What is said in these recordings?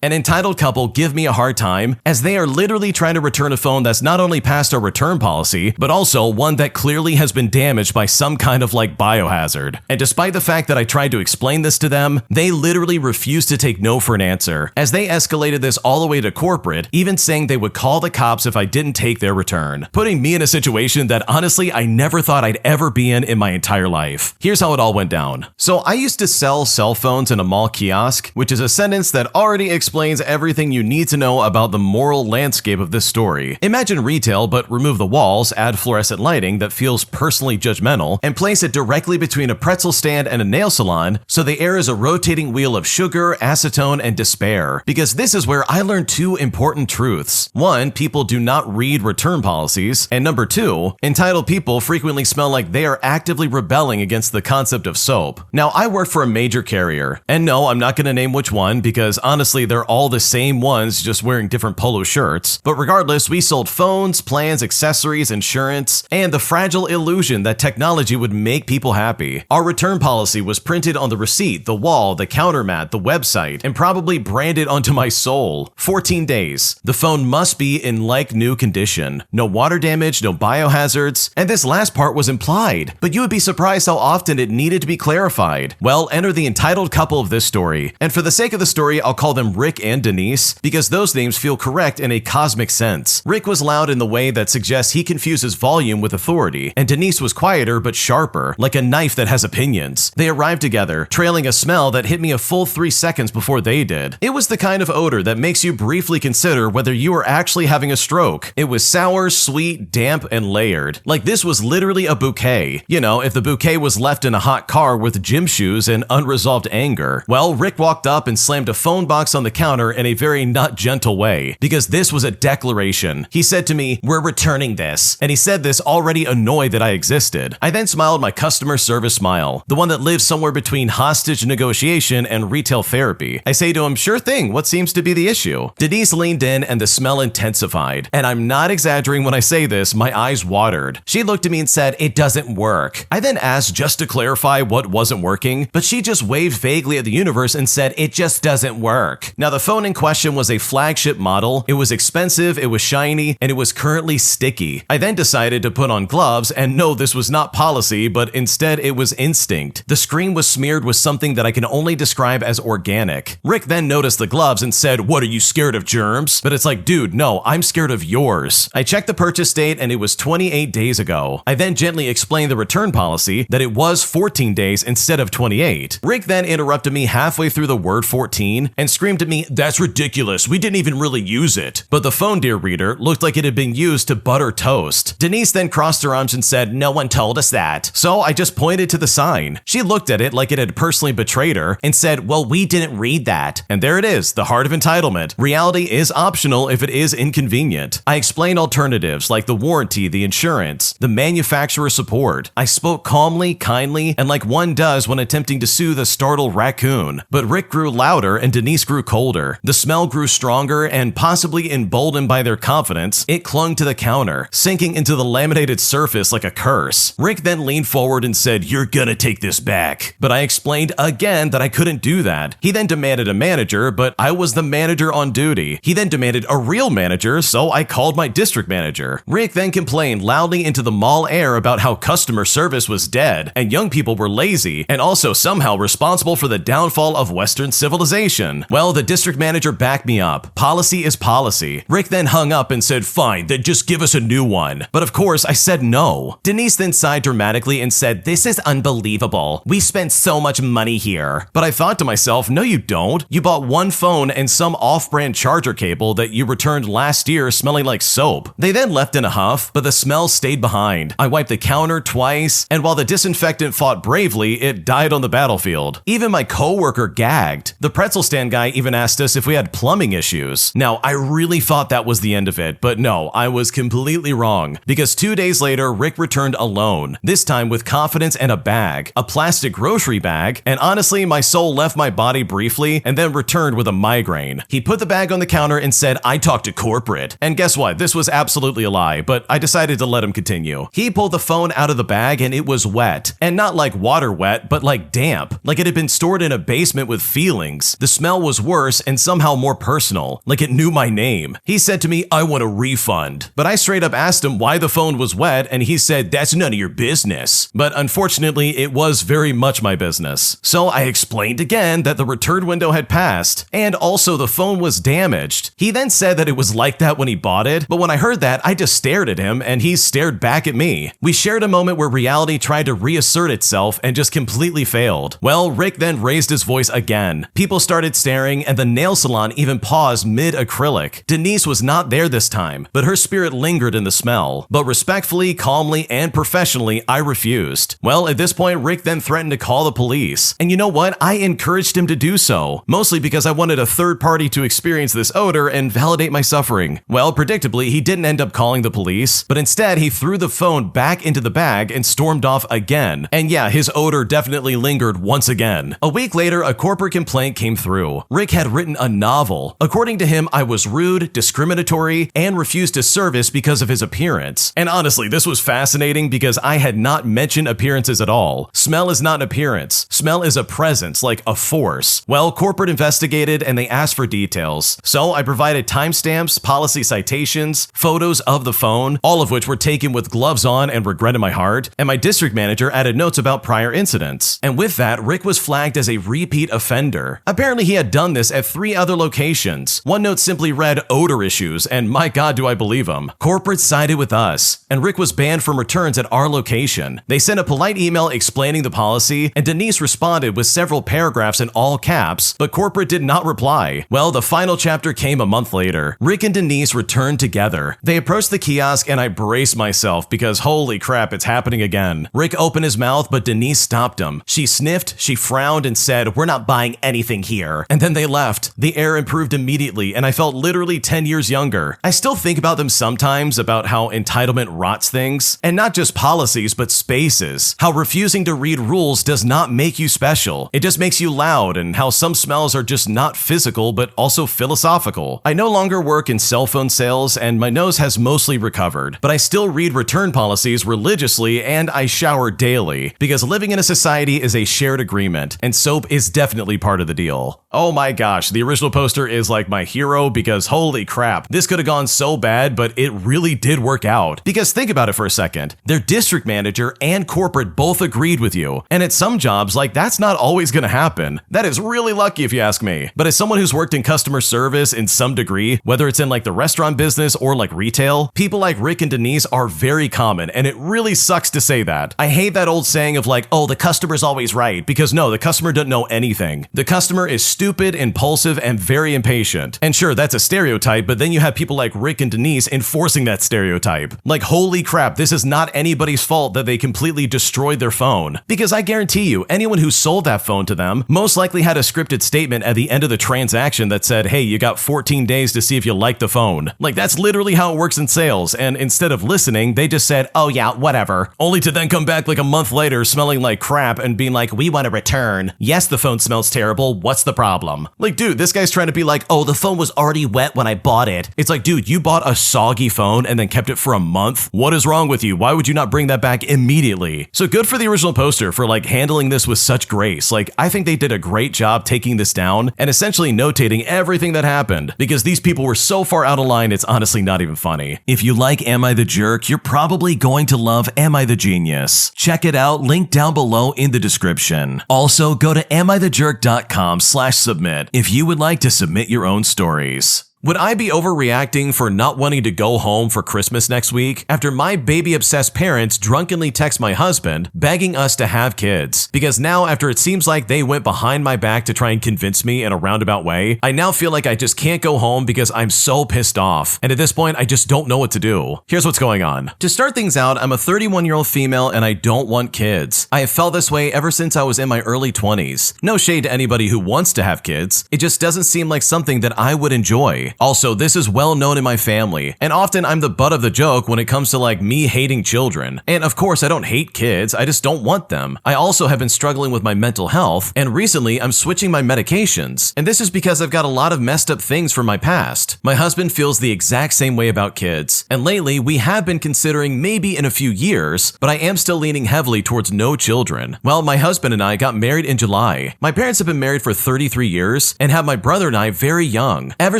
An entitled couple give me a hard time as they are literally trying to return a phone that's not only past our return policy, but also one that clearly has been damaged by some kind of biohazard. And despite the fact that I tried to explain this to them, they literally refused to take no for an answer, as they escalated this all the way to corporate, even saying they would call the cops if I didn't take their return, putting me in a situation that honestly I never thought I'd ever be in my entire life. Here's how it all went down. So I used to sell cell phones in a mall kiosk, which is a sentence that already explains everything you need to know about the moral landscape of this story. Imagine retail, but remove the walls, add fluorescent lighting that feels personally judgmental, and place it directly between a pretzel stand and a nail salon, so the air is a rotating wheel of sugar, acetone, and despair. Because this is where I learned two important truths. One, people do not read return policies, and number two, entitled people frequently smell like they are actively rebelling against the concept of soap. Now, I work for a major carrier, and no, I'm not going to name which one because honestly, they're all the same ones, just wearing different polo shirts. But regardless, we sold phones, plans, accessories, insurance, and the fragile illusion that technology would make people happy. Our return policy was printed on the receipt, the wall, the counter mat, the website, and probably branded onto my soul. 14 days. The phone must be in like new condition. No water damage, no biohazards, and this last part was implied, but you would be surprised how often it needed to be clarified. Well, enter the entitled couple of this story, and for the sake of the story, I'll call them Rick and Denise, because those names feel correct in a cosmic sense. Rick was loud in the way that suggests he confuses volume with authority, and Denise was quieter but sharper, like a knife that has opinions. They arrived together, trailing a smell that hit me a full 3 seconds before they did. It was the kind of odor that makes you briefly consider whether you are actually having a stroke. It was sour, sweet, damp, and layered. Like this was literally a bouquet. You know, if the bouquet was left in a hot car with gym shoes and unresolved anger. Well, Rick walked up and slammed a phone box on the counter in a very not gentle way, because this was a declaration. He said to me, "We're returning this," and he said this already annoyed that I existed. I then smiled my customer service smile, the one that lives somewhere between hostage negotiation and retail therapy. I say to him, "Sure thing, what seems to be the issue?" Denise leaned in and the smell intensified, and I'm not exaggerating when I say this, my eyes watered. She looked at me and said, "It doesn't work." I then asked just to clarify what wasn't working, but she just waved vaguely at the universe and said, "It just doesn't work." Now the phone in question was a flagship model, it was expensive, it was shiny, and it was currently sticky. I then decided to put on gloves, and no, this was not policy, but instead it was instinct. The screen was smeared with something that I can only describe as organic. Rick then noticed the gloves and said, "What, are you scared of germs?" But it's like, dude, no, I'm scared of yours. I checked the purchase date and it was 28 days ago. I then gently explained the return policy, that it was 14 days instead of 28. Rick then interrupted me halfway through the word 14 and screamed at me, "That's ridiculous, we didn't even really use it." But the phone, dear reader, looked like it had been used to butter toast. Denise then crossed her arms and said, "No one told us that." So I just pointed to the sign. She looked at it like it had personally betrayed her and said, "Well, we didn't read that." And there it is, the heart of entitlement. Reality is optional if it is inconvenient. I explained alternatives like the warranty, the insurance, the manufacturer support. I spoke calmly, kindly, and like one does when attempting to soothe a startled raccoon. But Rick grew louder and Denise grew colder. The smell grew stronger, and possibly emboldened by their confidence, it clung to the counter, sinking into the laminated surface like a curse. Rick then leaned forward and said, "You're gonna take this back." But I explained again that I couldn't do that. He then demanded a manager, but I was the manager on duty. He then demanded a real manager, so I called my district manager. Rick then complained loudly into the mall air about how customer service was dead, and young people were lazy, and also somehow responsible for the downfall of Western civilization. Well, the district manager backed me up. Policy is policy. Rick then hung up and said, "Fine, then just give us a new one." But of course, I said no. Denise then sighed dramatically and said, "This is unbelievable. We spent so much money here." But I thought to myself, no you don't. You bought one phone and some off-brand charger cable that you returned last year smelling like soap. They then left in a huff, but the smell stayed behind. I wiped the counter twice, and while the disinfectant fought bravely, it died on the battlefield. Even my coworker gagged. The pretzel stand guy even asked us if we had plumbing issues. Now, I really thought that was the end of it, but no, I was completely wrong, because 2 days later, Rick returned alone, this time with confidence and a bag, a plastic grocery bag, and honestly, my soul left my body briefly and then returned with a migraine. He put the bag on the counter and said, "I talked to corporate." And guess what? This was absolutely a lie, but I decided to let him continue. He pulled the phone out of the bag and it was wet, and not like water wet, but like damp, like it had been stored in a basement with feelings. The smell was worse worse and somehow more personal, like it knew my name. He said to me, "I want a refund." But I straight up asked him why the phone was wet, and he said, "That's none of your business." But unfortunately, it was very much my business. So I explained again that the return window had passed, and also the phone was damaged. He then said that it was like that when he bought it, but when I heard that, I just stared at him and he stared back at me. We shared a moment where reality tried to reassert itself and just completely failed. Well, Rick then raised his voice again. People started staring and the nail salon even paused mid-acrylic. Denise was not there this time, but her spirit lingered in the smell. But respectfully, calmly, and professionally, I refused. Well, at this point, Rick then threatened to call the police. And you know what? I encouraged him to do so, mostly because I wanted a third party to experience this odor and validate my suffering. Well, predictably, he didn't end up calling the police, but instead he threw the phone back into the bag and stormed off again. And yeah, his odor definitely lingered once again. A week later, a corporate complaint came through. Rick had written a novel. According to him, I was rude, discriminatory, and refused to service because of his appearance. And honestly, this was fascinating because I had not mentioned appearances at all. Smell is not an appearance. Smell is a presence, like a force. Well, corporate investigated and they asked for details. So I provided timestamps, policy citations, photos of the phone, all of which were taken with gloves on and regret in my heart, and my district manager added notes about prior incidents. And with that, Rick was flagged as a repeat offender. Apparently he had done this at 3 other locations. One note simply read odor issues, and my god do I believe him. Corporate sided with us, and Rick was banned from returns at our location. They sent a polite email explaining the policy, and Denise responded with several paragraphs in all caps, but corporate did not reply. Well, the final chapter came a month later. Rick and Denise returned together. They approached the kiosk and I braced myself because holy crap, it's happening again. Rick opened his mouth, but Denise stopped him. She sniffed, she frowned and said, "We're not buying anything here." And then they left. The air improved immediately and I felt literally 10 years younger. I still think about them sometimes, about how entitlement rots things, and not just policies, but spaces. How refusing to read rules does not make you special. It just makes you loud, and how some smells are just not physical, but also philosophical. I no longer work in cell phone sales, and my nose has mostly recovered, but I still read return policies religiously and I shower daily, because living in a society is a shared agreement, and soap is definitely part of the deal. Oh my gosh, the original poster is like my hero because holy crap, this could have gone so bad, but it really did work out. Because think about it for a second, their district manager and corporate both agreed with you, and at some jobs, like that's not always gonna happen. That is really lucky if you ask me. But as someone who's worked in customer service in some degree, whether it's in like the restaurant business or like retail, people like Rick and Denise are very common, and it really sucks to say that. I hate that old saying of like, oh, the customer's always right, because no, the customer doesn't know anything. The customer is stupid, impulsive, and very impatient. And sure, that's a stereotype, but then you have people like Rick and Denise enforcing that stereotype. Like, holy crap, this is not anybody's fault that they completely destroyed their phone. Because I guarantee you, anyone who sold that phone to them most likely had a scripted statement at the end of the transaction that said, hey, you got 14 days to see if you like the phone. Like, that's literally how it works in sales, and instead of listening, they just said, oh yeah, whatever. Only to then come back like a month later smelling like crap and being like, we want to return. Yes, the phone smells terrible, what's the problem? Like, dude, this guy's trying to be like, oh, the phone was already wet when I bought it. It's like, dude, you bought a soggy phone and then kept it for a month? What is wrong with you? Why would you not bring that back immediately? So good for the original poster for like handling this with such grace. Like, I think they did a great job taking this down and essentially notating everything that happened, because these people were so far out of line, it's honestly not even funny. If you like Am I the Jerk, you're probably going to love Am I the Genius. Check it out, link down below in the description. Also, go to AmITheJerk.com/submit if you would like to submit your own stories. Would I be overreacting for not wanting to go home for Christmas next week after my baby-obsessed parents drunkenly text my husband begging us to have kids? Because now, after it seems like they went behind my back to try and convince me in a roundabout way, I now feel like I just can't go home because I'm so pissed off. And at this point, I just don't know what to do. Here's what's going on. To start things out, I'm a 31-year-old female and I don't want kids. I have felt this way ever since I was in my early 20s. No shade to anybody who wants to have kids. It just doesn't seem like something that I would enjoy. July. Also, this is well known in my family, and often I'm the butt of the joke when it comes to like me hating children. And of course, I don't hate kids, I just don't want them. I also have been struggling with my mental health, and recently I'm switching my medications. And this is because I've got a lot of messed up things from my past. My husband feels the exact same way about kids, and lately we have been considering maybe in a few years, but I am still leaning heavily towards no children. Well, my husband and I got married in July. My parents have been married for 33 years and have my brother and I very young. Ever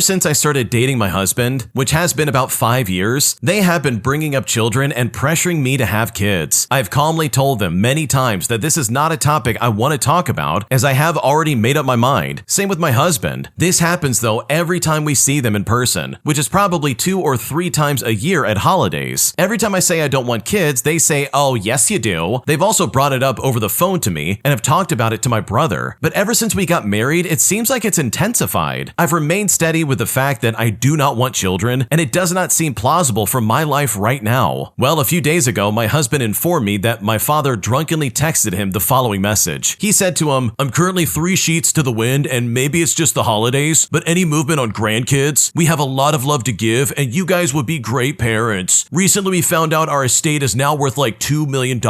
since I started dating my husband, which has been about 5 years, they have been bringing up children and pressuring me to have kids. I've calmly told them many times that this is not a topic I want to talk about, as I have already made up my mind. Same with my husband. This happens though every time we see them in person, which is probably 2 or 3 times a year at holidays. Every time I say I don't want kids, they say, "Oh, yes you do." They've also brought it up over the phone to me and have talked about it to my brother. But ever since we got married, it seems like it's intensified. I've remained steady with the fact that I do not want children, and it does not seem plausible for my life right now. Well, a few days ago, my husband informed me that my father drunkenly texted him the following message. He said to him, "I'm currently 3 sheets to the wind, and maybe it's just the holidays, but any movement on grandkids? We have a lot of love to give, and you guys would be great parents. Recently, we found out our estate is now worth like $2 million.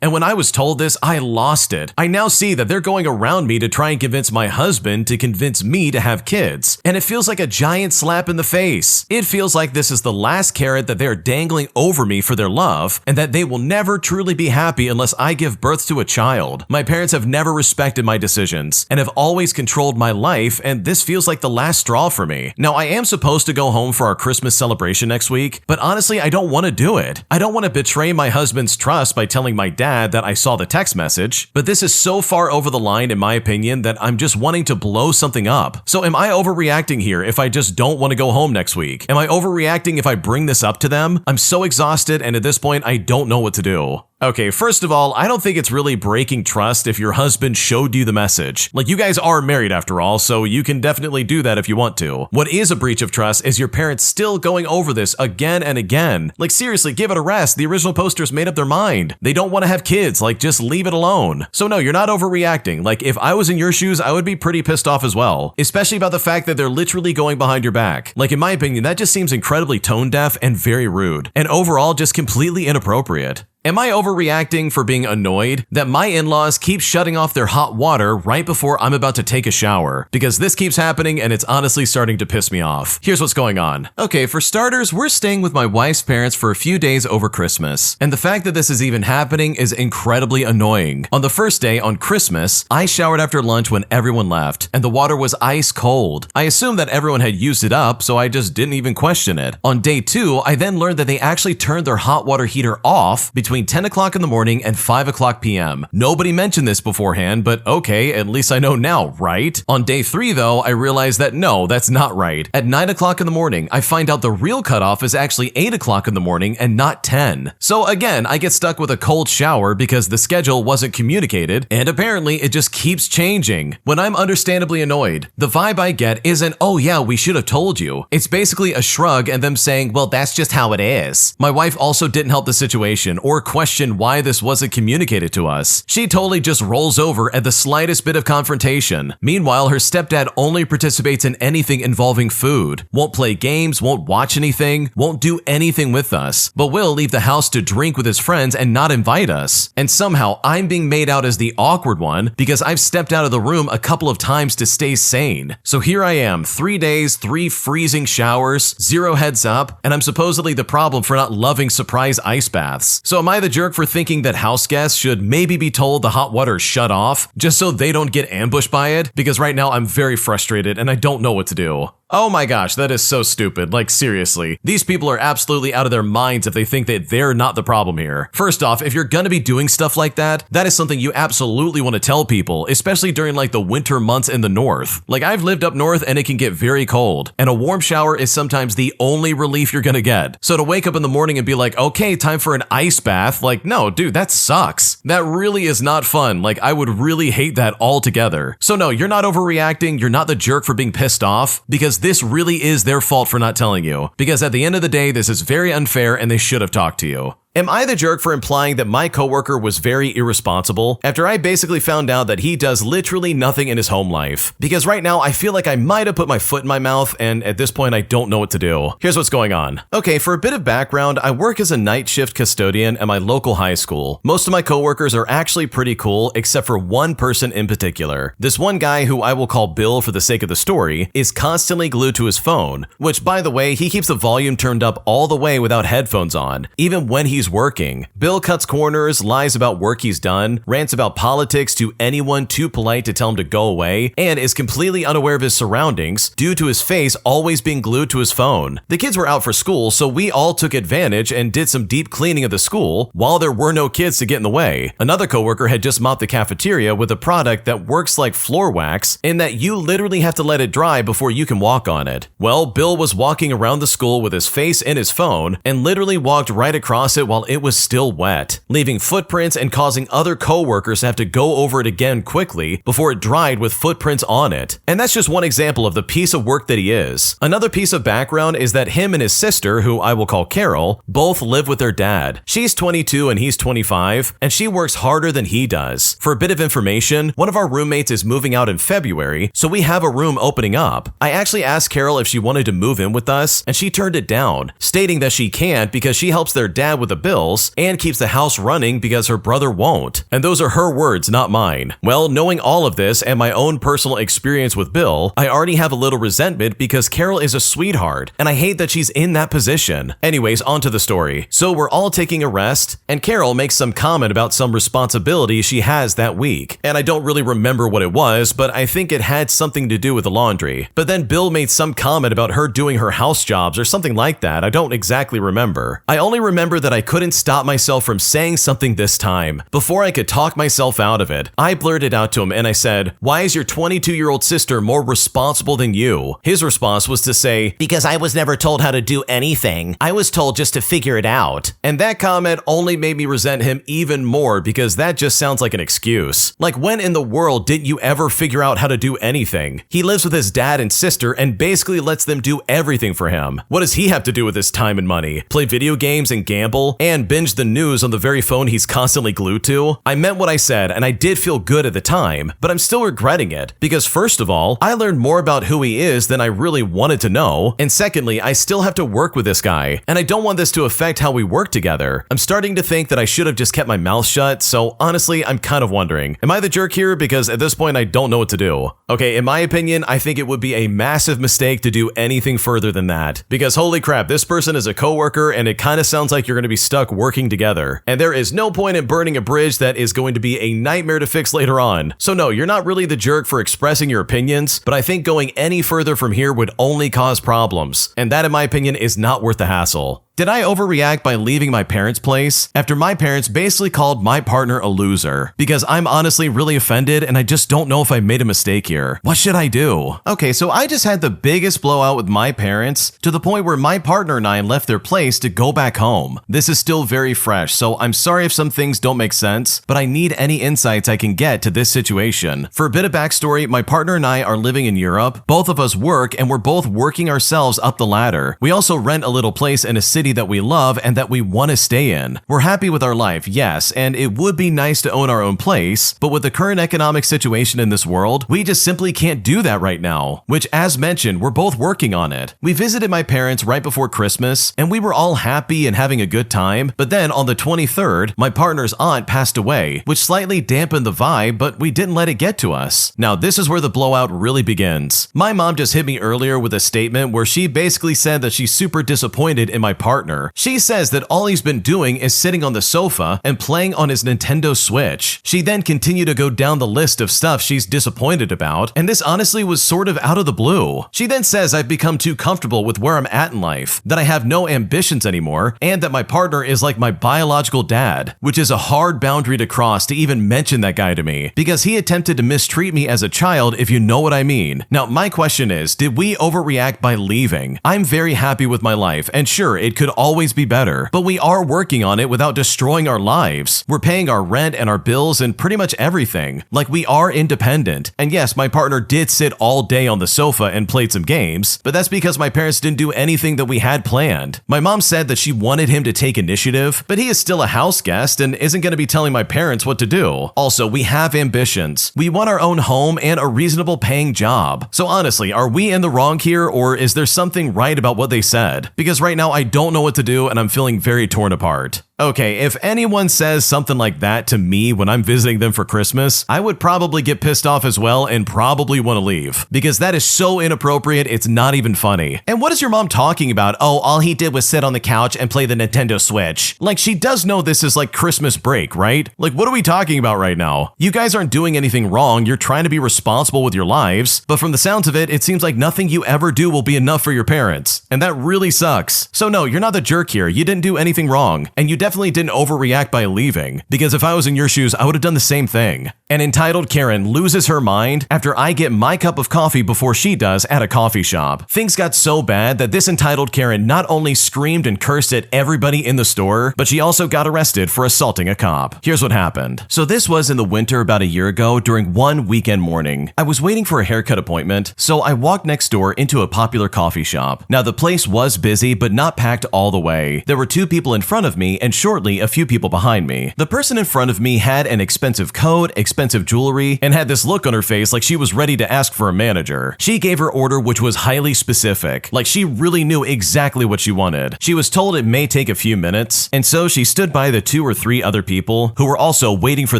And when I was told this, I lost it. I now see that they're going around me to try and convince my husband to convince me to have kids, and it feels like a giant slap in the face. It feels like this is the last carrot that they're dangling over me for their love, and that they will never truly be happy unless I give birth to a child. My parents have never respected my decisions and have always controlled my life, and this feels like the last straw for me. Now, I am supposed to go home for our Christmas celebration next week, but honestly, I don't want to do it. I don't want to betray my husband's trust by telling my dad that I saw the text message, but this is so far over the line in my opinion that I'm just wanting to blow something up. So am I overreacting here if I just don't want to go home next week? Am I overreacting if I bring this up to them? I'm so exhausted, and at this point, I don't know what to do. Okay, first of all, I don't think it's really breaking trust if your husband showed you the message. Like, you guys are married after all, so you can definitely do that if you want to. What is a breach of trust is your parents still going over this again and again. Like, seriously, give it a rest. The original posters made up their mind. They don't want to have kids. Like, just leave it alone. So no, you're not overreacting. Like, if I was in your shoes, I would be pretty pissed off as well. Especially about the fact that they're literally going behind your back. Like, in my opinion, that just seems incredibly tone deaf and very rude. And overall, just completely inappropriate. Am I overreacting for being annoyed that my in-laws keep shutting off their hot water right before I'm about to take a shower? Because this keeps happening and it's honestly starting to piss me off. Here's what's going on. Okay, for starters, we're staying with my wife's parents for a few days over Christmas. And the fact that this is even happening is incredibly annoying. On the first day, on Christmas, I showered after lunch when everyone left, and the water was ice cold. I assumed that everyone had used it up, so I just didn't even question it. On day 2, I then learned that they actually turned their hot water heater off between 10 o'clock in the morning and 5 o'clock p.m. Nobody mentioned this beforehand, but okay, at least I know now, right? On day 3 though, I realized that no, that's not right. At 9 o'clock in the morning, I find out the real cutoff is actually 8 o'clock in the morning and not 10. So again, I get stuck with a cold shower because the schedule wasn't communicated, and apparently it just keeps changing. When I'm understandably annoyed, the vibe I get isn't, "Oh yeah, we should have told you." It's basically a shrug and them saying, "Well, that's just how it is." My wife also didn't help the situation or question why this wasn't communicated to us. She totally just rolls over at the slightest bit of confrontation. Meanwhile, her stepdad only participates in anything involving food, won't play games, won't watch anything, won't do anything with us, but will leave the house to drink with his friends and not invite us. And somehow I'm being made out as the awkward one because I've stepped out of the room a couple of times to stay sane. So here I am, 3 days, 3 freezing showers, 0 heads up, and I'm supposedly the problem for not loving surprise ice baths. So am I the jerk for thinking that house guests should maybe be told the hot water shut off just so they don't get ambushed by it? Because right now I'm very frustrated and I don't know what to do. Oh my gosh, that is so stupid. Like, seriously. These people are absolutely out of their minds if they think that they're not the problem here. First off, if you're gonna be doing stuff like that, that is something you absolutely want to tell people, especially during like the winter months in the north. Like, I've lived up north and it can get very cold, and a warm shower is sometimes the only relief you're gonna get. So to wake up in the morning and be like, okay, time for an ice bath, like, no, dude, that sucks. That really is not fun. Like, I would really hate that altogether. So no, you're not overreacting, you're not the jerk for being pissed off, because this really is their fault for not telling you. Because at the end of the day, this is very unfair and they should have talked to you. Am I the jerk for implying that my coworker was very irresponsible after I basically found out that he does literally nothing in his home life? Because right now I feel like I might have put my foot in my mouth, and at this point I don't know what to do. Here's what's going on. Okay, for a bit of background, I work as a night shift custodian at my local high school. Most of my coworkers are actually pretty cool, except for one person in particular. This one guy, who I will call Bill for the sake of the story, is constantly glued to his phone, which, by the way, he keeps the volume turned up all the way without headphones on, even when he's working. Bill cuts corners, lies about work he's done, rants about politics to anyone too polite to tell him to go away, and is completely unaware of his surroundings due to his face always being glued to his phone. The kids were out for school, so we all took advantage and did some deep cleaning of the school while there were no kids to get in the way. Another coworker had just mopped the cafeteria with a product that works like floor wax in that you literally have to let it dry before you can walk on it. Well, Bill was walking around the school with his face in his phone and literally walked right across it while it was still wet, leaving footprints and causing other coworkers to have to go over it again quickly before it dried with footprints on it. And that's just one example of the piece of work that he is. Another piece of background is that him and his sister, who I will call Carol, both live with their dad. She's 22 and he's 25, and she works harder than he does. For a bit of information, one of our roommates is moving out in February, so we have a room opening up. I actually asked Carol if she wanted to move in with us, and she turned it down, stating that she can't because she helps their dad with the bills and keeps the house running because her brother won't. And those are her words, not mine. Well, knowing all of this and my own personal experience with Bill, I already have a little resentment because Carol is a sweetheart, and I hate that she's in that position. Anyways, on to the story. So we're all taking a rest, and Carol makes some comment about some responsibility she has that week. And I don't really remember what it was, but I think it had something to do with the laundry. But then Bill made some comment about her doing her house jobs or something like that. I don't exactly remember. I only remember that I couldn't stop myself from saying something this time. Before I could talk myself out of it, I blurted out to him and I said, "Why is your 22-year-old sister more responsible than you?" His response was to say, "Because I was never told how to do anything. I was told just to figure it out." And that comment only made me resent him even more because that just sounds like an excuse. Like, when in the world didn't you ever figure out how to do anything? He lives with his dad and sister and basically lets them do everything for him. What does he have to do with his time and money? Play video games and gamble and binge the news on the very phone he's constantly glued to? I meant what I said, and I did feel good at the time, but I'm still regretting it because, first of all, I learned more about who he is than I really wanted to know, and secondly, I still have to work with this guy, and I don't want this to affect how we work together. I'm starting to think that I should have just kept my mouth shut, so honestly, I'm kind of wondering, am I the jerk here? Because at this point, I don't know what to do. Okay, in my opinion, I think it would be a massive mistake to do anything further than that, because holy crap, this person is a coworker, and it kind of sounds like you're going to be stuck working together, and there is no point in burning a bridge that is going to be a nightmare to fix later on. So no, you're not really the jerk for expressing your opinions, but I think going any further from here would only cause problems, and that, in my opinion, is not worth the hassle. Did I overreact by leaving my parents' place after my parents basically called my partner a loser? Because I'm honestly really offended and I just don't know if I made a mistake here. What should I do? Okay, so I just had the biggest blowout with my parents to the point where my partner and I left their place to go back home. This is still very fresh, so I'm sorry if some things don't make sense, but I need any insights I can get to this situation. For a bit of backstory, my partner and I are living in Europe. Both of us work and we're both working ourselves up the ladder. We also rent a little place in a city that we love and that we want to stay in. We're happy with our life, yes, and it would be nice to own our own place, but with the current economic situation in this world, we just simply can't do that right now, which, as mentioned, we're both working on it. We visited my parents right before Christmas, and we were all happy and having a good time, but then on the 23rd, my partner's aunt passed away, which slightly dampened the vibe, but we didn't let it get to us. Now, this is where the blowout really begins. My mom just hit me earlier with a statement where she basically said that she's super disappointed in my partner. She says that all he's been doing is sitting on the sofa and playing on his Nintendo Switch. She then continued to go down the list of stuff she's disappointed about, and this honestly was sort of out of the blue. She then says I've become too comfortable with where I'm at in life, that I have no ambitions anymore, and that my partner is like my biological dad, which is a hard boundary to cross to even mention that guy to me, because he attempted to mistreat me as a child, if you know what I mean. Now, my question is, did we overreact by leaving? I'm very happy with my life, and sure, it could could always be better, but we are working on it without destroying our lives. We're paying our rent and our bills and pretty much everything. Like, we are independent. And yes, my partner did sit all day on the sofa and played some games, but that's because my parents didn't do anything that we had planned. My mom said that she wanted him to take initiative, but he is still a house guest and isn't going to be telling my parents what to do. Also, we have ambitions. We want our own home and a reasonable paying job. So honestly, are we in the wrong here, or is there something right about what they said? Because right now I don't know what to do and I'm feeling very torn apart. Okay, if anyone says something like that to me when I'm visiting them for Christmas, I would probably get pissed off as well and probably want to leave. Because that is so inappropriate, it's not even funny. And what is your mom talking about? Oh, all he did was sit on the couch and play the Nintendo Switch. Like, she does know this is like Christmas break, right? Like, what are we talking about right now? You guys aren't doing anything wrong, you're trying to be responsible with your lives, but from the sounds of it, it seems like nothing you ever do will be enough for your parents. And that really sucks. So no, you're not the jerk here, you didn't do anything wrong, and you definitely didn't overreact by leaving, because if I was in your shoes, I would have done the same thing. An entitled Karen loses her mind after I get my cup of coffee before she does at a coffee shop. Things got so bad that this entitled Karen not only screamed and cursed at everybody in the store, but she also got arrested for assaulting a cop. Here's what happened. So this was in the winter about a year ago during one weekend morning. I was waiting for a haircut appointment, so I walked next door into a popular coffee shop. Now the place was busy, but not packed all the way. There were 2 people in front of me and shortly a few people behind me. The person in front of me had an expensive coat, expensive jewelry, and had this look on her face like she was ready to ask for a manager. She gave her order, which was highly specific, like she really knew exactly what she wanted. She was told it may take a few minutes, and so she stood by the 2 or 3 other people who were also waiting for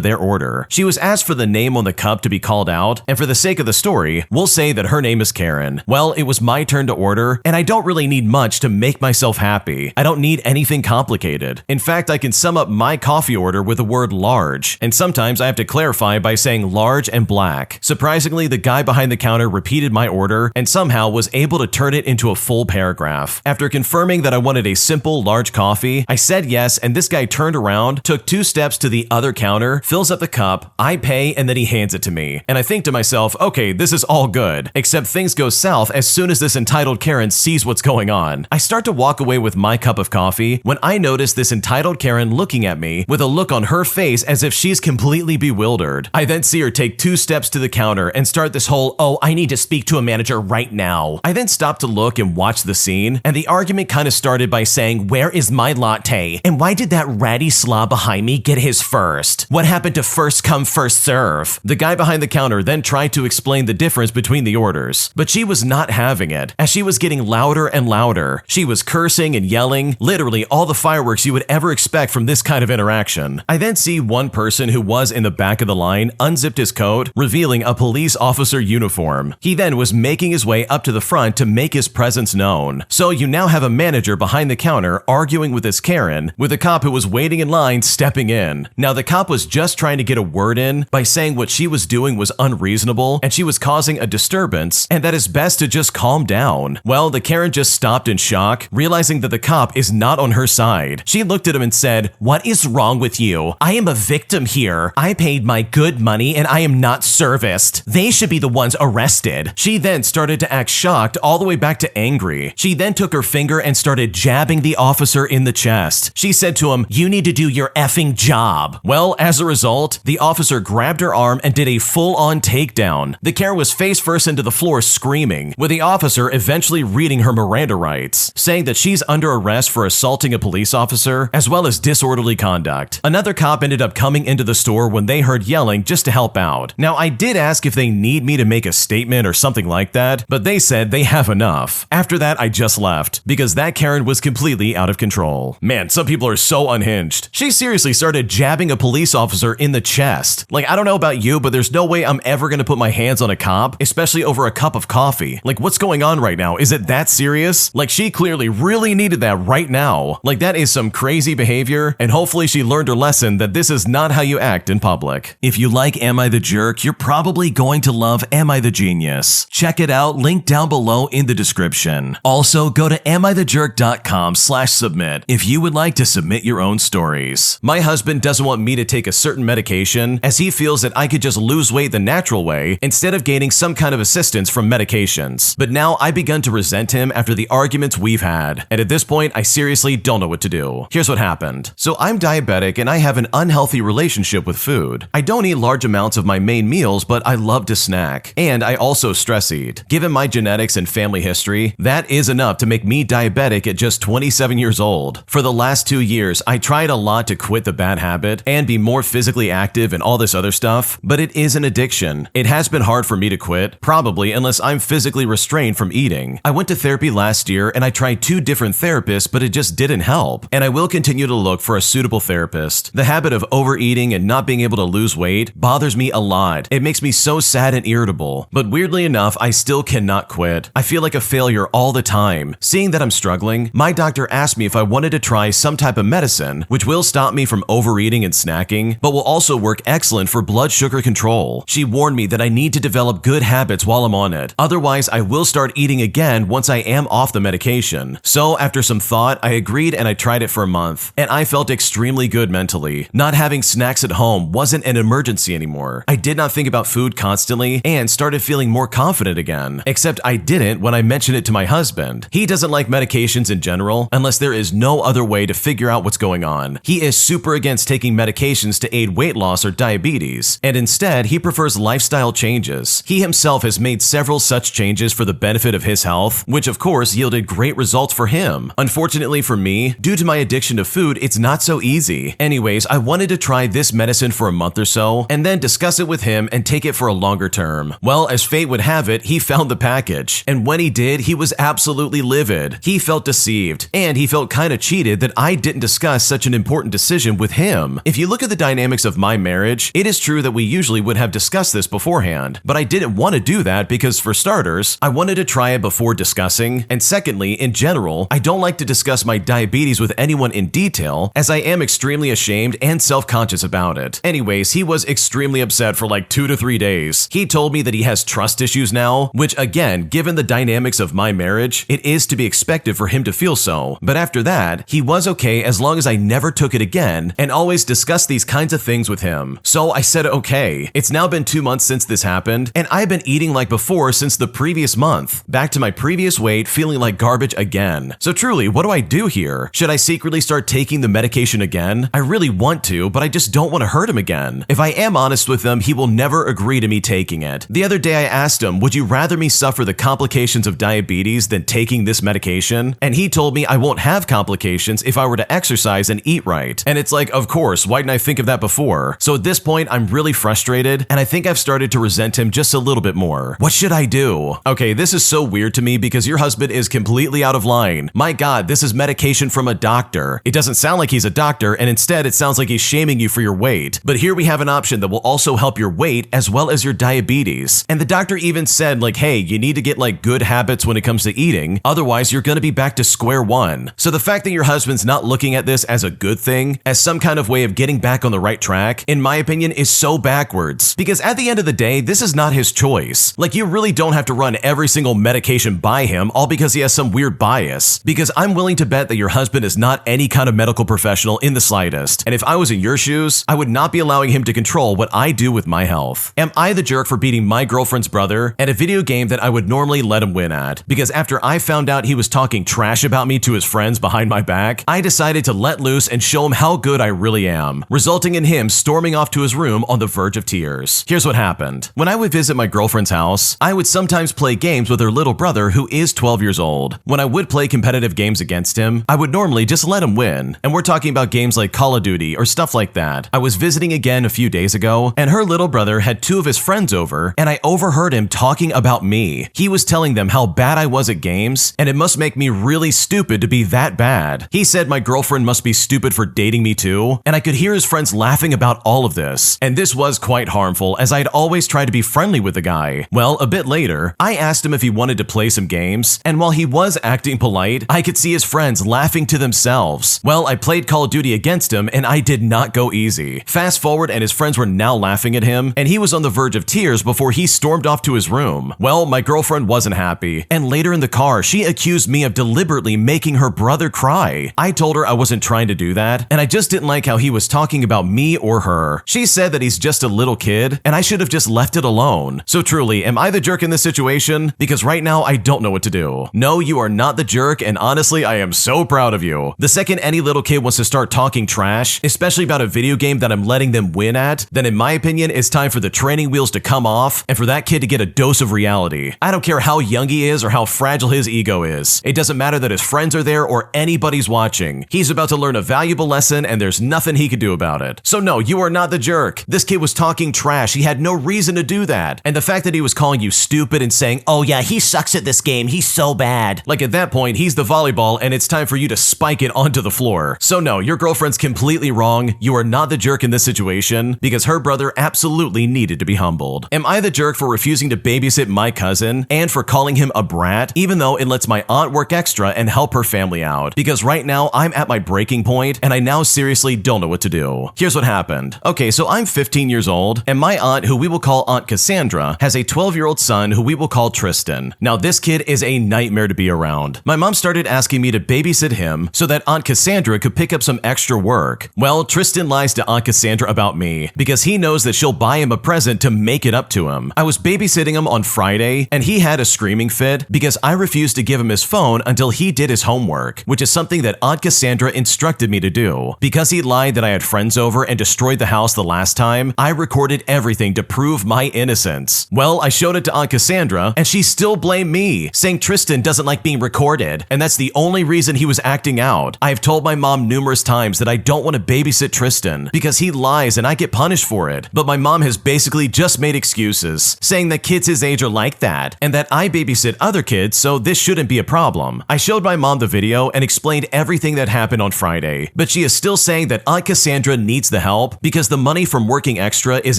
their order. She was asked for the name on the cup to be called out, and for the sake of the story, we'll say that her name is Karen. Well, it was my turn to order, and I don't really need much to make myself happy. I don't need anything complicated. In fact, I can sum up my coffee order with the word large, and sometimes I have to clarify by saying large and black. Surprisingly, the guy behind the counter repeated my order and somehow was able to turn it into a full paragraph. After confirming that I wanted a simple large coffee, I said yes, and this guy turned around, took 2 steps to the other counter, fills up the cup, I pay, and then he hands it to me. And I think to myself, okay, this is all good, except things go south as soon as this entitled Karen sees what's going on. I start to walk away with my cup of coffee when I notice this entitled Karen looking at me with a look on her face as if she's completely bewildered. I then see her take 2 steps to the counter and start this whole, oh, I need to speak to a manager right now. I then stop to look and watch the scene, and the argument kind of started by saying, where is my latte? And why did that ratty slob behind me get his first? What happened to first come, first serve? The guy behind the counter then tried to explain the difference between the orders, but she was not having it, as she was getting louder and louder. She was cursing and yelling, literally all the fireworks you would ever expect from this kind of interaction. I then see one person who was in the back of the line unzipped his coat, revealing a police officer uniform. He then was making his way up to the front to make his presence known. So you now have a manager behind the counter arguing with this Karen, with a cop who was waiting in line stepping in. Now the cop was just trying to get a word in by saying what she was doing was unreasonable and she was causing a disturbance and that it's best to just calm down. Well, the Karen just stopped in shock, realizing that the cop is not on her side. She looked at him and said, what is wrong with you? I am a victim here. I paid my good money and I am not serviced. They should be the ones arrested. She then started to act shocked all the way back to angry. She then took her finger and started jabbing the officer in the chest. She said to him, you need to do your effing job. Well, as a result, the officer grabbed her arm and did a full-on takedown. The Karen was face first into the floor screaming, with the officer eventually reading her Miranda rights, saying that she's under arrest for assaulting a police officer as well as disorderly conduct. Another cop ended up coming into the store when they heard yelling just to help out. Now, I did ask if they need me to make a statement or something like that, but they said they have enough. After that, I just left, because that Karen was completely out of control. Man, some people are so unhinged. She seriously started jabbing a police officer in the chest. Like, I don't know about you, but there's no way I'm ever gonna put my hands on a cop, especially over a cup of coffee. Like, what's going on right now? Is it that serious? Like, she clearly really needed that right now. Like, that is some crazy behavior, and hopefully she learned her lesson that this is not how you act in public. If you like Am I the Jerk, you're probably going to love Am I the Genius. Check it out, link down below in the description. Also, go to AmITheJerk.com/submit if you would like to submit your own stories. My husband doesn't want me to take a certain medication, as he feels that I could just lose weight the natural way instead of gaining some kind of assistance from medications. But now I've begun to resent him after the arguments we've had, and at this this point, I seriously don't know what to do. Here's what happened. So I'm diabetic and I have an unhealthy relationship with food. I don't eat large amounts of my main meals, but I love to snack. And I also stress eat. Given my genetics and family history, that is enough to make me diabetic at just 27 years old. For the last 2 years, I tried a lot to quit the bad habit and be more physically active and all this other stuff, but it is an addiction. It has been hard for me to quit, probably unless I'm physically restrained from eating. I went to therapy last year and I tried 2 different therapists, but it just didn't help. And I will continue to look for a suitable therapist. The habit of overeating and not being able to lose weight bothers me a lot. It makes me so sad and irritable. But weirdly enough, I still cannot quit. I feel like a failure all the time. Seeing that I'm struggling, my doctor asked me if I wanted to try some type of medicine, which will stop me from overeating and snacking, but will also work excellent for blood sugar control. She warned me that I need to develop good habits while I'm on it. Otherwise, I will start eating again once I am off the medication. So after some thought, I agreed and I tried it for a month. And I felt extremely good mentally. Not having snacks at home wasn't an emergency anymore. I did not think about food constantly and started feeling more confident again. Except I didn't when I mentioned it to my husband. He doesn't like medications in general unless there is no other way to figure out what's going on. He is super against taking medications to aid weight loss or diabetes, and instead he prefers lifestyle changes. He himself has made several such changes for the benefit of his health, which of course yielded great results for him. Unfortunately for me, due to my addiction to food, it's not so easy. Anyways, I wanted to try this medicine for a month or so, and then discuss it with him and take it for a longer term. Well, as fate would have it, he found the package, and when he did, he was absolutely livid. He felt deceived, and he felt kinda cheated that I didn't discuss such an important decision with him. If you look at the dynamics of my marriage, it is true that we usually would have discussed this beforehand, but I didn't want to do that because, for starters, I wanted to try it before discussing, and secondly, in general, I don't like to discuss my diabetes with anyone in detail, as I am extremely ashamed and self-conscious about it. Anyways, he was extremely upset for like 2 to 3 days. He told me that he has trust issues now, which again, given the dynamics of my marriage, it is to be expected for him to feel so. But after that, he was okay as long as I never took it again and always discussed these kinds of things with him. So I said okay. It's now been 2 months since this happened, and I've been eating like before since the previous month. Back to my previous weight, feeling like garbage again. So truly, what do I do here? Should I secretly start taking the medication again? I really want to, but I just don't want to hurt him again. If I am honest with him, he will never agree to me taking it. The other day I asked him, would you rather me suffer the complications of diabetes than taking this medication? And he told me I won't have complications if I were to exercise and eat right. And it's like, of course, why didn't I think of that before? So at this point, I'm really frustrated, and I think I've started to resent him just a little bit more. What should I do? Okay, this is so weird to me because your husband is completely out of line. My God, this is medication from a doctor. It doesn't sound like he's a doctor, and instead it sounds like he's shaming you for your weight. But here we have an option that will also help your weight as well as your diabetes. And the doctor even said like, hey, you need to get like good habits when it comes to eating, otherwise you're gonna be back to square one. So the fact that your husband's not looking at this as a good thing, as some kind of way of getting back on the right track, in my opinion, is so backwards. Because at the end of the day, this is not his choice. Like, you really don't have to run every single medication by him, all because he has some weird bias. Because I'm willing to bet that your husband is not any kind of medical professional in the slightest. And if I was in your shoes, I would not be allowing him to control what I do with my health. Am I the jerk for beating my girlfriend's brother at a video game that I would normally let him win at? Because after I found out he was talking trash about me to his friends behind my back, I decided to let loose and show him how good I really am, resulting in him storming off to his room on the verge of tears. Here's what happened. When I would visit my girlfriend's house, I would sometimes play games with her little brother who is 12 years old. When I would play competitive games against him, I would normally just let him win. And we're talking about games like Call of Duty or stuff like that. I was visiting again a few days ago, and her little brother had 2 of his friends over, and I overheard him talking about me. He was telling them how bad I was at games, and it must make me really stupid to be that bad. He said my girlfriend must be stupid for dating me too, and I could hear his friends laughing about all of this. And this was quite harmful, as I'd always tried to be friendly with the guy. Well, a bit later, I asked him if he wanted to play some games, and while he was acting polite, I could see his friends laughing to themselves. Well, I played Call of Duty against him, and I did not go easy. Fast forward, and his friends were now laughing at him, and he was on the verge of tears before he stormed off to his room. Well, my girlfriend wasn't happy, and later in the car, she accused me of deliberately making her brother cry. I told her I wasn't trying to do that, and I just didn't like how he was talking about me or her. She said that he's just a little kid, and I should have just left it alone. So truly, am I the jerk in this situation? Because right now, I don't know what to do. No, you are not the jerk, and honestly, I am so proud of you. The second any little kid wants to start talking trash, especially about a video game that I'm letting them win at, then in my opinion, it's time for the training wheels to come off and for that kid to get a dose of reality. I don't care how young he is or how fragile his ego is. It doesn't matter that his friends are there or anybody's watching. He's about to learn a valuable lesson and there's nothing he can do about it. So no, you are not the jerk. This kid was talking trash. He had no reason to do that. And the fact that he was calling you stupid and saying, oh yeah, he sucks at this game, he's so bad. Like at that point, he's the volleyball and it's time for you to spike it onto the floor. So no, your girlfriend's completely wrong. You are not the jerk in this situation because her brother absolutely needed to be humbled. Am I the jerk for refusing to babysit my cousin and for calling him a brat, even though it lets my aunt work extra and help her family out? Because right now I'm at my breaking point and I now seriously don't know what to do. Here's what happened. Okay, so I'm 15 years old and my aunt, who we will call Aunt Cassandra, has a 12-year-old son who we will call Tristan. Now this kid is a nightmare to be around. My mom started asking me to babysit him so that Aunt Cassandra could pick up some extra work. Well, Tristan lies to Aunt Cassandra about me because he knows that she'll buy him a present to make it up to him. I was babysitting him on Friday and he had a screaming fit because I refused to give him his phone until he did his homework, which is something that Aunt Cassandra instructed me to do. Because he lied that I had friends over and destroyed the house the last time, I recorded everything to prove my innocence. Well, I showed it to Aunt Cassandra and she still blamed me, saying Tristan doesn't like being recorded and that's the only reason he was acting out. I've told my mom numerous times that I don't want to babysit Tristan because he lies and I get punished for it, but my mom has basically just made excuses, saying that kids his age are like that and that I babysit other kids, so this shouldn't be a problem. I showed my mom the video and explained everything that happened on Friday, but she is still saying that Aunt Cassandra needs the help because the money from working extra is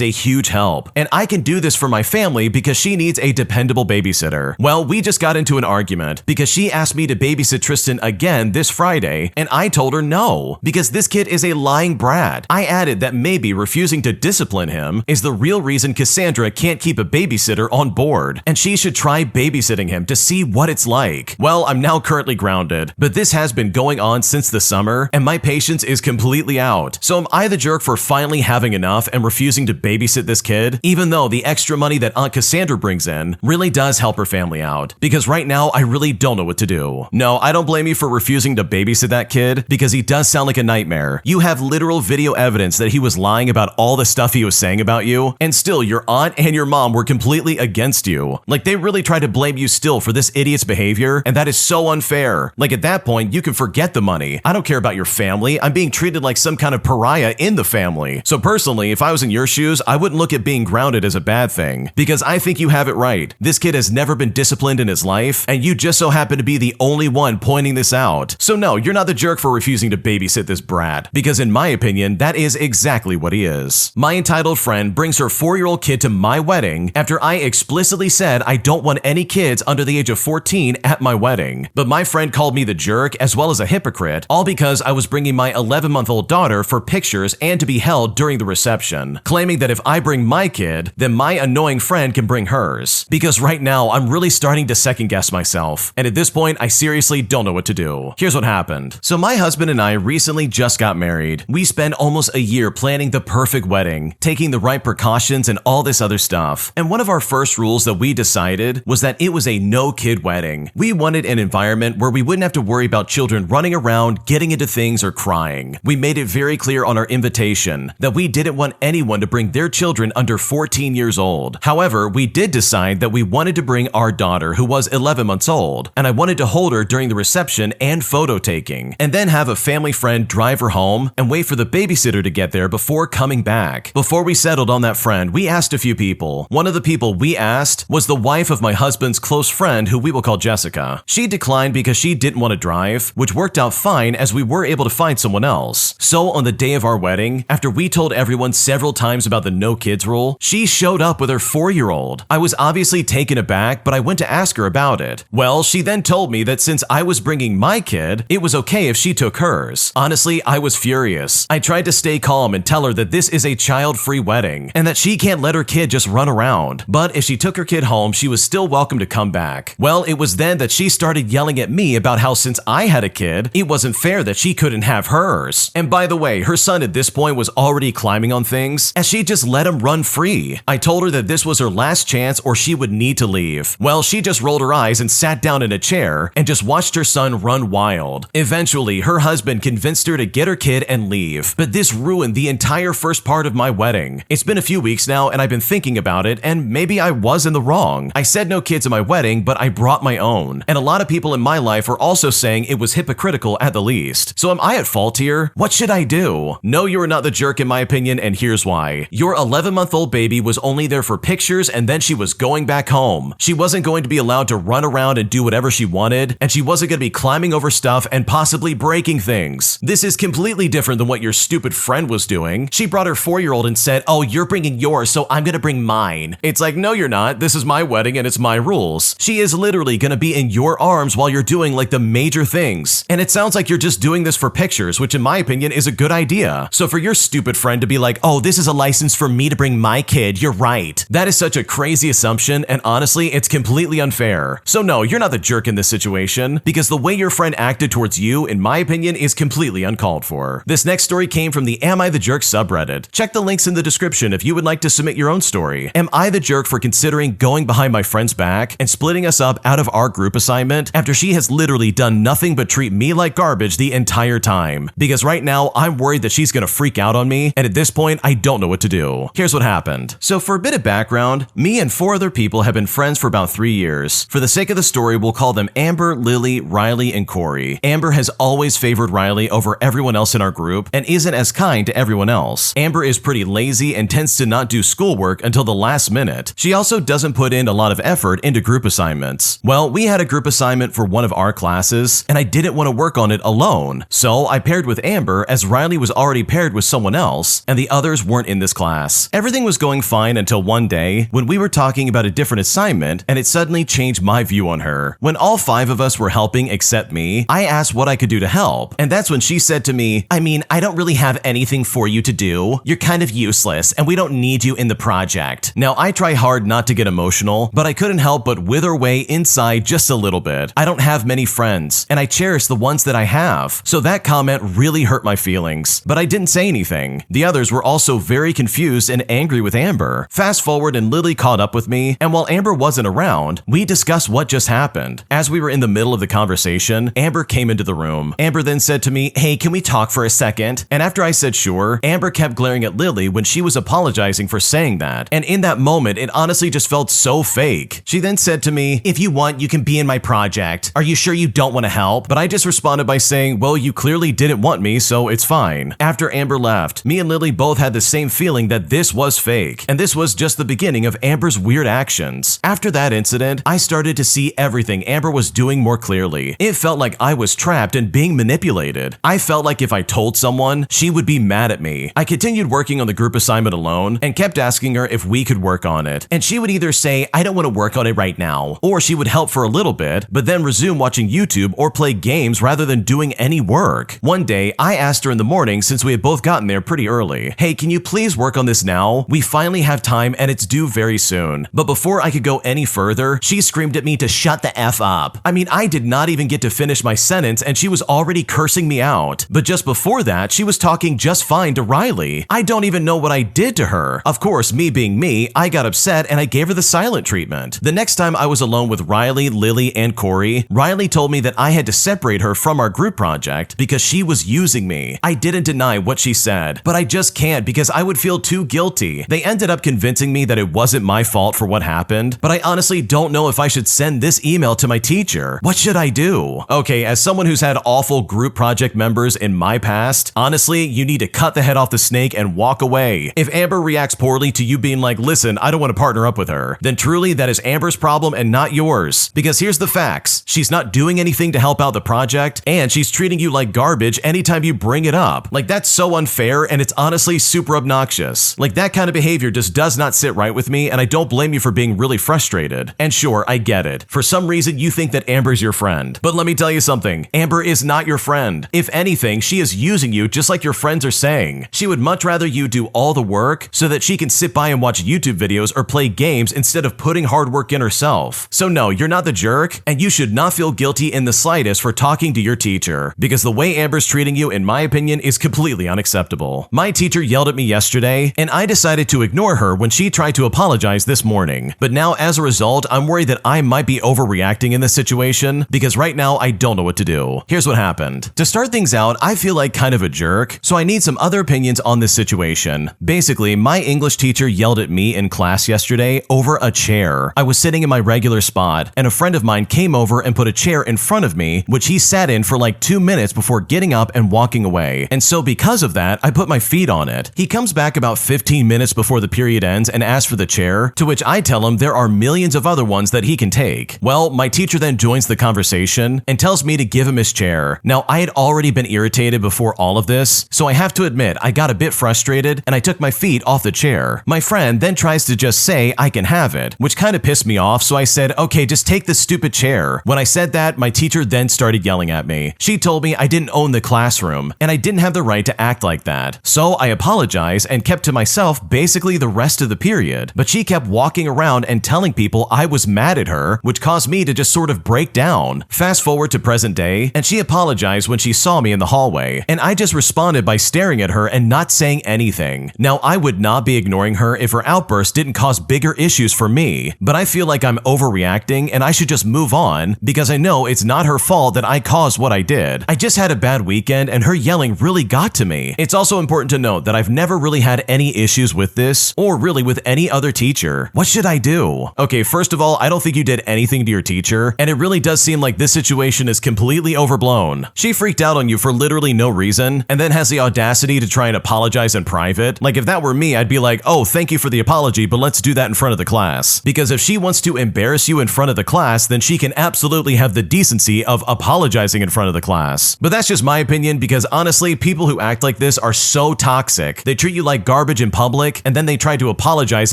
a huge help, and I can do this for my family because she needs a dependable babysitter. Well, we just got into an argument because she asked me to babysit Tristan again this Friday, and I told her no, because this kid is a lying brat. I added that maybe refusing to discipline him is the real reason Cassandra can't keep a babysitter on board, and she should try babysitting him to see what it's like. Well, I'm now currently grounded, but this has been going on since the summer, and my patience is completely out. So am I the jerk for finally having enough and refusing to babysit this kid, even though the extra money that Aunt Cassandra brings in really does help her family out? Because right now, I really don't know what to do. No, I don't blame you for refusing to babysit that kid because he does sound like a nightmare. You have literal video evidence that he was lying about all the stuff he was saying about you, and still your aunt and your mom were completely against you. Like they really tried to blame you still for this idiot's behavior, and that is so unfair. Like at that point, you can forget the money. I don't care about your family. I'm being treated like some kind of pariah in the family. So personally, if I was in your shoes, I wouldn't look at being grounded as a bad thing, because I think you have it right. This kid has never been disciplined in his life, and you just so happen to be the only one pointing this out. So no, you're not the jerk for refusing to babysit this brat, because in my opinion, that is exactly what he is. My entitled friend brings her 4-year-old kid to my wedding after I explicitly said I don't want any kids under the age of 14 at my wedding. But my friend called me the jerk as well as a hypocrite, all because I was bringing my 11-month-old daughter for pictures and to be held during the reception, claiming that if I bring my kid, then my annoying friend can bring hers. Because right now, I'm really starting to second guess myself, and at this point, I seriously don't know what to do. Here's what happened. So my husband and I recently just got married. We spent almost a year planning the perfect wedding, taking the right precautions and all this other stuff. And one of our first rules that we decided was that it was a no-kid wedding. We wanted an environment where we wouldn't have to worry about children running around, getting into things, or crying. We made it very clear on our invitation that we didn't want anyone to bring their children under 14 years old. However, we did decide that we wanted to bring our daughter, who was 11 months old, and I wanted to hold her during the reception and photo taking, and then have a family friend drive her home and wait for the babysitter to get there before coming back. Before we settled on that friend, we asked a few people. One of the people we asked was the wife of my husband's close friend, who we will call Jessica. She declined because she didn't want to drive, which worked out fine as we were able to find someone else. So on the day of our wedding, after we told everyone several times about the no kids rule, she showed up with her 4-year-old. I was obviously taken aback, but I went to ask her about it. Well, she then told me that since I was bringing my kid, it was okay if she took hers. Honestly, I was furious. I tried to stay calm and tell her that this is a child-free wedding and that she can't let her kid just run around. But if she took her kid home, she was still welcome to come back. Well, it was then that she started yelling at me about how since I had a kid, it wasn't fair that she couldn't have hers. And by the way, her son at this point was already climbing on things, as she just let him run free. I told her that this was her last chance or she would need to leave. Well, she just rolled her eyes and sat down in a chair and just watched watched her son run wild. Eventually, her husband convinced her to get her kid and leave, but this ruined the entire first part of my wedding. It's been a few weeks now and I've been thinking about it, and maybe I was in the wrong. I said no kids at my wedding, but I brought my own. And a lot of people in my life are also saying it was hypocritical at the least. So am I at fault here? What should I do? No, you are not the jerk in my opinion, and here's why. Your 11-month-old baby was only there for pictures and then she was going back home. She wasn't going to be allowed to run around and do whatever she wanted, and she wasn't going to be climbing over stuff and possibly breaking things. This is completely different than what your stupid friend was doing. She brought her 4-year-old and said, "Oh, you're bringing yours, so I'm gonna bring mine." It's like, no, you're not. This is my wedding and it's my rules. She is literally gonna be in your arms while you're doing like the major things. And it sounds like you're just doing this for pictures, which in my opinion is a good idea. So for your stupid friend to be like, "Oh, this is a license for me to bring my kid," you're right. That is such a crazy assumption, and honestly, it's completely unfair. So no, you're not the jerk in this situation, because the way your friend acted towards you, in my opinion, is completely uncalled for. This next story came from the Am I the Jerk subreddit. Check the links in the description if you would like to submit your own story. Am I the jerk for considering going behind my friend's back and splitting us up out of our group assignment after she has literally done nothing but treat me like garbage the entire time? Because right now, I'm worried that she's gonna freak out on me, and at this point, I don't know what to do. Here's what happened. So for a bit of background, me and 4 other people have been friends for about 3 years. For the sake of the story, we'll call them Amber, Lily, Riley, and Corey. Amber has always favored Riley over everyone else in our group and isn't as kind to everyone else. Amber is pretty lazy and tends to not do schoolwork until the last minute. She also doesn't put in a lot of effort into group assignments. Well, we had a group assignment for one of our classes, and I didn't want to work on it alone. So I paired with Amber as Riley was already paired with someone else, and the others weren't in this class. Everything was going fine until one day when we were talking about a different assignment, and it suddenly changed my view on her. When all 5 of us were helping except me, I asked what I could do to help, and that's when she said to me, "I mean, I don't really have anything for you to do. You're kind of useless, and we don't need you in the project." Now, I try hard not to get emotional, but I couldn't help but wither away inside just a little bit. I don't have many friends, and I cherish the ones that I have, so that comment really hurt my feelings, but I didn't say anything. The others were also very confused and angry with Amber. Fast forward and Lily caught up with me, and while Amber wasn't around, we discussed what just happened. As we were in the middle of the conversation, Amber came into the room. Amber then said to me, "Hey, can we talk for a second?" And after I said sure, Amber kept glaring at Lily when she was apologizing for saying that. And in that moment, it honestly just felt so fake. She then said to me, "If you want, you can be in my project. Are you sure you don't want to help?" But I just responded by saying, "Well, you clearly didn't want me, so it's fine." After Amber left, me and Lily both had the same feeling that this was fake, and this was just the beginning of Amber's weird actions. After that incident, I started to see everything Amber was doing more clearly. It felt like I was trapped and being manipulated. I felt like if I told someone, she would be mad at me. I continued working on the group assignment alone and kept asking her if we could work on it. And she would either say, "I don't want to work on it right now," or she would help for a little bit, but then resume watching YouTube or play games rather than doing any work. One day, I asked her in the morning, since we had both gotten there pretty early, "Hey, can you please work on this now? We finally have time and it's due very soon." But before I could go any further, she screamed at me to shut the F up. I mean, I did not even get to finish my sentence and she was already cursing me out. But just before that, she was talking just fine to Riley. I don't even know what I did to her. Of course, me being me, I got upset and I gave her the silent treatment. The next time I was alone with Riley, Lily, and Corey, Riley told me that I had to separate her from our group project because she was using me. I didn't deny what she said, but I just can't because I would feel too guilty. They ended up convincing me that it wasn't my fault for what happened, but I honestly don't know if I should send this email to my teacher. What should I do? Okay, as someone who's had awful group project members in my past, honestly, you need to cut the head off the snake and walk away. If Amber reacts poorly to you being like, "Listen, I don't want to partner up with her," then truly that is Amber's problem and not yours. Because here's the facts. She's not doing anything to help out the project, and she's treating you like garbage anytime you bring it up. Like, that's so unfair, and it's honestly super obnoxious. Like, that kind of behavior just does not sit right with me, and I don't blame you for being really frustrated. And sure, I get it. For some reason, you think that Amber's your friend. But let me tell you something. Amber is not your friend. If anything, she is using you just like your friends are saying. She would much rather you do all the work so that she can sit by and watch YouTube videos or play games instead of putting hard work in herself. So no, you're not the jerk, and you should not feel guilty in the slightest for talking to your teacher, because the way Amber's treating you, in my opinion, is completely unacceptable. My teacher yelled at me yesterday, and I decided to ignore her when she tried to apologize this morning. But now, as a result, I'm worried that I might be overreacting in this situation, situation because right now I don't know what to do. Here's what happened. To start things out, I feel like kind of a jerk, so I need some other opinions on this situation. Basically, my English teacher yelled at me in class yesterday over a chair. I was sitting in my regular spot, and a friend of mine came over and put a chair in front of me, which he sat in for like 2 minutes before getting up and walking away. And so because of that, I put my feet on it. He comes back about 15 minutes before the period ends and asks for the chair, to which I tell him there are millions of other ones that he can take. Well, my teacher then joins the conversation and tells me to give him his chair. Now, I had already been irritated before all of this, so I have to admit I got a bit frustrated and I took my feet off the chair. My friend then tries to just say I can have it, which kind of pissed me off, so I said, okay, just take this stupid chair. When I said that, my teacher then started yelling at me. She told me I didn't own the classroom and I didn't have the right to act like that. So I apologized and kept to myself basically the rest of the period, but she kept walking around and telling people I was mad at her, which caused me to just sort of break down. Fast forward to present day, and she apologized when she saw me in the hallway, and I just responded by staring at her and not saying anything. Now, I would not be ignoring her if her outburst didn't cause bigger issues for me, but I feel like I'm overreacting and I should just move on because I know it's not her fault that I caused what I did. I just had a bad weekend and her yelling really got to me. It's also important to note that I've never really had any issues with this or really with any other teacher. What should I do? Okay, first of all, I don't think you did anything to your teacher, and it really does seem like this situation is completely overblown. She freaked out on you for literally no reason and then has the audacity to try and apologize in private. Like if that were me, I'd be like, oh, thank you for the apology, but let's do that in front of the class. Because if she wants to embarrass you in front of the class, then she can absolutely have the decency of apologizing in front of the class. But that's just my opinion because honestly, people who act like this are so toxic. They treat you like garbage in public and then they try to apologize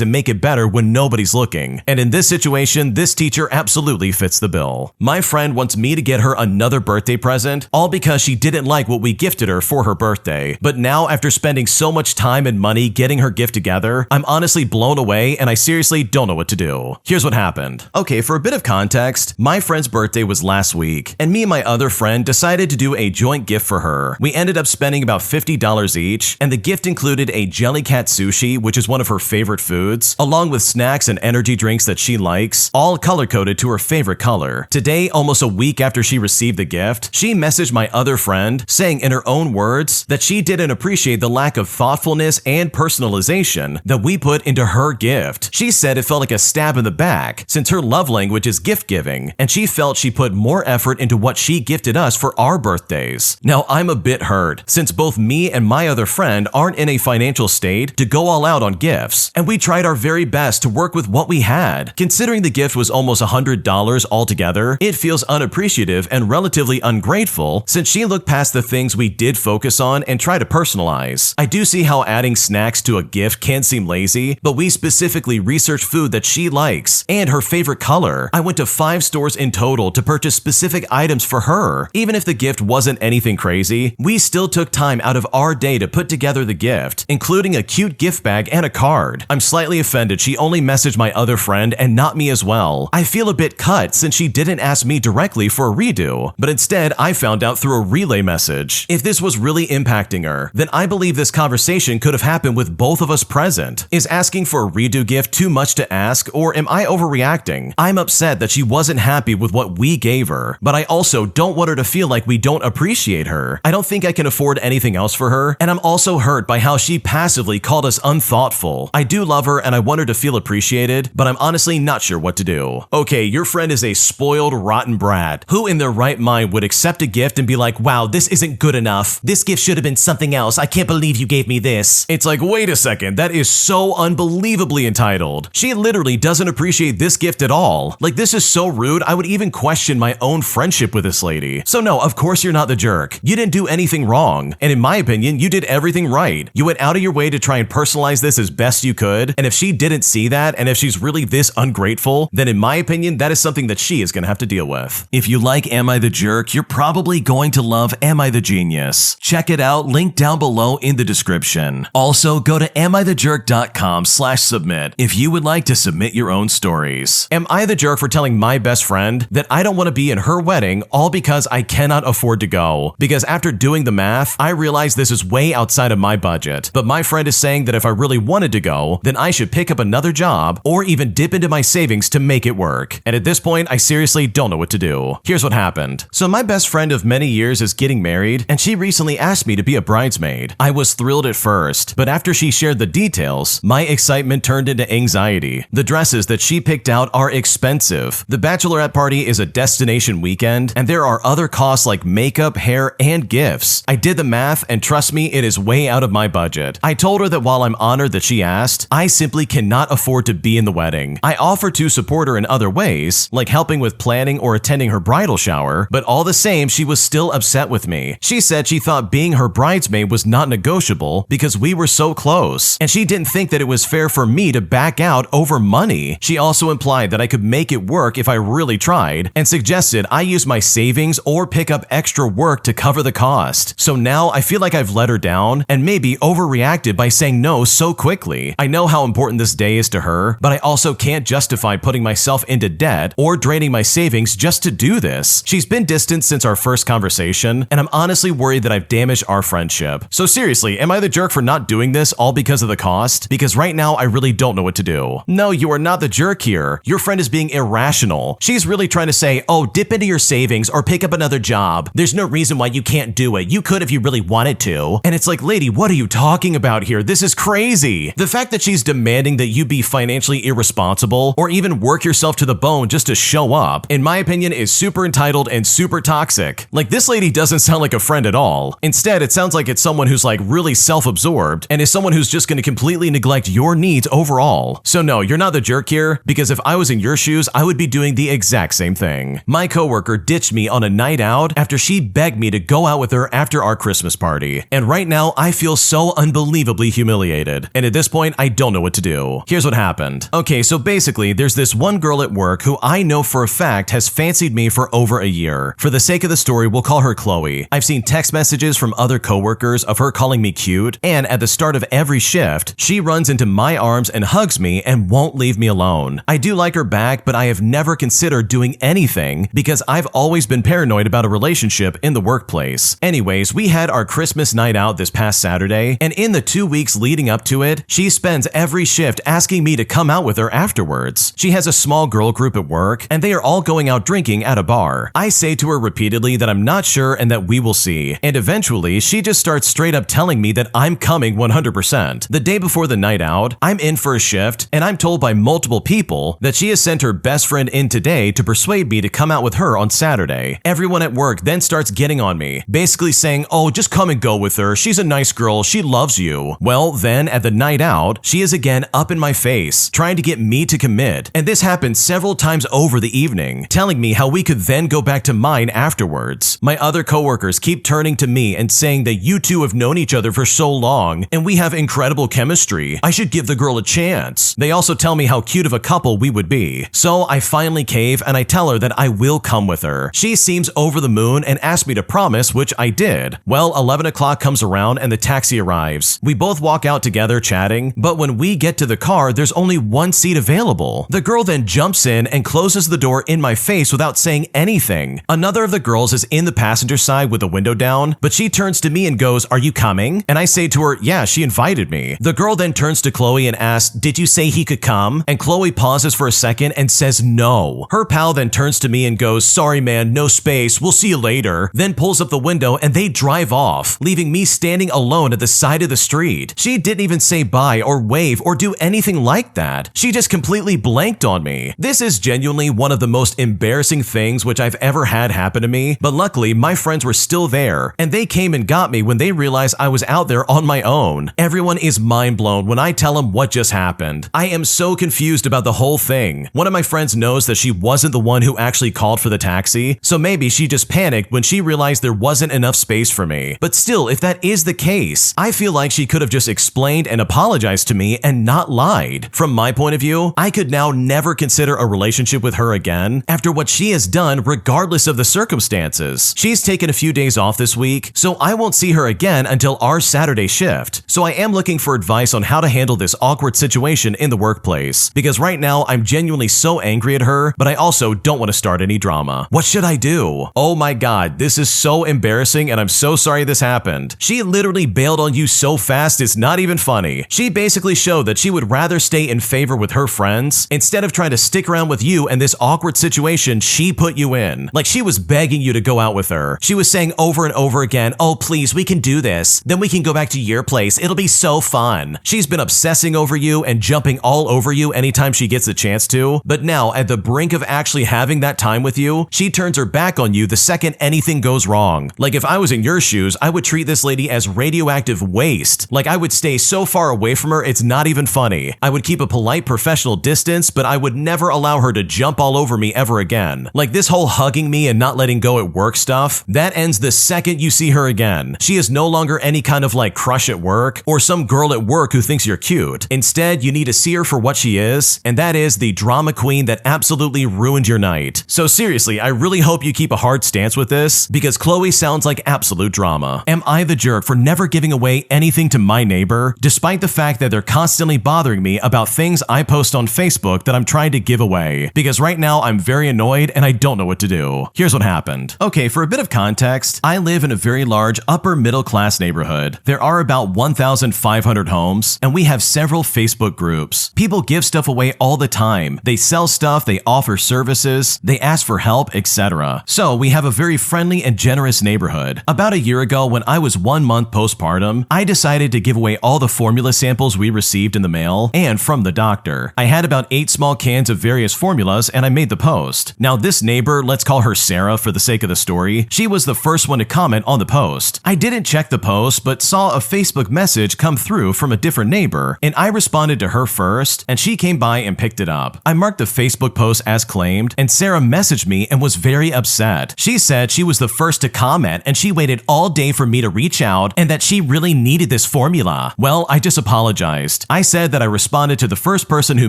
and make it better when nobody's looking. And in this situation, this teacher absolutely fits the bill. My friend wants me to get her another birthday present, all because she didn't like what we gifted her for her birthday. But now, after spending so much time and money getting her gift together, I'm honestly blown away and I seriously don't know what to do. Here's what happened. Okay, for a bit of context, my friend's birthday was last week, and me and my other friend decided to do a joint gift for her. We ended up spending about $50 each, and the gift included a Jellycat sushi, which is one of her favorite foods, along with snacks and energy drinks that she likes, all color-coded to her favorite color. Today, almost a week after she received the gift, she messaged my other friend, saying in her own words that she didn't appreciate the lack of thoughtfulness and personalization that we put into her gift. She said it felt like a stab in the back, since her love language is gift giving, and she felt she put more effort into what she gifted us for our birthdays. Now, I'm a bit hurt, since both me and my other friend aren't in a financial state to go all out on gifts, and we tried our very best to work with what we had. Considering the gift was almost $100 altogether, it feels unappreciative and relatively ungrateful since she looked past the things we did focus on and try to personalize. I do see how adding snacks to a gift can seem lazy, but we specifically researched food that she likes and her favorite color. I went to 5 stores in total to purchase specific items for her. Even if the gift wasn't anything crazy, we still took time out of our day to put together the gift, including a cute gift bag and a card. I'm slightly offended she only messaged my other friend and not me as well. I feel a bit cut since she didn't ask me directly for a redo, but instead I found out through a relay message. If this was really impacting her, then I believe this conversation could have happened with both of us present. Is asking for a redo gift too much to ask, or am I overreacting? I'm upset that she wasn't happy with what we gave her, but I also don't want her to feel like we don't appreciate her. I don't think I can afford anything else for her, and I'm also hurt by how she passively called us unthoughtful. I do love her and I want her to feel appreciated, but I'm honestly not sure what to do. Okay, your friend is a spoiled, rotten brat. Who in their right mind would accept a gift and be like, wow, this isn't good enough. This gift should have been something else. I can't believe you gave me this. It's like, wait a second, that is so unbelievably entitled. She literally doesn't appreciate this gift at all. Like, this is so rude, I would even question my own friendship with this lady. So no, of course you're not the jerk. You didn't do anything wrong. And in my opinion, you did everything right. You went out of your way to try and personalize this as best you could. And if she didn't see that, and if she's really this ungrateful, then in my opinion, that is something that she is going to have to deal with. If you like Am I the Jerk, you're probably going to love Am I the Genius. Check it out, link down below in the description. Also, go to AmITheJerk.com/submit if you would like to submit your own stories. Am I the jerk for telling my best friend that I don't want to be in her wedding all because I cannot afford to go? Because after doing the math, I realize this is way outside of my budget. But my friend is saying that if I really wanted to go, then I should pick up another job or even dip into my savings to make it work. And at this point, I seriously don't know know what to do. Here's what happened. So my best friend of many years is getting married, and she recently asked me to be a bridesmaid. I was thrilled at first, but after she shared the details, my excitement turned into anxiety. The dresses that she picked out are expensive. The bachelorette party is a destination weekend, and there are other costs like makeup, hair, and gifts. I did the math, and trust me, it is way out of my budget. I told her that while I'm honored that she asked, I simply cannot afford to be in the wedding. I offered to support her in other ways, like helping with planning or attending her bridal shower, but all the same, she was still upset with me. She said she thought being her bridesmaid was not negotiable because we were so close, and she didn't think that it was fair for me to back out over money. She also implied that I could make it work if I really tried, and suggested I use my savings or pick up extra work to cover the cost. So now I feel like I've let her down and maybe overreacted by saying no so quickly. I know how important this day is to her, but I also can't justify putting myself into debt or draining my savings just to do this. She's been distant since our first conversation, and I'm honestly worried that I've damaged our friendship. So seriously, am I the jerk for not doing this all because of the cost? Because right now I really don't know what to do. No, you are not the jerk here. Your friend is being irrational. She's really trying to say, oh, dip into your savings or pick up another job. There's no reason why you can't do it. You could if you really wanted to. And it's like, lady, what are you talking about here? This is crazy. The fact that she's demanding that you be financially irresponsible or even work yourself to the bone just to show up, in my opinion, is super entitled and super toxic. Like, this lady doesn't sound like a friend at all. Instead, it sounds like it's someone who's like really self-absorbed and is someone who's just going to completely neglect your needs overall. So no, you're not the jerk here, because if I was in your shoes, I would be doing the exact same thing. My coworker ditched me on a night out after she begged me to go out with her after our Christmas party. And right now, I feel so unbelievably humiliated. And at this point, I don't know what to do. Here's what happened. Okay, so basically, there's this one girl at work who I know for a fact has fancied me for over a year. For the sake of the story, we'll call her Chloe. I've seen text messages from other coworkers of her calling me cute, and at the start of every shift, she runs into my arms and hugs me and won't leave me alone. I do like her back, but I have never considered doing anything because I've always been paranoid about a relationship in the workplace. Anyways, we had our Christmas night out this past Saturday, and in the 2 weeks leading up to it, she spends every shift asking me to come out with her afterwards. She has a small girl group at work, and they are all going out drinking at a bar. I say to her repeatedly that I'm not sure and that we will see, and eventually she just starts straight up telling me that I'm coming 100%. The day before the night out, I'm in for a shift, and I'm told by multiple people that she has sent her best friend in today to persuade me to come out with her on Saturday. Everyone at work then starts getting on me, basically saying, oh, just come and go with her. She's a nice girl. She loves you. Well, then at the night out, she is again up in my face, trying to get me to commit. And this happened several times over the evening, telling me how we could then go back to mine afterwards. My other coworkers keep turning to me and saying that you two have known each other for so long and we have incredible chemistry. I should give the girl a chance. They also tell me how cute of a couple we would be. So I finally cave and I tell her that I will come with her. She seems over the moon and asks me to promise, which I did. Well, 11 o'clock comes around and the taxi arrives. We both walk out together chatting, but when we get to the car, there's only one seat available. The girl then jumps in and closes the door in my face without saying anything. Another of the girls is in the passenger side with the window down, but she turns to me and goes, "Are you coming?" And I say to her, "Yeah, she invited me." The girl then turns to Chloe and asks, "Did you say he could come?" And Chloe pauses for a second and says no. Her pal then turns to me and goes, "Sorry man, no space, we'll see you later," then pulls up the window and they drive off, leaving me standing alone at the side of the street. She didn't even say bye or wave or do anything like that. She just completely blanked on me. This is genuinely one of the most embarrassing things which I've ever had happen to me, but luckily my friends were still there and they came and got me when they realized I was out there on my own. Everyone is mind blown when I tell them what just happened. I am so confused about the whole thing. One of my friends knows that she wasn't the one who actually called for the taxi, so maybe she just panicked when she realized there wasn't enough space for me. But still, if that is the case, I feel like she could have just explained and apologized to me and not lied. From my point of view, I could now never consider a relationship with her again after what she has done regardless of the circumstances. She's taken a few days off this week, so I won't see her again until our Saturday shift. So I am looking for advice on how to handle this awkward situation in the workplace, because right now I'm genuinely so angry at her, but I also don't want to start any drama. What should I do? Oh my god, this is so embarrassing and I'm so sorry this happened. She literally bailed on you so fast it's not even funny. She basically showed that she would rather stay in favor with her friends instead of trying to stick around with you in this awkward situation situation she put you in. Like, she was begging you to go out with her. She was saying over and over again, oh please, we can do this. Then we can go back to your place. It'll be so fun. She's been obsessing over you and jumping all over you anytime she gets a chance to. But now, at the brink of actually having that time with you, she turns her back on you the second anything goes wrong. Like, if I was in your shoes, I would treat this lady as radioactive waste. Like, I would stay so far away from her, it's not even funny. I would keep a polite professional distance, but I would never allow her to jump all over me ever again. Like, this whole hugging me and not letting go at work stuff, that ends the second you see her again. She is no longer any kind of like crush at work or some girl at work who thinks you're cute. Instead, you need to see her for what she is, and that is the drama queen that absolutely ruined your night. So seriously, I really hope you keep a hard stance with this, because Chloe sounds like absolute drama. Am I the jerk for never giving away anything to my neighbor, despite the fact that they're constantly bothering me about things I post on Facebook that I'm trying to give away? Because right now I'm very annoyed and I don't know what to do. Here's what happened. Okay, for a bit of context, I live in a very large upper middle class neighborhood. There are about 1,500 homes, and we have several Facebook groups. People give stuff away all the time. They sell stuff, they offer services, they ask for help, etc. So we have a very friendly and generous neighborhood. About a year ago, when I was 1 month postpartum, I decided to give away all the formula samples we received in the mail and from the doctor. I had about 8 small cans of various formulas, and I made the post. Now, this neighbor, let's call her Sarah for the sake of the story, she was the first one to comment on the post. I didn't check the post, but saw a Facebook message come through from a different neighbor, and I responded to her first, and she came by and picked it up. I marked the Facebook post as claimed, and Sarah messaged me and was very upset. She said she was the first to comment, and she waited all day for me to reach out, and that she really needed this formula. Well, I just apologized. I said that I responded to the first person who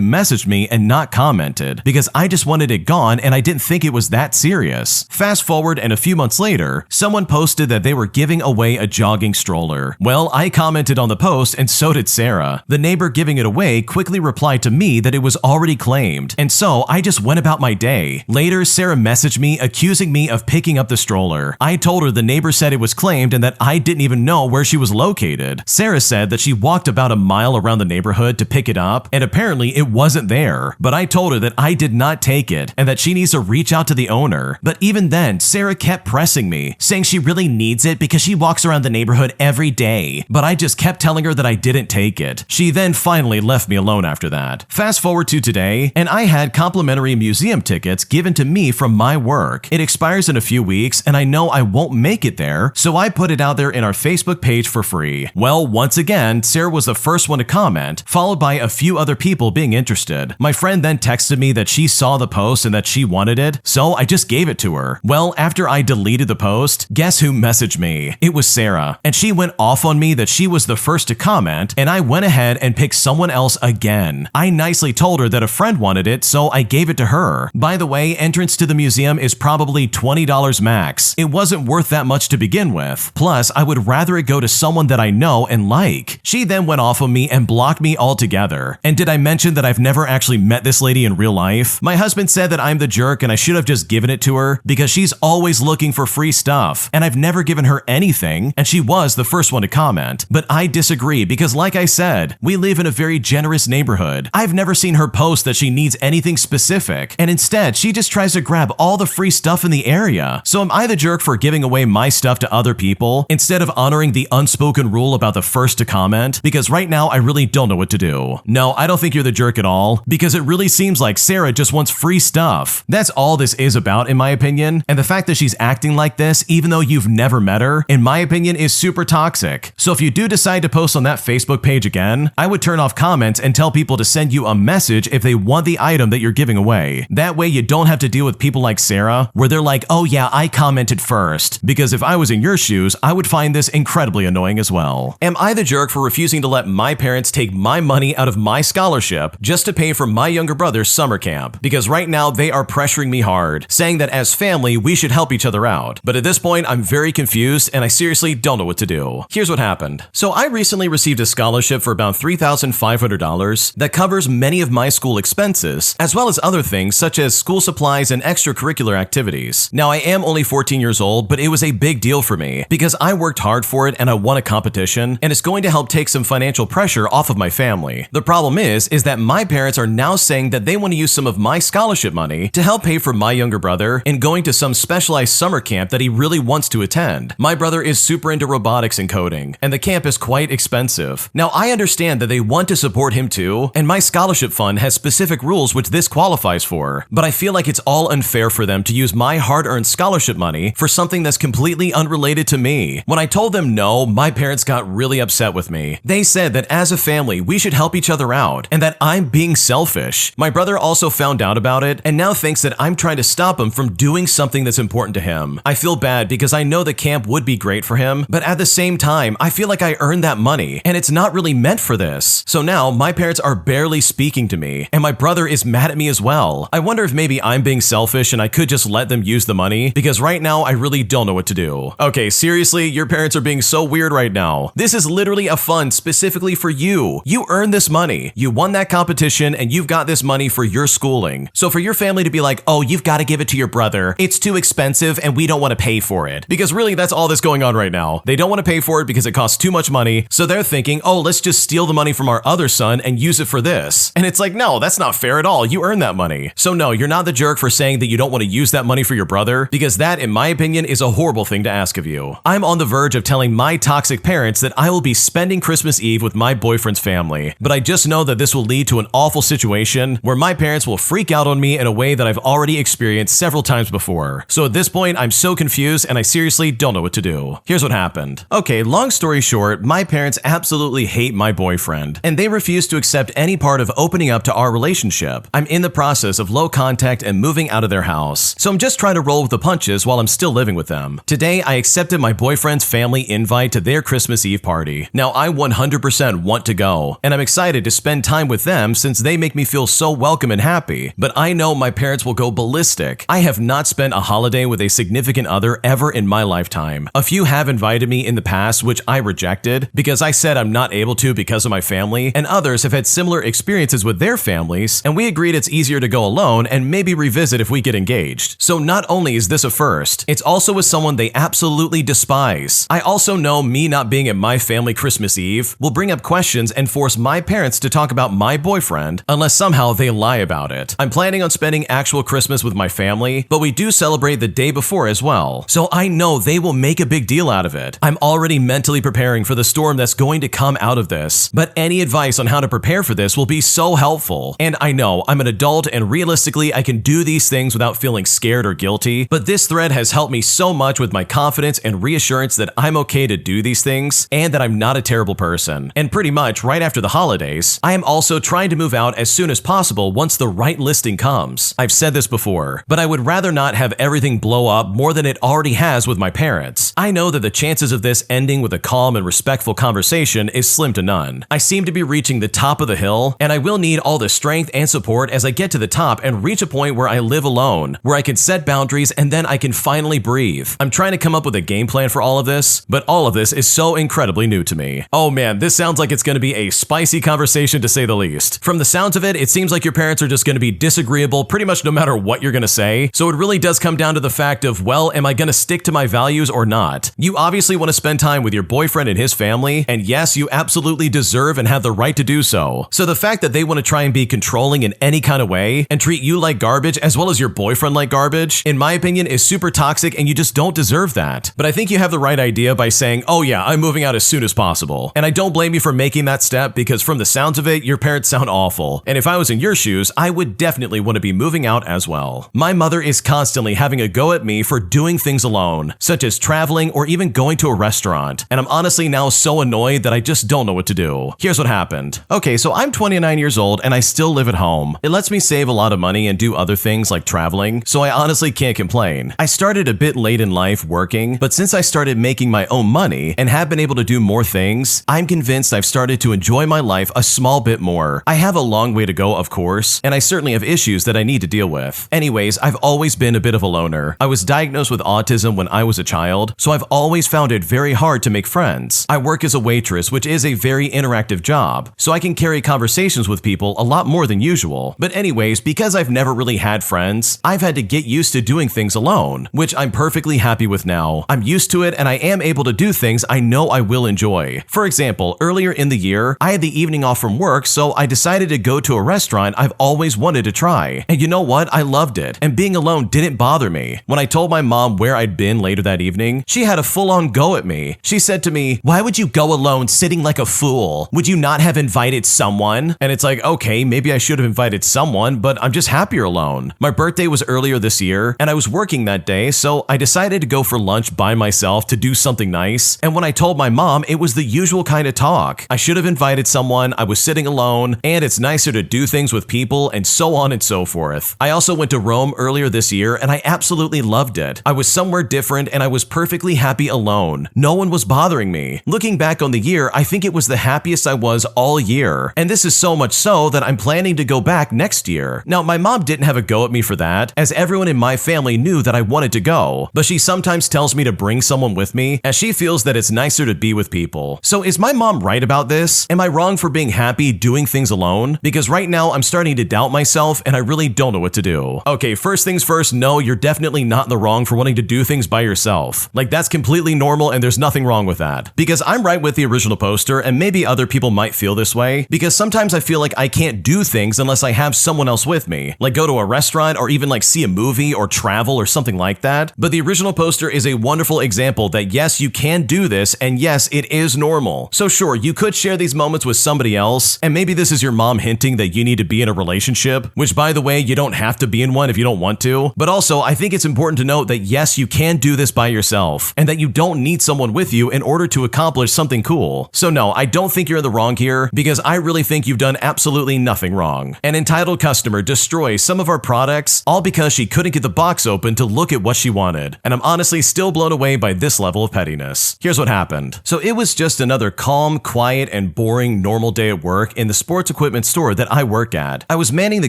messaged me and not commented, because I just wanted it gone and I didn't think it was that serious. Fast forward, and a few months later, someone posted that they were giving away a jogging stroller. Well, I commented on the post, and so did Sarah. The neighbor giving it away quickly replied to me that it was already claimed, and so I just went about my day. Later, Sarah messaged me accusing me of picking up the stroller. I told her the neighbor said it was claimed and that I didn't even know where she was located. Sarah said that she walked about a mile around the neighborhood to pick it up, and apparently it wasn't there. But I told her that I did not take it and that she needs to reach out to the owner. But even then, Sarah kept pressing me, saying she really needs it because she walks around the neighborhood every day. But I just kept telling her that I didn't take it. She then finally left me alone after that. Fast forward to today, and I had complimentary museum tickets given to me from my work. It expires in a few weeks, and I know I won't make it there, so I put it out there in our Facebook page for free. Well, once again, Sarah was the first one to comment, followed by a few other people being interested. My friend then texted me that she saw the post and that she wanted it, so I just gave it to her. Well, after I deleted the post, guess who messaged me? It was Sarah, and she went off on me that she was the first to comment, and I went ahead and picked someone else again. I nicely told her that a friend wanted it, so I gave it to her. By the way, entrance to the museum is probably $20 max. It wasn't worth that much to begin with. Plus, I would rather it go to someone that I know and like. She then went off on me and blocked me altogether. And did I mention that I've never actually met this lady in real life? My husband said that I'm the jerk and I should have just given it to her because she's always looking for free stuff, and I've never given her anything, and she was the first one to comment. But I disagree because, like I said, we live in a very generous neighborhood. I've never seen her post that she needs anything specific, and instead she just tries to grab all the free stuff in the area. So am I the jerk for giving away my stuff to other people instead of honoring the unspoken rule about the first to comment? Because right now I really don't know what to do. No, I don't think you're the jerk at all, because it really seems like Sarah just wants free stuff. That's all this is about, in my opinion, and the fact that she's acting like this even though you've never met her, in my opinion, is super toxic. So if you do decide to post on that Facebook page again, I would turn off comments and tell people to send you a message if they want the item that you're giving away. That way you don't have to deal with people like Sarah, where they're like, oh yeah, I commented first. Because if I was in your shoes, I would find this incredibly annoying as well. Am I the jerk for refusing to let my parents take my money out of my scholarship just to pay for my younger brother's summer camp? Because right now they are pressuring me hard, saying that as family, we should help each other out. But at this point, I'm very confused and I seriously don't know what to do. Here's what happened. So I recently received a scholarship for about $3,500 that covers many of my school expenses, as well as other things such as school supplies and extracurricular activities. Now, I am only 14 years old, but it was a big deal for me because I worked hard for it and I won a competition, and it's going to help take some financial pressure off of my family. The problem is that my parents are now saying that they want to use some of my scholarship money to help pay for my younger brother in going to some specialized summer camp that he really wants to attend. My brother is super into robotics and coding, and the camp is quite expensive. Now, I understand that they want to support him too, and my scholarship fund has specific rules which this qualifies for, but I feel like it's all unfair for them to use my hard-earned scholarship money for something that's completely unrelated to me. When I told them no, my parents got really upset with me. They said that as a family, we should help each other out, and that I'm being selfish. My brother also found out about it, and now thinks that I'm trying to stop him from doing something that's important to him. I feel bad because I know the camp would be great for him, but at the same time, I feel like I earned that money, and it's not really meant for this. So now, my parents are barely speaking to me, and my brother is mad at me as well. I wonder if maybe I'm being selfish and I could just let them use the money, because right now, I really don't know what to do. Okay, seriously, your parents are being so weird right now. This is literally a fund specifically for you. You earned this money. You won that competition, and you've got this money for your schooling. So for your family to be like, oh, you've got to give it to your brother. It's too expensive and we don't want to pay for it. Because really, that's all that's going on right now. They don't want to pay for it because it costs too much money. So they're thinking, oh, let's just steal the money from our other son and use it for this. And it's like, no, that's not fair at all. You earned that money. So no, you're not the jerk for saying that you don't want to use that money for your brother, because that, in my opinion, is a horrible thing to ask of you. I'm on the verge of telling my toxic parents that I will be spending Christmas Eve with my boyfriend's family, but I just know that this will lead to an awful situation where my parents will freak out on me in a way that I've already experienced several times before. So at this point, I'm so confused and I seriously don't know what to do. Here's what happened. Okay, long story short, my parents absolutely hate my boyfriend, and they refuse to accept any part of opening up to our relationship. I'm in the process of low contact and moving out of their house, so I'm just trying to roll with the punches while I'm still living with them. Today, I accepted my boyfriend's family invite to their Christmas Eve party. Now, I 100% want to go, and I'm excited to spend time with them since they make me feel so welcome and happy, but I know my parents will go ballistic. I have not spent a holiday with a significant other ever in my lifetime. A few have invited me in the past, which I rejected because I said I'm not able to because of my family, and others have had similar experiences with their families, and we agreed it's easier to go alone and maybe revisit if we get engaged. So not only is this a first, it's also with someone they absolutely despise. I also know me not being at my family Christmas Eve will bring up questions and force my parents to talk about my boyfriend unless somehow they lie about it. I'm planning on spending actual Christmas with my family, but we do celebrate the day before as well, so I know they will make a big deal out of it. I'm already mentally preparing for the storm that's going to come out of this, but any advice on how to prepare for this will be so helpful. And I know I'm an adult and realistically I can do these things without feeling scared or guilty, but this thread has helped me so much with my confidence and reassurance that I'm okay to do these things and that I'm not a terrible person. And pretty much right after the holidays, I am also trying to move out as soon as possible once the right listing comes. I've said this before, but I would rather not have everything blow up more than it already has with my parents. I know that the chances of this ending with a calm and respectful conversation is slim to none. I seem to be reaching the top of the hill, and I will need all the strength and support as I get to the top and reach a point where I live alone, where I can set boundaries and then I can finally breathe. I'm trying to come up with a game plan for all of this, but all of this is so incredibly new to me. Oh man, this sounds like it's going to be a spicy conversation to say the least. From the sounds of it, it seems like your parents are just going to be disagreeable pretty much no matter what you're going to say, so it really does come down to the fact of, well, am I going to stick to my values or not? You obviously want to spend time with your boyfriend and his family, and yes, you absolutely deserve and have the right to do so. So the fact that they want to try and be controlling in any kind of way and treat you like garbage as well as your boyfriend like garbage, in my opinion, is super toxic and you just don't deserve that. But I think you have the right idea by saying, oh yeah, I'm moving out as soon as possible. And I don't blame you for making that step because from the sounds of it, your parents sound awful. And if I was in your shoes, I would definitely want to be moving out as well. My mother is constantly having a go at me for doing things alone, such as traveling or even going to a restaurant. And I'm honestly now so annoyed that I just don't know what to do. Here's what happened. Okay, so I'm 29 years old and I still live at home. It lets me save a lot of money and do other things like traveling, so I honestly can't complain. I started a bit late in life working, but since I started making my own money and have been able to do more things, I'm convinced I've started to enjoy my life a small bit more. I have a long way to go, of course, and I certainly have issues that I need to deal with. Anyways, I've always been a bit of a loner. I was diagnosed with autism when I was a child, so I've always found it very hard to make friends. I work as a waitress, which is a very interactive job, so I can carry conversations with people a lot more than usual. But anyways, because I've never really had friends, I've had to get used to doing things alone, which I'm perfectly happy with now. I'm used to it and I am able to do things I know I will enjoy. For example, earlier in the year, I had the evening off from work, so I decided to go to a restaurant I've always wanted to try. And you know what? what? I loved it, and being alone didn't bother me. When I told my mom where I'd been later that evening, she had a full-on go at me. She said to me, "Why would you go alone sitting like a fool? Would you not have invited someone?" And it's like, okay, maybe I should have invited someone, but I'm just happier alone. My birthday was earlier this year, and I was working that day, so I decided to go for lunch by myself to do something nice. And when I told my mom, it was the usual kind of talk. I should have invited someone, I was sitting alone, and it's nicer to do things with people, and so on and so forth. I also went to Rome earlier this year, and I absolutely loved it. I was somewhere different, and I was perfectly happy alone. No one was bothering me. Looking back on the year, I think it was the happiest I was all year. And this is so much so that I'm planning to go back next year. Now, my mom didn't have a go at me for that, as everyone in my family knew that I wanted to go, but she sometimes tells me to bring someone with me, as she feels that it's nicer to be with people. So is my mom right about this? Am I wrong for being happy doing things alone? Because right now I'm starting to doubt myself and I really don't know what to do. Okay, first things first, no, you're definitely not in the wrong for wanting to do things by yourself. Like, that's completely normal and there's nothing wrong with that. Because I'm right with the original poster, and maybe other people might feel this way, because sometimes I feel like I can't do things unless I have someone else with me, like go to a restaurant or even like see a movie or travel or something like that. But the original poster is a wonderful example that yes, you can do this, and yes, it is normal. So sure, you could share these moments with somebody else, and maybe this is your mom hinting that you need to be in a relationship, which by the way, you don't have to be in one if you don't want to. But also, I think it's important to note that yes, you can do this by yourself, and that you don't need someone with you in order to accomplish something cool. So no, I don't think you're in the wrong here, because I really think you've done absolutely nothing wrong. An entitled customer destroys some of our products all because she couldn't get the box open to look at what she wanted. And I'm honestly still blown away by this level of pettiness. Here's what happened. So it was just another calm, quiet, and boring normal day at work in the sports equipment store that I work at. I was manning the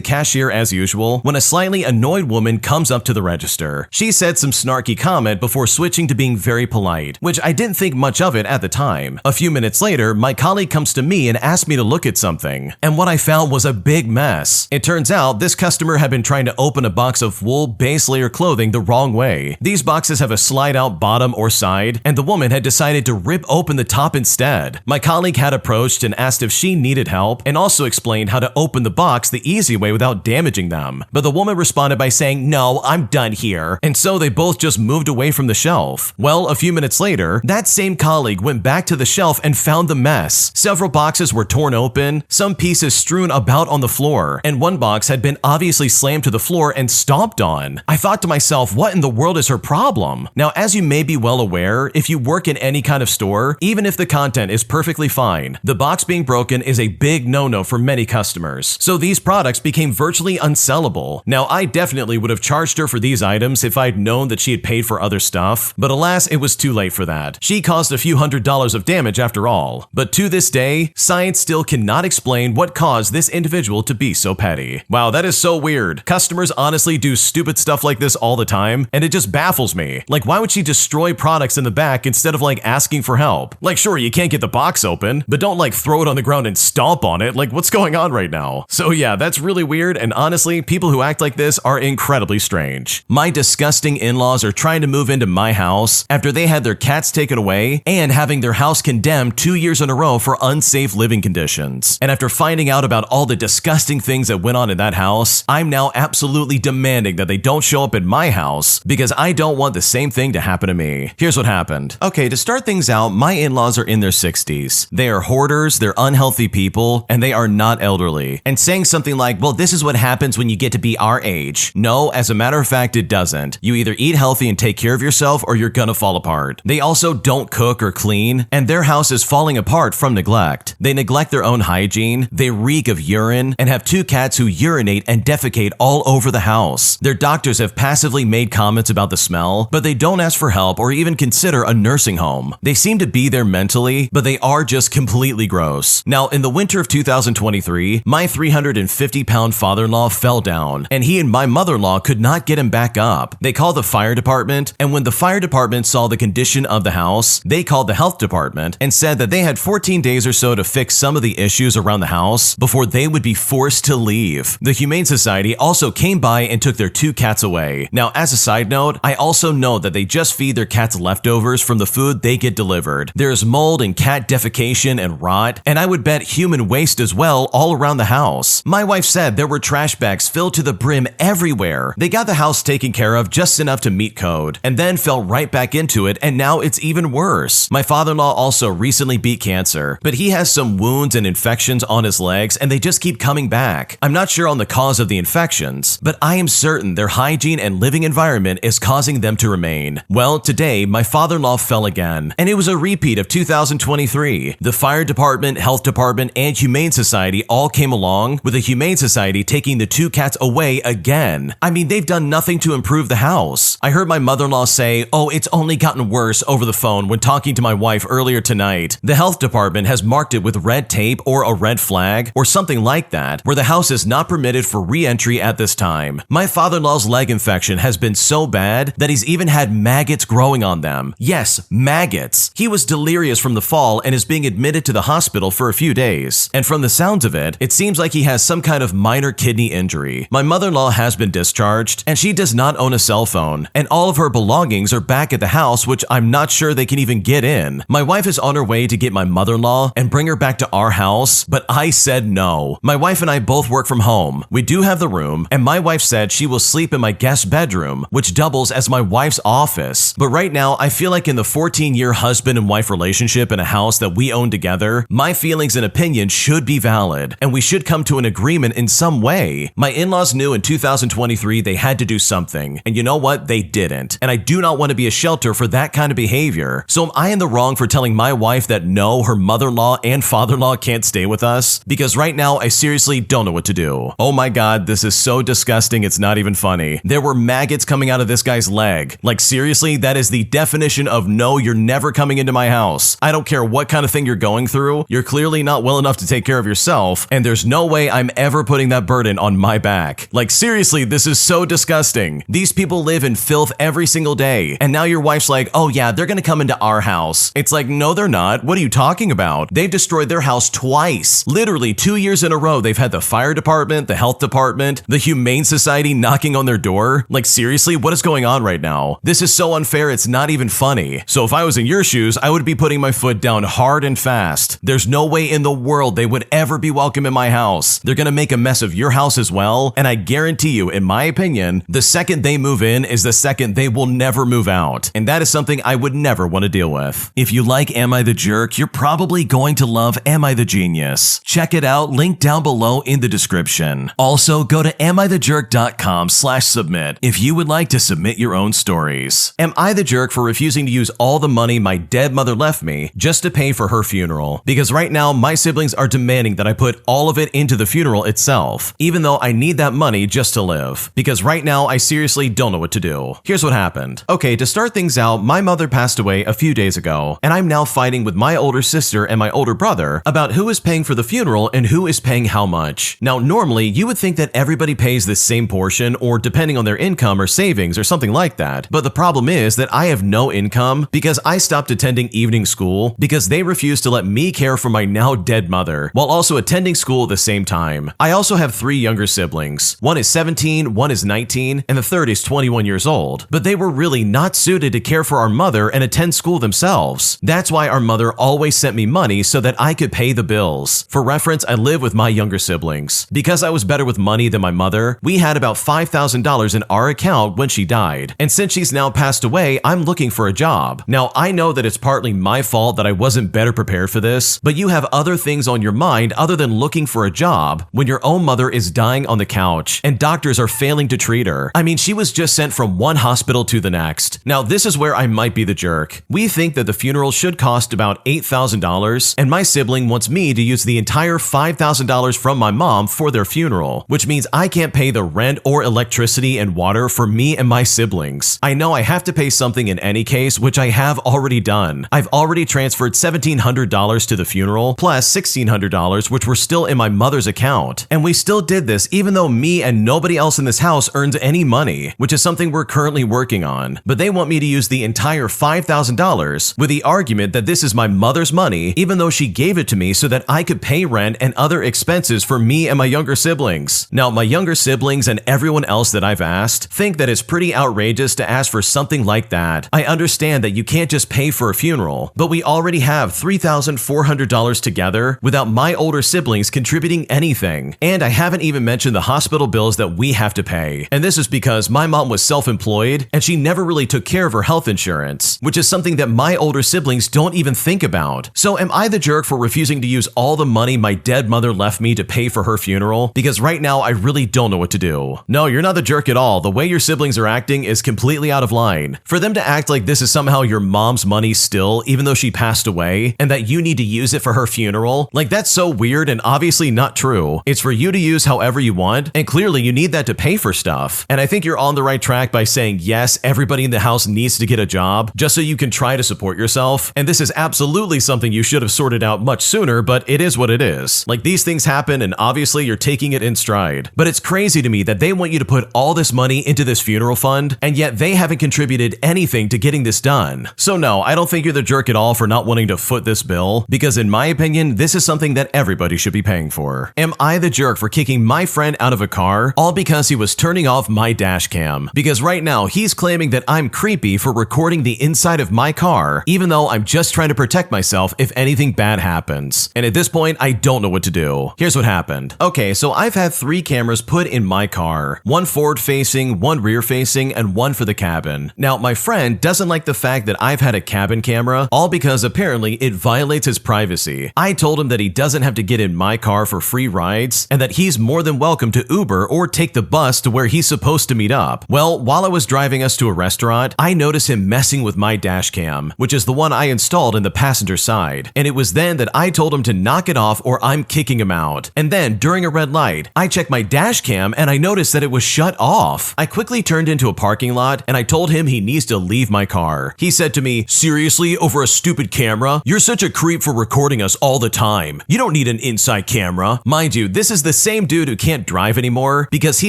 cashier as usual when a slightly annoyed woman comes up to the register. She said some snarky comment before switching to being very polite, which I didn't think much of it at the time. A few minutes later, my colleague comes to me and asks me to look at something, and what I found was a big mess. It turns out this customer had been trying to open a box of wool base layer clothing the wrong way. These boxes have a slide out bottom or side, and the woman had decided to rip open the top instead. My colleague had approached and asked if she needed help, and also explained how to open the box the easy way without damaging them. But the woman responded by saying, "No, I'm done here." And so they both just moved away from the shelf. Well, a few minutes later, that same colleague went back to the shelf and found the mess. Several boxes were torn open, some pieces strewn about on the floor, and one box had been obviously slammed to the floor and stomped on. I thought to myself, what in the world is her problem? Now, as you may be well aware, if you work in any kind of store, even if the content is perfectly fine, the box being broken is a big no-no for many customers. So these products became virtually unsellable. Now, I definitely would have charged her for these items if I'd known that she had paid for other stuff, but alas, it was too late for that. She caused a few $100s of damage after all. But to this day, science still cannot explain what caused this individual to be so petty. Wow, that is so weird. Customers honestly do stupid stuff like this all the time, and it just baffles me. Like, why would she destroy products in the back instead of like asking for help? Like, sure, you can't get the box open, but don't like throw it on the ground and stomp on it. Like, what's going on right now? So yeah, that's really weird, and honestly, people who act like this are incredibly strange. My disgusting in-laws are trying to move into my house after they had their cats taken away and having their house condemned 2 years in a row for unsafe living conditions. And after finding out about all the disgusting things that went on in that house, I'm now absolutely demanding that they don't show up at my house because I don't want the same thing to happen to me. Here's what happened. Okay, to start things out, my in-laws are in their 60s. They are hoarders, they're unhealthy people, and they are not elderly. And saying something like, well, this is what happens when you get to be our age. No, as a matter of fact, it doesn't. You either eat healthy and take care of yourself or you're gonna fall apart. They also don't cook or clean, and their house is falling apart from neglect. They neglect their own hygiene, they reek of urine, and have 2 cats who urinate and defecate all over the house. Their doctors have passively made comments about the smell, but they don't ask for help or even consider a nursing home. They seem to be there mentally, but they are just completely gross. Now, in the winter of 2023, my 350-pound father-in-law fell down, and he and my mother-in-law could not get him back up. They called the fire department, and when the fire department saw the condition of the house, they called the health department and said that they had 14 days or so to fix some of the issues around the house before they would be forced to leave. The Humane Society also came by and took their 2 cats away. Now, as a side note, I also know that they just feed their cats leftovers from the food they get delivered. There's mold and cat defecation and rot, and I would bet human waste as well all around the house. My wife said there were trash bags filled filled to the brim everywhere. They got the house taken care of just enough to meet code, and then fell right back into it, and now it's even worse. My father-in-law also recently beat cancer, but he has some wounds and infections on his legs, and they just keep coming back. I'm not sure on the cause of the infections, but I am certain their hygiene and living environment is causing them to remain. Well, today, my father-in-law fell again, and it was a repeat of 2023. The fire department, health department, and Humane Society all came along, with the Humane Society taking the two cats away again. I mean, they've done nothing to improve the house. I heard my mother-in-law say, "Oh, it's only gotten worse," over the phone when talking to my wife earlier tonight. The health department has marked it with red tape or a red flag or something like that, where the house is not permitted for re-entry at this time. My father-in-law's leg infection has been so bad that he's even had maggots growing on them. Yes, maggots. He was delirious from the fall and is being admitted to the hospital for a few days. And from the sounds of it, it seems like he has some kind of minor kidney injury. My mother-in-law has been discharged, and she does not own a cell phone, and all of her belongings are back at the house, which I'm not sure they can even get in. My wife is on her way to get my mother-in-law and bring her back to our house, but I said no. My wife and I both work from home. We do have the room, and my wife said she will sleep in my guest bedroom, which doubles as my wife's office. But right now, I feel like in the 14-year husband and wife relationship in a house that we own together, my feelings and opinions should be valid, and we should come to an agreement in some way. My in-laws knew in 2023 they had to do something, and you know what? They didn't. And I do not want to be a shelter for that kind of behavior. So am I in the wrong for telling my wife that no, her mother-in-law and father-in-law can't stay with us? Because right now, I seriously don't know what to do. Oh my god, this is so disgusting, it's not even funny. There were maggots coming out of this guy's leg. Like seriously, that is the definition of no, you're never coming into my house. I don't care what kind of thing you're going through, you're clearly not well enough to take care of yourself, and there's no way I'm ever putting that burden on my back. Like seriously, this is so disgusting. These people live in filth every single day, and now your wife's like, oh yeah, they're gonna come into our house. It's like, no they're not. What are you talking about? They've destroyed their house twice. Literally 2 years in a row, they've had the fire department, the health department, the Humane Society knocking on their door. Like seriously, what is going on right now? This is so unfair, it's not even funny. So if I was in your shoes, I would be putting my foot down hard and fast. There's no way in the world they would ever be welcome in my house. They're gonna make a mess of your house as well, and I guarantee you, in my opinion, the second they move in is the second they will never move out. And that is something I would never want to deal with. If you like Am I the Jerk, you're probably going to love Am I the Genius. Check it out, link down below in the description. Also, go to AmITheJerk.com/submit if you would like to submit your own stories. Am I the jerk for refusing to use all the money my dead mother left me just to pay for her funeral? Because right now, my siblings are demanding that I put all of it into the funeral itself, even though I need that money just to live. Because right now, I seriously don't know what to do. Here's what happened. Okay, to start things out, my mother passed away a few days ago, and I'm now fighting with my older sister and my older brother about who is paying for the funeral and who is paying how much. Now, normally, you would think that everybody pays the same portion, or depending on their income or savings or something like that. But the problem is that I have no income because I stopped attending evening school because they refused to let me care for my now dead mother while also attending school at the same time. I also have 3 younger siblings. One is 17, one is 19, and the third is 21 years old. But they were really not suited to care for our mother and attend school themselves. That's why our mother always sent me money so that I could pay the bills. For reference, I live with my younger siblings. Because I was better with money than my mother, we had about $5,000 in our account when she died. And since she's now passed away, I'm looking for a job. Now, I know that it's partly my fault that I wasn't better prepared for this, but you have other things on your mind other than looking for a job when your own mother is dying on the couch and doctors are failing to treat her. I mean, she was just sent from one hospital to the next. Now, this is where I might be the jerk. We think that the funeral should cost about $8,000, and my sibling wants me to use the entire $5,000 from my mom for their funeral, which means I can't pay the rent or electricity and water for me and my siblings. I know I have to pay something in any case, which I have already done. I've already transferred $1,700 to the funeral, plus $1,600, which were still in my mother's account. And we still did this even though me and nobody else in this house earned any money, which is something we're currently working on. But they want me to use the entire $5,000 with the argument that this is my mother's money, even though she gave it to me so that I could pay rent and other expenses for me and my younger siblings. Now, my younger siblings and everyone else that I've asked think that it's pretty outrageous to ask for something like that. I understand that you can't just pay for a funeral, but we already have $3,400 together without my older siblings contributing anything. And I haven't even mentioned the hospital bills that we have to pay. And this is because my mom was self-employed and she never really took care of her health insurance, which is something that my older siblings don't even think about. So am I the jerk for refusing to use all the money my dead mother left me to pay for her funeral? Because right now I really don't know what to do. No, you're not the jerk at all. The way your siblings are acting is completely out of line. For them to act like this is somehow your mom's money still, even though she passed away, and that you need to use it for her funeral, like that's so weird and obviously not true. It's for you to use however you want, and clearly you need that to pay for stuff. And I think you're on the right track by saying yes, everybody in the house needs to get a job just so you can try to support yourself. And this is absolutely something you should have sorted out much sooner, but it is what it is. Like these things happen and obviously you're taking it in stride. But it's crazy to me that they want you to put all this money into this funeral fund, and yet they haven't contributed anything to getting this done. So no, I don't think you're the jerk at all for not wanting to foot this bill, because in my opinion, this is something that everybody should be paying for. Am I the jerk for kicking my friend out of a car, all because he was turning off my dash cam? Because right now he's claiming that I'm creepy for recording the inside of my car, even though I'm just trying to protect myself if anything bad happens. And at this point, I don't know what to do. Here's what happened. Okay, so I've had 3 cameras put in my car, 1 forward facing, 1 rear facing, and 1 for the cabin. Now, my friend doesn't like the fact that I've had a cabin camera, all because apparently it violates his privacy. I told him that he doesn't have to get in my car for free rides, and that he's more than welcome to Uber or take the bus to where he's supposed to meet up. Well, while I was driving us to a restaurant, I noticed him messing with my dash cam, which is the one I installed in the passenger side. And it was then that I told him to knock it off or I'm kicking him out. And then during a red light, I checked my dash cam and I noticed that it was shut off. I quickly turned into a parking lot and I told him he needs to leave my car. He said to me, "Seriously, over a stupid camera? You're such a creep for recording us all the time. You don't need an inside camera." Mind you, this is the same dude who can't drive anymore because he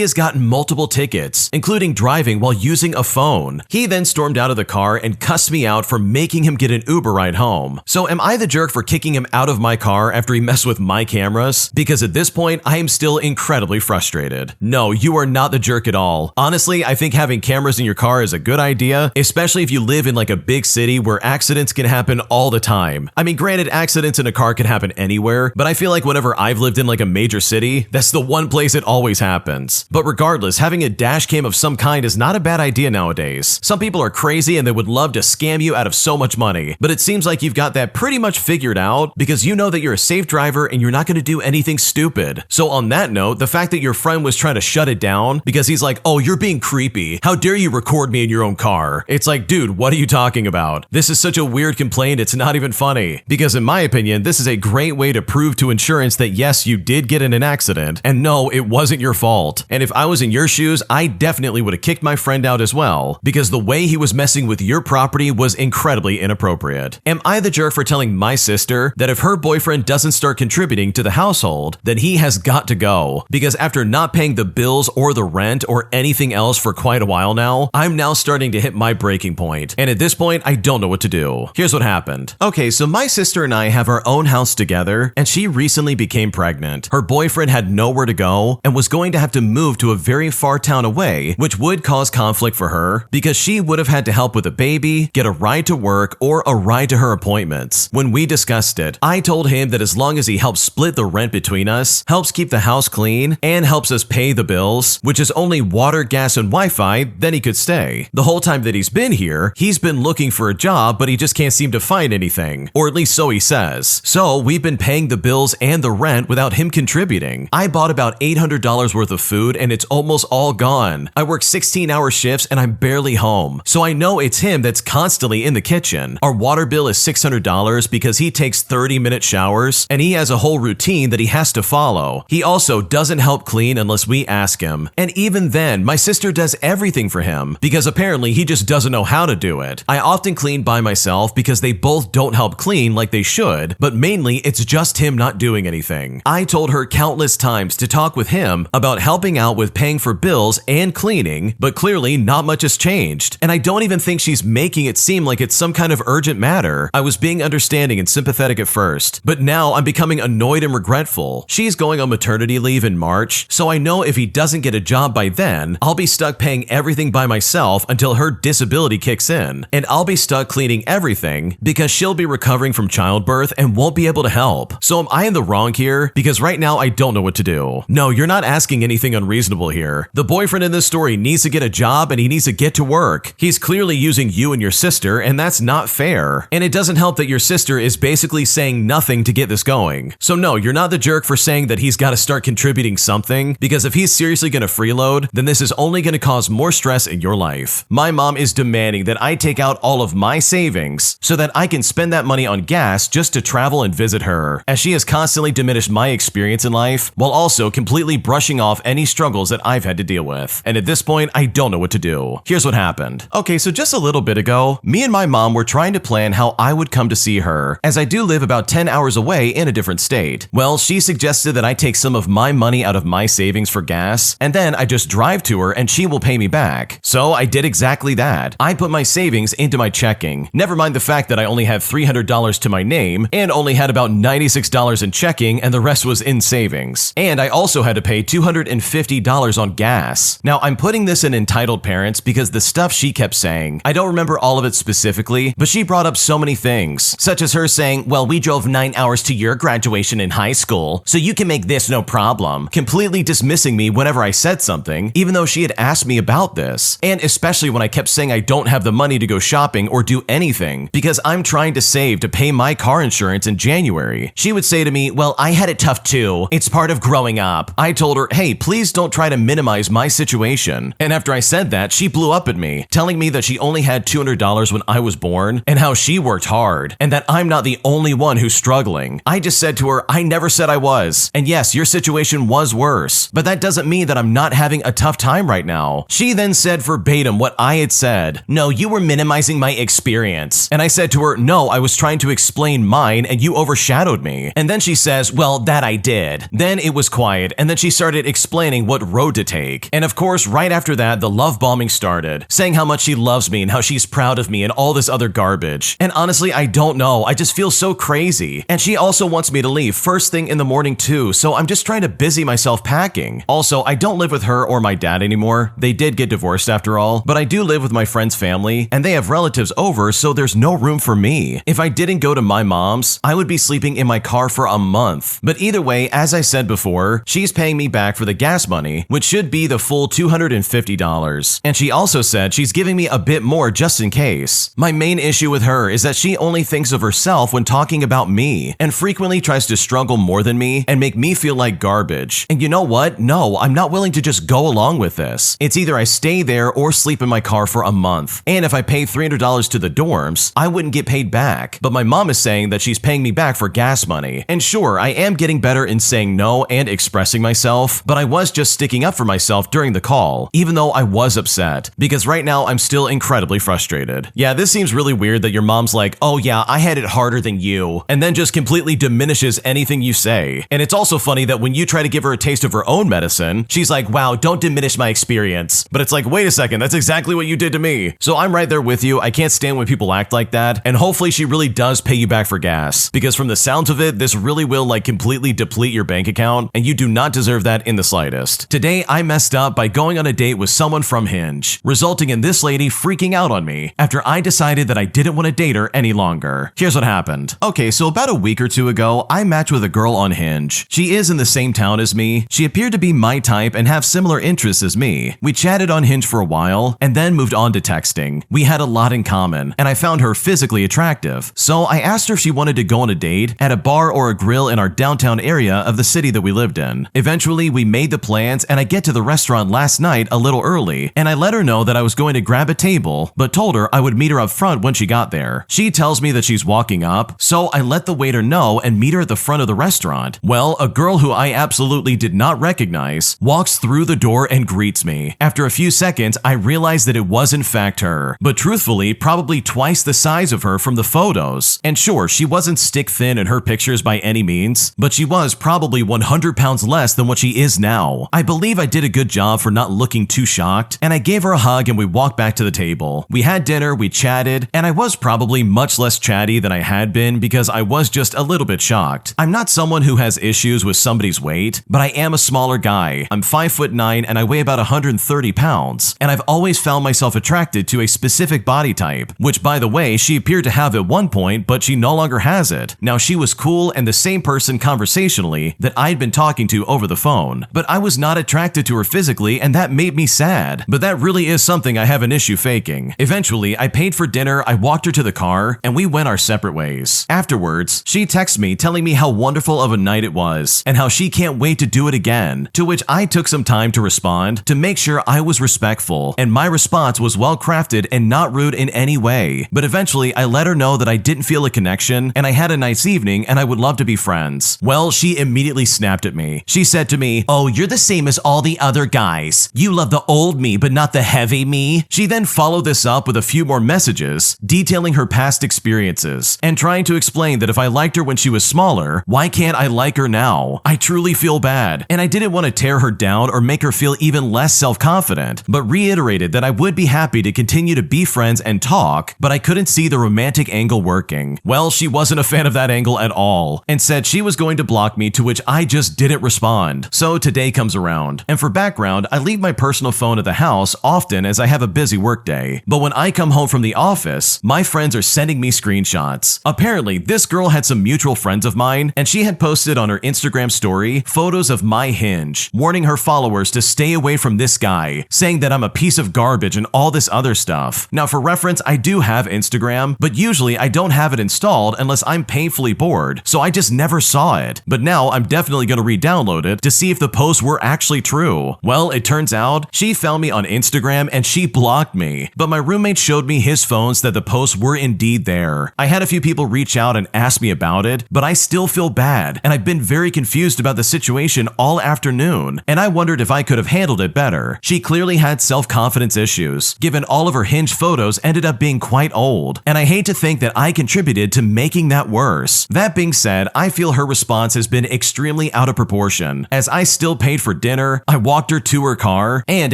has gotten multiple tickets, including driving while using a phone. He then stormed out of the car and cussed me out for making him get an Uber ride home. So am I the jerk for kicking him out of my car after he messed with my cameras? Because at this point, I am still incredibly frustrated. No, you are not the jerk at all. Honestly, I think having cameras in your car is a good idea, especially if you live in like a big city where accidents can happen all the time. I mean, granted, accidents in a car can happen anywhere, but I feel like whenever I've lived in like a major city, that's the one place it always happens. But regardless, having a dash cam of some kind is not a bad idea nowadays. Some people are crazy and they would love to scam you out of so much money, but it seems like you've got that pretty much figured out because you know that you're a safe driver and you're not going to do anything stupid. So on that note, the fact that your friend was trying to shut it down because he's like, "Oh, you're being creepy. How dare you record me in your own car?" It's like, dude, what are you talking about? This is such a weird complaint, it's not even funny. Because in my opinion, this is a great way to prove to insurance that yes, you did get in an accident, and no, it wasn't your fault. And if I was in your shoes, I definitely would have kicked my friend out as well, because the way he was messing with your property was incredibly inappropriate. Am I the jerk for telling my sister that if her boyfriend doesn't start contributing to the household, then he has got to go? Because after not paying the bills or the rent or anything else for quite a while now, I'm now starting to hit my breaking point. And at this point, I don't know what to do. Here's what happened. Okay, so my sister and I have our own house together, and she recently became pregnant. Her boyfriend had nowhere to go and was going to have to move to a very far town away, which would cause conflict for her because she would have had to help with a baby, get a ride to work, or a ride to her appointments. When we discussed it, I told him that as long as he helps split the rent between us, helps keep the house clean, and helps us pay the bills, which is only water, gas, and Wi-Fi, then he could stay. The whole time that he's been here, he's been looking for a job, but he just can't seem to find anything, or at least so he says. So we've been paying the bills and the rent without him contributing. I bought about $800 worth of food and it's almost all gone. I work 16-hour shifts and I'm barely home. So I know it's him that's constantly in the kitchen. Our water bill is $600 because he takes 30-minute showers and he has a whole routine that he has to follow. He also doesn't help clean unless we ask him. And even then, my sister does everything for him because apparently he just doesn't know how to do it. I often clean by myself because they both don't help clean like they should, but mainly it's just him not doing anything. I told her countless times to talk with him about helping out with paying for bills and cleaning, but clearly not much has changed. And I don't even think she's making it seem like it's some kind of urgent matter. I was being understanding and sympathetic at first, but now I'm becoming annoyed and regretful. She's going on maternity leave in March, so I know if he doesn't get a job by then, I'll be stuck paying everything by myself until her disability kicks in, and I'll be stuck cleaning everything because she'll be recovering from childbirth and won't be able to help. So am I in the wrong here? Because right now I don't know what to do. No, you're not not asking anything unreasonable here. The boyfriend in this story needs to get a job and he needs to get to work. He's clearly using you and your sister, and that's not fair. And it doesn't help that your sister is basically saying nothing to get this going. So no, you're not the jerk for saying that he's got to start contributing something, because if he's seriously going to freeload, then this is only going to cause more stress in your life. My mom is demanding that I take out all of my savings so that I can spend that money on gas just to travel and visit her, as she has constantly diminished my experience in life while also completely brushing off any struggles that I've had to deal with. And at this point, I don't know what to do. Here's what happened. Okay, so just a little bit ago, me and my mom were trying to plan how I would come to see her, as I do live about 10 hours away in a different state. Well, she suggested that I take some of my money out of my savings for gas, and then I just drive to her and she will pay me back. So I did exactly that. I put my savings into my checking. Never mind the fact that I only had $300 to my name and only had about $96 in checking, and the rest was in savings. And I also had to pay $250 on gas. Now, I'm putting this in entitled parents because the stuff she kept saying, I don't remember all of it specifically, but she brought up so many things, such as her saying, well, we drove 9 hours to your graduation in high school, so you can make this no problem, completely dismissing me whenever I said something, even though she had asked me about this. And especially when I kept saying I don't have the money to go shopping or do anything because I'm trying to save to pay my car insurance in January. She would say to me, well, I had it tough too. It's part of growing up. I told her, hey, please don't try to minimize my situation. And after I said that, she blew up at me, telling me that she only had $200 when I was born and how she worked hard and that I'm not the only one who's struggling. I just said to her, I never said I was. And yes, your situation was worse, but that doesn't mean that I'm not having a tough time right now. She then said verbatim what I had said. No, you were minimizing my experience. And I said to her, no, I was trying to explain mine and you overshadowed me. And then she says, well, that I did. Then it was quiet, and then she started explaining what road to take. And of course, right after that, the love bombing started, saying how much she loves me and how she's proud of me and all this other garbage. And honestly, I don't know. I just feel so crazy. And she also wants me to leave first thing in the morning too, so I'm just trying to busy myself packing. Also, I don't live with her or my dad anymore. They did get divorced after all, but I do live with my friend's family, and they have relatives over, so there's no room for me. If I didn't go to my mom's, I would be sleeping in my car for a month. But either way, as I said before, she's paying me back for the gas money, which should be the full $250. And she also said she's giving me a bit more just in case. My main issue with her is that she only thinks of herself when talking about me, and frequently tries to struggle more than me and make me feel like garbage. And you know what? No, I'm not willing to just go along with this. It's either I stay there or sleep in my car for a month. And if I pay $300 to the dorms, I wouldn't get paid back. But my mom is saying that she's paying me back for gas money. And sure, I am getting better in saying no and expressing myself, but I was just sticking up for myself during the call, even though I was upset, because right now I'm still incredibly frustrated. Yeah, this seems really weird that your mom's like, oh yeah, I had it harder than you, and then just completely diminishes anything you say. And it's also funny that when you try to give her a taste of her own medicine, she's like, wow, don't diminish my experience. But it's like, wait a second, that's exactly what you did to me. So I'm right there with you. I can't stand when people act like that, and hopefully she really does pay you back for gas, because from the sounds of it, this really will like completely deplete your bank account, and you do not deserve that in the slightest. Today, I messed up by going on a date with someone from Hinge, resulting in this lady freaking out on me after I decided that I didn't want to date her any longer. Here's what happened. Okay, so about a week or two ago, I matched with a girl on Hinge. She is in the same town as me. She appeared to be my type and have similar interests as me. We chatted on Hinge for a while and then moved on to texting. We had a lot in common, and I found her physically attractive. So I asked her if she wanted to go on a date at a bar or a grill in our downtown area of the city that we lived in. Eventually, we made the plans, and I get to the restaurant last night a little early, and I let her know that I was going to grab a table, but told her I would meet her up front when she got there. She tells me that she's walking up, so I let the waiter know and meet her at the front of the restaurant. Well, a girl who I absolutely did not recognize walks through the door and greets me. After a few seconds, I realized that it was in fact her, but truthfully, probably twice the size of her from the photos. And sure, she wasn't stick thin in her pictures by any means, but she was probably 100 pounds less than what she is now. I believe I did a good job for not looking too shocked, and I gave her a hug and we walked back to the table. We had dinner, we chatted, and I was probably much less chatty than I had been because I was just a little bit shocked. I'm not someone who has issues with somebody's weight, but I am a smaller guy. I'm 5'9" and I weigh about 130 pounds, and I've always found myself attracted to a specific body type, which by the way, she appeared to have at one point, but she no longer has it. Now she was cool and the same person conversationally that I'd been talking to over the phone. phone. But I was not attracted to her physically, and that made me sad. But that really is something I have an issue faking. Eventually, I paid for dinner, I walked her to the car, and we went our separate ways. Afterwards, she texted me telling me how wonderful of a night it was, and how she can't wait to do it again, to which I took some time to respond to make sure I was respectful, and my response was well crafted and not rude in any way. But eventually, I let her know that I didn't feel a connection, and I had a nice evening, and I would love to be friends. Well, she immediately snapped at me. She said to me, "Oh, you're the same as all the other guys. You love the old me, but not the heavy me." She then followed this up with a few more messages, detailing her past experiences, and trying to explain that if I liked her when she was smaller, why can't I like her now? I truly feel bad, and I didn't want to tear her down or make her feel even less self-confident, but reiterated that I would be happy to continue to be friends and talk, but I couldn't see the romantic angle working. Well, she wasn't a fan of that angle at all, and said she was going to block me, to which I just didn't respond. So today comes around, and for background, I leave my personal phone at the house often as I have a busy workday. But when I come home from the office, my friends are sending me screenshots. Apparently, this girl had some mutual friends of mine, and she had posted on her Instagram story photos of my Hinge, warning her followers to stay away from this guy, saying that I'm a piece of garbage and all this other stuff. Now, for reference, I do have Instagram, but usually I don't have it installed unless I'm painfully bored, so I just never saw it. But now I'm definitely going to re-download it to see if the posts were actually true. Well, it turns out she found me on Instagram and she blocked me, but my roommate showed me his phones that the posts were indeed there. I had a few people reach out and ask me about it, but I still feel bad, and I've been very confused about the situation all afternoon, and I wondered if I could have handled it better. She clearly had self-confidence issues, given all of her Hinge photos ended up being quite old, and I hate to think that I contributed to making that worse. That being said, I feel her response has been extremely out of proportion, as I still paid for dinner, I walked her to her car, and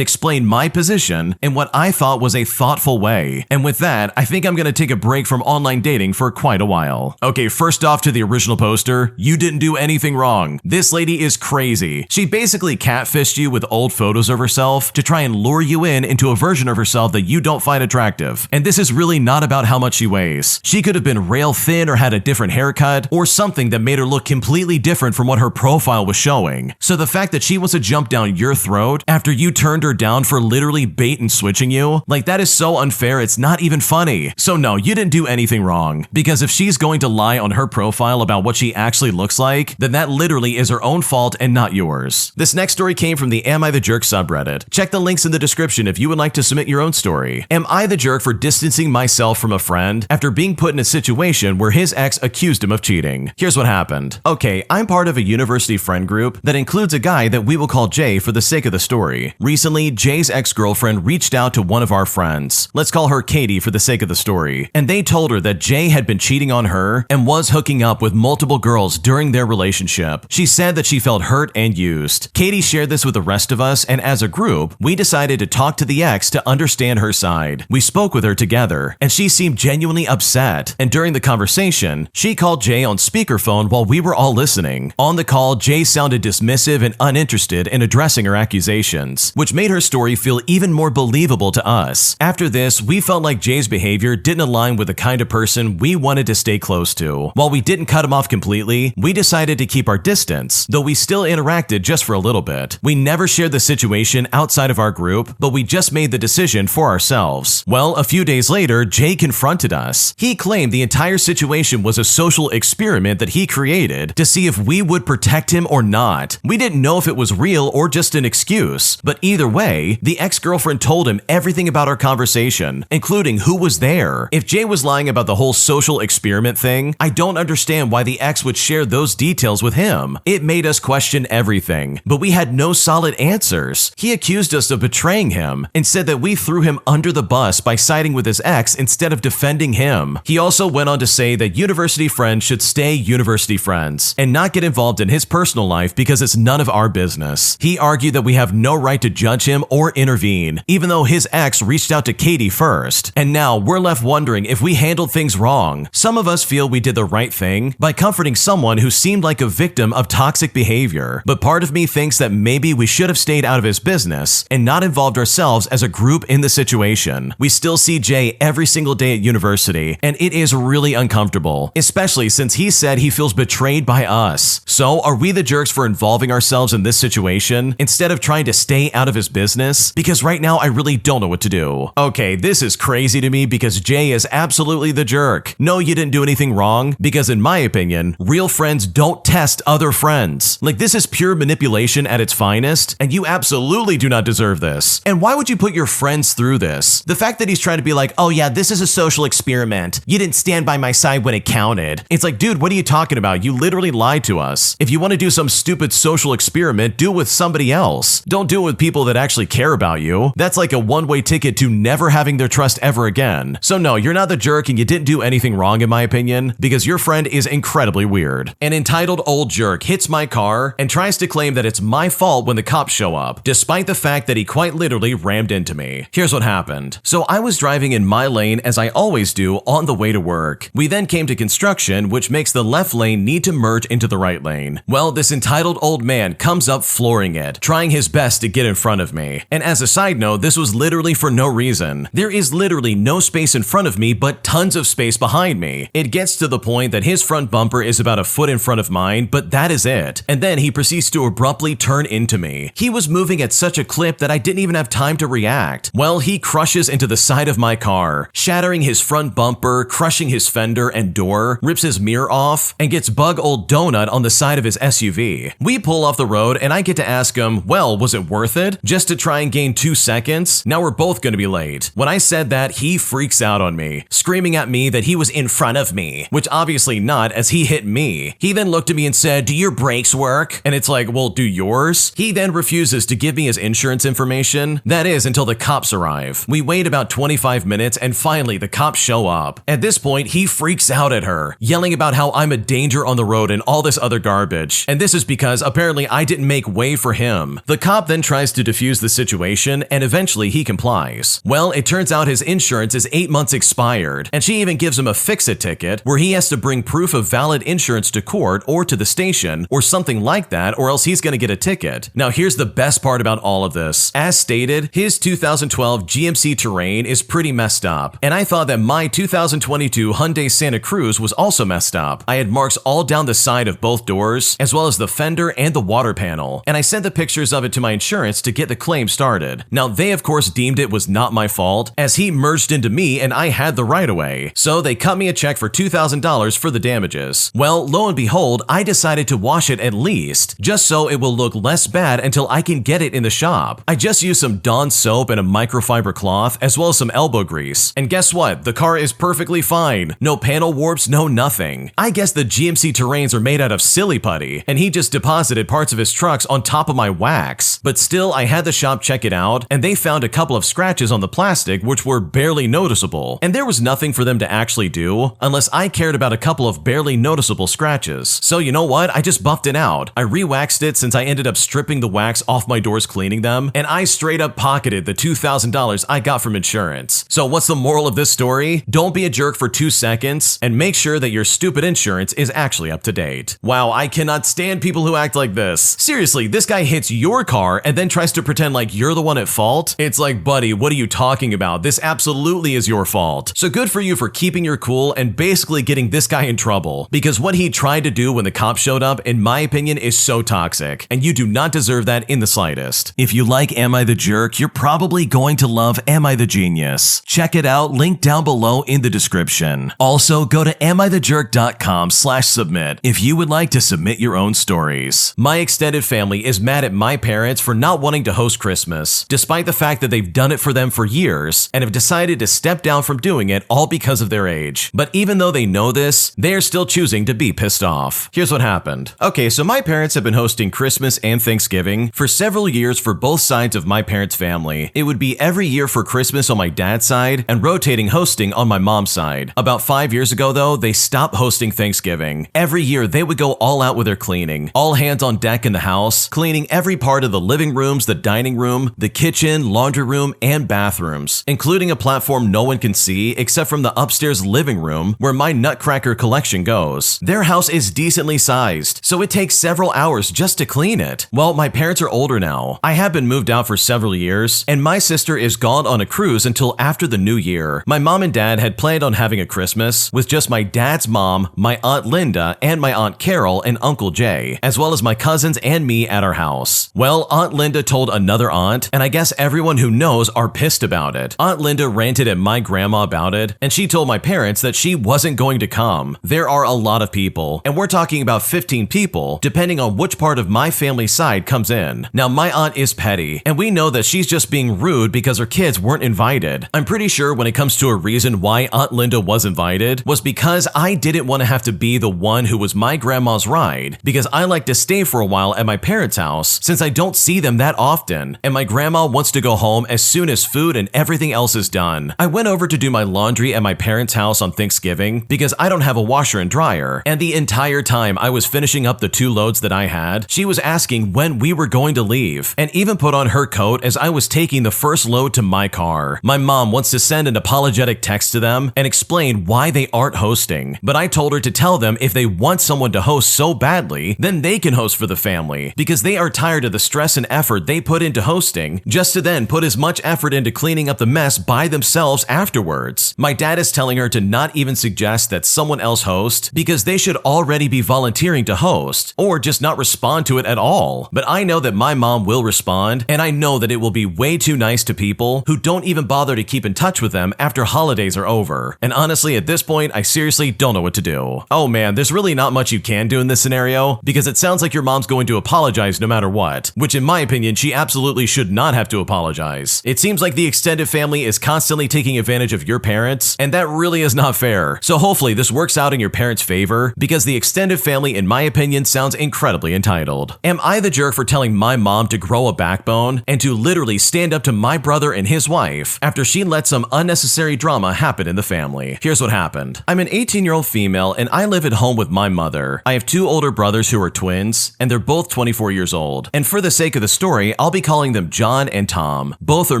explained my position in what I thought was a thoughtful way. And with that, I think I'm gonna take a break from online dating for quite a while. Okay, first off, to the original poster, you didn't do anything wrong. This lady is crazy. She basically catfished you with old photos of herself to try and lure you into a version of herself that you don't find attractive. And this is really not about how much she weighs. She could have been rail thin or had a different haircut or something that made her look completely different from what her profile was showing. So the fact that she wants to jump down your throat after you turned her down for literally bait and switching you, like, that is so unfair, it's not even funny. So no, you didn't do anything wrong, because if she's going to lie on her profile about what she actually looks like, then that literally is her own fault and not yours. This next story came from the Am I the Jerk subreddit. Check the links in the description if you would like to submit your own story. Am I the jerk for distancing myself from a friend after being put in a situation where his ex accused him of cheating? Here's what happened. Okay, I'm part of a university friend group that includes a guy that we will call Jay for the sake of the story. Recently, Jay's ex-girlfriend reached out to one of our friends. Let's call her Katie for the sake of the story. And they told her that Jay had been cheating on her and was hooking up with multiple girls during their relationship. She said that she felt hurt and used. Katie shared this with the rest of us, and as a group, we decided to talk to the ex to understand her side. We spoke with her together, and she seemed genuinely upset. And during the conversation, she called Jay on speakerphone while we were all listening. On the call, Jay sounded dismissive and uninterested in addressing her accusations, which made her story feel even more believable to us. After this, we felt like Jay's behavior didn't align with the kind of person we wanted to stay close to. While we didn't cut him off completely, we decided to keep our distance, though we still interacted just for a little bit. We never shared the situation outside of our group, but we just made the decision for ourselves. Well, a few days later, Jay confronted us. He claimed the entire situation was a social experiment that he created to see if we would protect him or not. We didn't know if it was real or just an excuse, but either way, the ex-girlfriend told him everything about our conversation, including who was there. If Jay was lying about the whole social experiment thing, I don't understand why the ex would share those details with him. It made us question everything, but we had no solid answers. He accused us of betraying him and said that we threw him under the bus by siding with his ex instead of defending him. He also went on to say that university friends should stay university friends and not get involved in his personal life because it's none of our business. He argued that we have no right to judge him or intervene, even though his ex reached out to Katie first. And now we're left wondering if we handled things wrong. Some of us feel we did the right thing by comforting someone who seemed like a victim of toxic behavior, but part of me thinks that maybe we should have stayed out of his business and not involved ourselves as a group in the situation. We still see Jay every single day at university, and it is really uncomfortable, especially since he said he feels betrayed by us. So are we the jerks for involving involving ourselves in this situation instead of trying to stay out of his business? Because right now I really don't know what to do. Okay, this is crazy to me because Jay is absolutely the jerk. No, you didn't do anything wrong, because in my opinion, real friends don't test other friends. Like, this is pure manipulation at its finest, and you absolutely do not deserve this. And why would you put your friends through this? The fact that he's trying to be like, oh yeah, this is a social experiment. You didn't stand by my side when it counted. It's like, dude, what are you talking about? You literally lied to us. If you want to do some stupid social experiment, do it with somebody else. Don't do it with people that actually care about you. That's like a one-way ticket to never having their trust ever again. So no, you're not the jerk and you didn't do anything wrong in my opinion, because your friend is incredibly weird. An entitled old jerk hits my car and tries to claim that it's my fault when the cops show up, despite the fact that he quite literally rammed into me. Here's what happened. So I was driving in my lane as I always do on the way to work. We then came to construction, which makes the left lane need to merge into the right lane. Well, this entitled old man comes up flooring it, trying his best to get in front of me. And as a side note, this was literally for no reason. There is literally no space in front of me, but tons of space behind me. It gets to the point that his front bumper is about a foot in front of mine, but that is it. And then he proceeds to abruptly turn into me. He was moving at such a clip that I didn't even have time to react. Well, he crushes into the side of my car, shattering his front bumper, crushing his fender and door, rips his mirror off, and gets bug old donut on the side of his SUV. We pull off the road and I get to ask him, well, was it worth it? Just to try and gain 2 seconds? Now we're both gonna be late. When I said that, he freaks out on me, screaming at me that he was in front of me, which obviously not, as he hit me. He then looked at me and said, do your brakes work? And it's like, well, do yours? He then refuses to give me his insurance information. That is, until the cops arrive. We wait about 25 minutes and finally the cops show up. At this point, he freaks out at her, yelling about how I'm a danger on the road and all this other garbage. And this is because apparently I didn't make way for him. The cop then tries to defuse the situation and eventually he complies. Well, it turns out his insurance is 8 months expired, and she even gives him a fix-it ticket where he has to bring proof of valid insurance to court or to the station or something like that, or else he's gonna get a ticket. Now here's the best part about all of this. As stated, his 2012 GMC Terrain is pretty messed up, and I thought that my 2022 Hyundai Santa Cruz was also messed up. I had marks all down the side of both doors, as well as the fender and the water panel, and I sent the pictures of it to my insurance to get the claim started. Now they of course deemed it was not my fault, as he merged into me and I had the right of way, so they cut me a check for $2,000 for the damages. Well, lo and behold, I decided to wash it at least, just so it will look less bad until I can get it in the shop. I just used some Dawn soap and a microfiber cloth, as well as some elbow grease, and guess what? The car is perfectly fine. No panel warps, no nothing. I guess the GMC Terrains are made out of silly putty, and he just deposited parts of his trucks on top of my wax. But still, I had the shop check it out, and they found a couple of scratches on the plastic which were barely noticeable, and there was nothing for them to actually do unless I cared about a couple of barely noticeable scratches. So you know what? I just buffed it out. I re-waxed it since I ended up stripping the wax off my doors cleaning them, and I straight up pocketed the $2,000 I got from insurance. So what's the moral of this story? Don't be a jerk for 2 seconds, and make sure that your stupid insurance is actually up to date. Wow, I cannot stand people who act like this. Seriously, this guy hits your car and then tries to pretend like you're the one at fault? It's like, buddy, what are you talking about? This absolutely is your fault. So good for you for keeping your cool and basically getting this guy in trouble, because what he tried to do when the cops showed up, in my opinion, is so toxic, and you do not deserve that in the slightest. If you like Am I the Jerk, you're probably going to love Am I the Genius. Check it out, link down below in the description. Also, go to AmITheJerk.com/submit if you would like to submit your own stories. My extended family is mad at my parents for not wanting to host Christmas, despite the fact that they've done it for them for years and have decided to step down from doing it all because of their age. But even though they know this, they are still choosing to be pissed off. Here's what happened. Okay, so my parents have been hosting Christmas and Thanksgiving for several years for both sides of my parents' family. It would be every year for Christmas on my dad's side and rotating hosting on my mom's side. About 5 years ago though, they stopped hosting Thanksgiving. Every year they would go all out with their cleaning, all hands on deck in the house, cleaning every part of the living rooms, the dining room, the kitchen, laundry room, and bathrooms, including a platform no one can see except from the upstairs living room where my Nutcracker collection goes. Their house is decently sized, so it takes several hours just to clean it. Well, my parents are older now. I have been moved out for several years, and my sister is gone on a cruise until after the new year. My mom and dad had planned on having a Christmas with just my dad's mom, my Aunt Linda, and my Aunt Carol and Uncle Jay, as well as my cousins and me at our house. Well, Aunt Linda told another aunt, and I guess everyone who knows are pissed about it. Aunt Linda ranted at my grandma about it, and she told my parents that she wasn't going to come. There are a lot of people, and we're talking about 15 people, depending on which part of my family side comes in. Now, my aunt is petty, and we know that she's just being rude because her kids weren't invited. I'm pretty sure when it comes to a reason why Aunt Linda was invited was because I didn't want to have to be the one who was my grandma's ride, because I like to stay for a while at my parents' house since I don't see them that often, and my grandma wants to go home as soon as food and everything else is done. I went over to do my laundry at my parents' house on Thanksgiving because I don't have a washer and dryer, and the entire time I was finishing up the 2 loads that I had, she was asking when we were going to leave, and even put on her coat as I was taking the first load to my car. My mom wants to send an apologetic text to them and explain why they aren't hosting, but I told her to tell them if they want someone to host so badly, then they can host for the family, because they are tired of the stress and effort they put into hosting just to then put as much effort into cleaning up the mess by themselves afterwards. My dad is telling her to not even suggest that someone else host because they should already be volunteering to host, or just not respond to it at all. But I know that my mom will respond, and I know that it will be way too nice to people who don't even bother to keep in touch with them after holidays are over. And honestly, at this point, I seriously don't know what to do. Oh man, there's really not much you can do in this scenario, because it sounds like your mom's going to apologize no matter what, which in my opinion, she absolutely should not have to apologize. It seems like the extended family is constantly taking advantage of your parents, and that really is not fair. So hopefully this works out in your parents' favor, because the extended family, in my opinion, sounds incredibly entitled. Am I the jerk for telling my mom to grow a backbone and to literally stand up to my brother and his wife after she let some unnecessary drama happen in the family? Here's what happened. I'm an 18-year-old female, and I live at home with my mother. I have 2 older brothers who are twins, and they're both 24 years old. And for the sake of the story, I'll be calling them John and Tom. Both are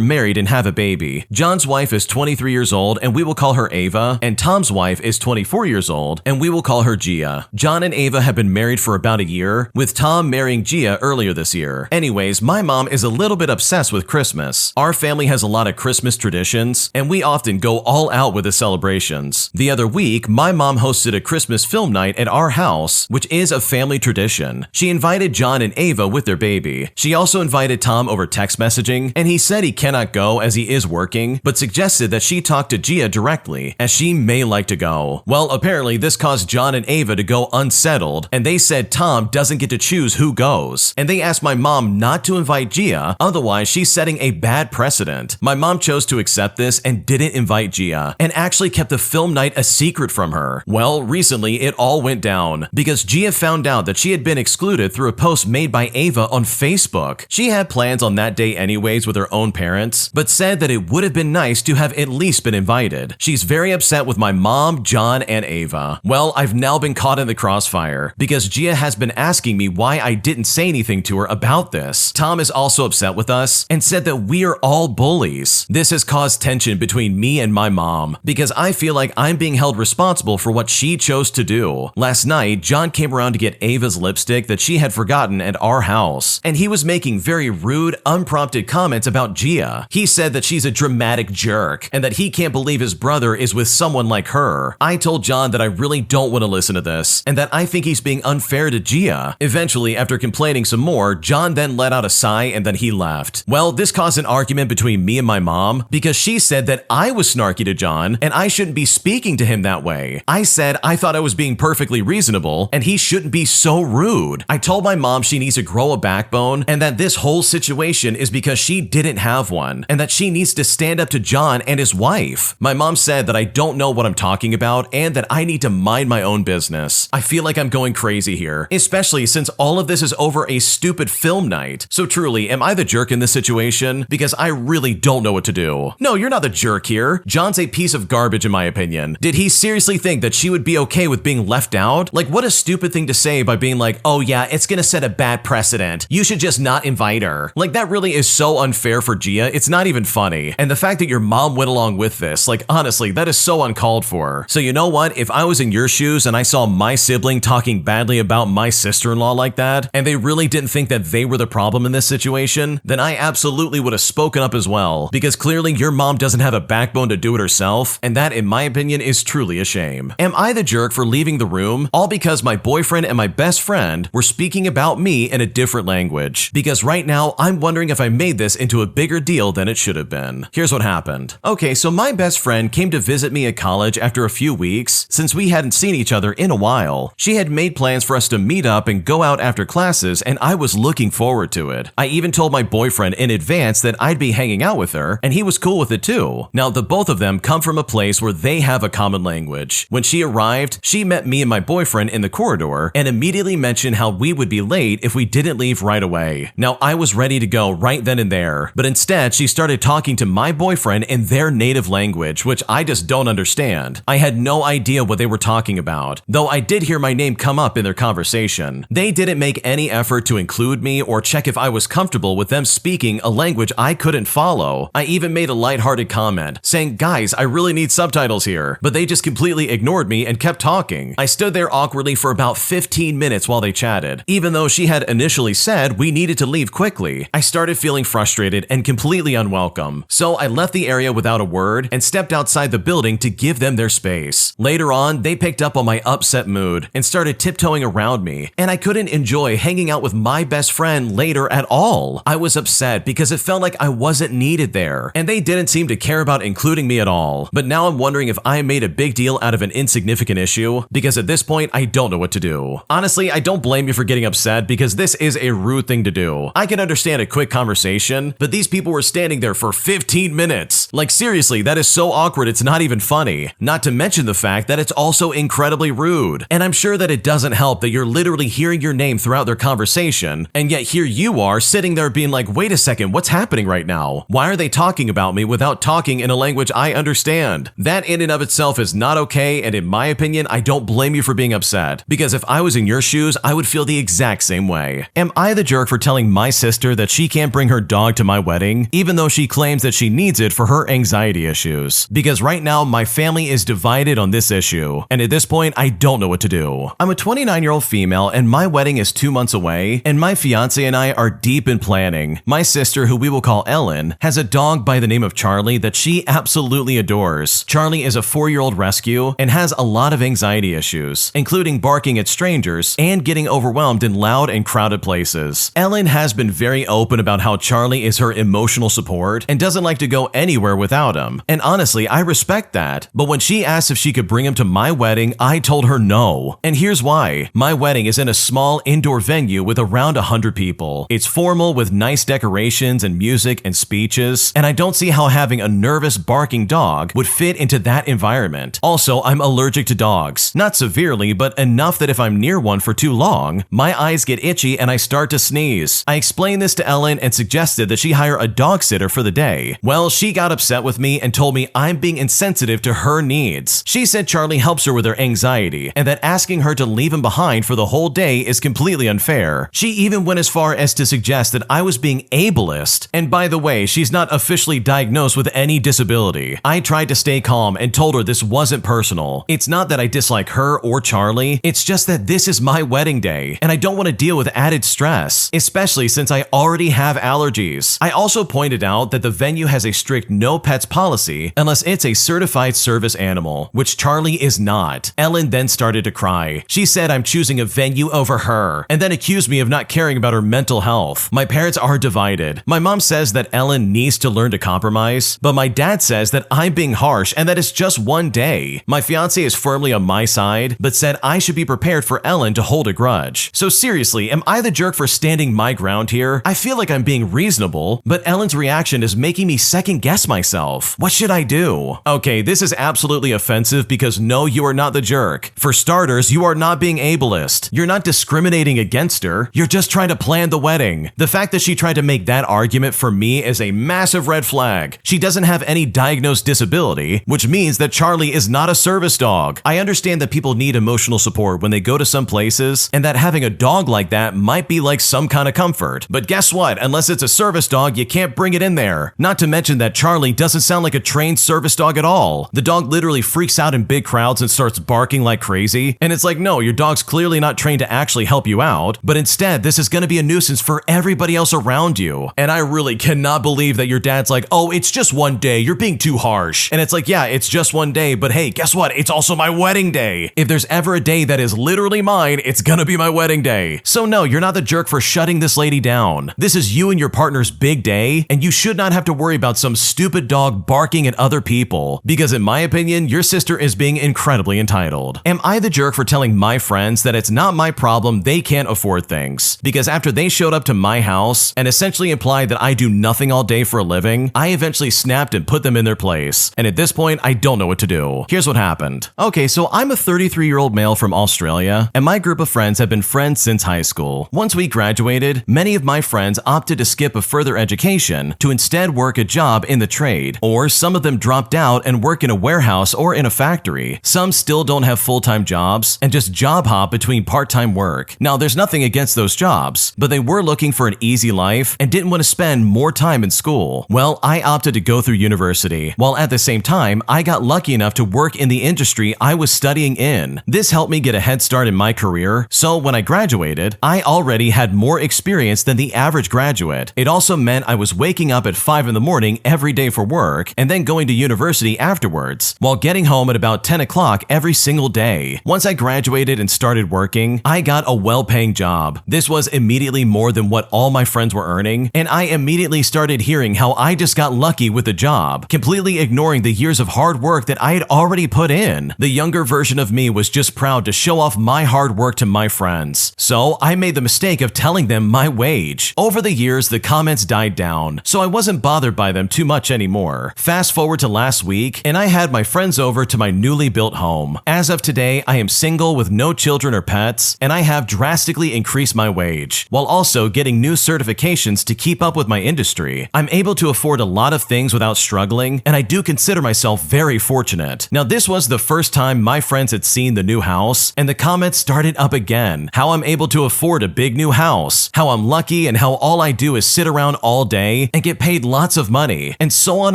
married and have a baby. John's wife is 23 years old, and we will call her Ava, and Tom's wife is 24 years old, and we will call her Gia. John and Ava have been married for about a year, with Tom marrying Gia earlier this year. Anyways, my mom is a little bit obsessed with Christmas. Our family has a lot of Christmas traditions, and we often go all out with the celebrations. The other week, my mom hosted a Christmas film night at our house, which is a family tradition. She invited John and Ava with their baby. She also invited Tom over text messaging, and he said he cannot go as he is working, but suggested that she talk to Gia directly, as she may like to go. Well, apparently this caused John and Ava to go unsettled, and they said Tom doesn't get to choose who goes, and they asked my mom not to invite Gia, otherwise she's setting a bad precedent. My mom chose to accept this and didn't invite Gia, and actually kept the film night a secret from her. Well, recently it all went down, because Gia found out that she had been excluded through a post made by Ava on Facebook. She had plans on that day anyways with her own parents, but said that it would have been nice to have at least been invited. She's very upset with my mom, John, and Ava. Well, I've now been caught in the crossfire, because Gia has been asking me why I didn't say anything to her about this. Tom is also upset with us, and said that we are all bullies. This has caused tension between me and my mom, because I feel like I'm being held responsible for what she chose to do. Last night, John came around to get Ava's lipstick that she had forgotten at our house, and he was making very rude, unprompted comments about Gia. He said that she's a dramatic jerk, and that he can't believe his brother is with someone like her. I told John that I really don't want to listen to this, and that I think he's being unfair to Gia. Eventually, after complaining some more, John then let out a sigh and then he left. Well, this caused an argument between me and my mom, because she said that I was snarky to John, and I shouldn't be speaking to him that way. I said I thought I was being perfectly reasonable, and he shouldn't be so rude. I told my mom she needs to grow a backbone, and that this whole situation is because she didn't have one, and that she needs to stand up to John and his wife. My mom said that I don't know what I'm talking about, and that I need to mind my own business. I feel like I'm going crazy here, especially since all of this is over a stupid film night. So truly, am I the jerk in this situation? Because I really don't know what to do. No, you're not the jerk here. John's a piece of garbage in my opinion. Did he seriously think that she would be okay with being left out? Like, what a stupid thing to say by being like, oh yeah, it's gonna set a bad precedent. You should just not invite her. Like, that really is so unfair for Gia. It's not even funny. And the fact that your mom went along with this, like, honestly, that is so uncalled for. So you know what? If I was in your shoes and I saw my sibling talking badly about my sister-in-law like that, and they really didn't think that they were the problem in this situation, then I absolutely would have spoken up as well, because clearly your mom doesn't have a backbone to do it herself, and that, in my opinion, is truly a shame. Am I the jerk for leaving the room, all because my boyfriend and my best friend were speaking about me in a different language. Because right now, I'm wondering if I made this into a bigger deal than it should have been. Here's what happened. Okay, so my best friend came to visit me at college after a few weeks, since we hadn't seen each other in a while. She had made plans for us to meet up and go out after classes, and I was looking forward to it. I even told my boyfriend in advance that I'd be hanging out with her, and he was cool with it too. Now, the both of them come from a place where they have a common language. When she arrived, she met me and my boyfriend in the corridor and immediately mentioned how we would be late if we didn't leave right away. Now, I was ready to go right then and there, but instead she started talking to my boyfriend in their native language, which I just don't understand. I had no idea what they were talking about, though I did hear my name come up in their conversation. They didn't make any effort to include me or check if I was comfortable with them speaking a language I couldn't follow. I even made a lighthearted comment saying, "Guys, I really need subtitles here," but they just completely ignored me and kept talking. I stood there awkwardly for about 15 minutes while they chatted. Even though she had initially said we needed to leave quickly, I started feeling frustrated and completely unwelcome. So I left the area without a word and stepped outside the building to give them their space. Later on, they picked up on my upset mood and started tiptoeing around me, and I couldn't enjoy hanging out with my best friend later at all. I was upset because it felt like I wasn't needed there, and they didn't seem to care about including me at all. But now I'm wondering if I made a big deal out of an insignificant issue, because at this point, I don't know what to do. Honestly, I don't blame you for getting upset because this is a rude thing to do. I can understand a quick conversation, but these people were standing there for 15 minutes. Like seriously, that is so awkward it's not even funny. Not to mention the fact that it's also incredibly rude. And I'm sure that it doesn't help that you're literally hearing your name throughout their conversation, and yet here you are sitting there being like, wait a second, what's happening right now? Why are they talking about me without talking in a language I understand? That in and of itself is not okay, and in my opinion, I don't blame you for being upset, because if I was in your shoes, I would feel the exact same way. Am I the jerk for telling my sister that she can't bring her dog to my wedding, even though she claims that she needs it for her anxiety issues? Because right now, my family is divided on this issue, and at this point, I don't know what to do. I'm a 29-year-old female, and my wedding is 2 months away, and my fiance and I are deep in planning. My sister, who we will call Ellen, has a dog by the name of Charlie that she absolutely adores. Charlie is a 4-year-old rescue and has a lot of anxiety issues, including barking at strangers and getting overwhelmed in loud and crowded places. Ellen has been very open about how Charlie is her emotional support and doesn't like to go anywhere without him. And honestly, I respect that. But when she asked if she could bring him to my wedding, I told her no. And here's why. My wedding is in a small indoor venue with around 100 people. It's formal with nice decorations and music and speeches, and I don't see how having a nervous barking dog would fit into that environment. Also, I'm allergic to dogs. Not severely, but enough that if I'm near one for too long, my eyes get itchy and I start to sneeze. I explained this to Ellen and suggested that she hire a dog sitter for the day. Well, she got upset with me and told me I'm being insensitive to her needs. She said Charlie helps her with her anxiety and that asking her to leave him behind for the whole day is completely unfair. She even went as far as to suggest that I was being ableist. And by the way, she's not officially diagnosed with any disability. I tried to stay calm and told her this wasn't personal. It's not that I dislike her or Charlie, it's just that this is my wedding day, and I don't want to deal with added stress, especially since I already have allergies. I also pointed out that the venue has a strict no pets policy unless it's a certified service animal, which Charlie is not. Ellen then started to cry. She said I'm choosing a venue over her, and then accused me of not caring about her mental health. My parents are divided. My mom says that Ellen needs to learn to compromise, but my dad says that I'm being harsh and that it's just one day. My fiance is firmly on my side, but said I should be prepared for Ellen to hold a grudge. So seriously, am I the jerk for standing my ground here? I feel like I'm being reasonable, but Ellen's reaction is making me second guess myself. What should I do? Okay, this is absolutely offensive because no, you are not the jerk. For starters, you are not being ableist. You're not discriminating against her. You're just trying to plan the wedding. The fact that she tried to make that argument for me is a massive red flag. She doesn't have any diagnosed disability, which means that Charlie is not a service dog. I understand that people need emotional support when they go to some places, and that having a dog like that might be like some kind of comfort. But guess what? Unless it's a service dog, you can't bring it in there. Not to mention that Charlie literally doesn't sound like a trained service dog at all. The dog literally freaks out in big crowds and starts barking like crazy. And it's like, no, your dog's clearly not trained to actually help you out, but instead this is going to be a nuisance for everybody else around you. And I really cannot believe that your dad's like, oh, it's just one day, you're being too harsh. And it's like, yeah, it's just one day, but hey, guess what? It's also my wedding day. If there's ever a day that is literally mine, it's gonna be my wedding day. So no, you're not the jerk for shutting this lady down. This is you and your partner's big day, and you should not have to worry about some stupid dog barking at other people, because in my opinion, your sister is being incredibly entitled. Am I the jerk for telling my friends that it's not my problem they can't afford things? Because after they showed up to my house and essentially implied that I do nothing all day for a living, I eventually snapped and put them in their place. And at this point, I don't know what to do. Here's what happened. Okay, so I'm a 33-year-old male from Australia, and my group of friends have been friends since high school. Once we graduated, many of my friends opted to skip a further education to instead work a job in the trade, or some of them dropped out and work in a warehouse or in a factory. Some still don't have full-time jobs and just job hop between part-time work. Now, there's nothing against those jobs, but they were looking for an easy life and didn't want to spend more time in school. Well, I opted to go through university, while at the same time, I got lucky enough to work in the industry I was studying in. This helped me get a head start in my career, so when I graduated, I already had more experience than the average graduate. It also meant I was waking up at 5 in the morning every day for work and then going to university afterwards, while getting home at about 10 o'clock every single day. Once I graduated and started working, I got a well-paying job. This was immediately more than what all my friends were earning, and I immediately started hearing how I just got lucky with the job, completely ignoring the years of hard work that I had already put in. The younger version of me was just proud to show off my hard work to my friends. So I made the mistake of telling them my wage. Over the years, the comments died down, so I wasn't bothered by them too much anymore. Fast forward to last week, and I had my friends over to my newly built home. As of today, I am single with no children or pets, and I have drastically increased my wage, while also getting new certifications to keep up with my industry. I'm able to afford a lot of things without struggling, and I do consider myself very fortunate. Now, this was the first time my friends had seen the new house, and the comments started up again. How I'm able to afford a big new house, how I'm lucky, and how all I do is sit around all day and get paid lots of money, and so on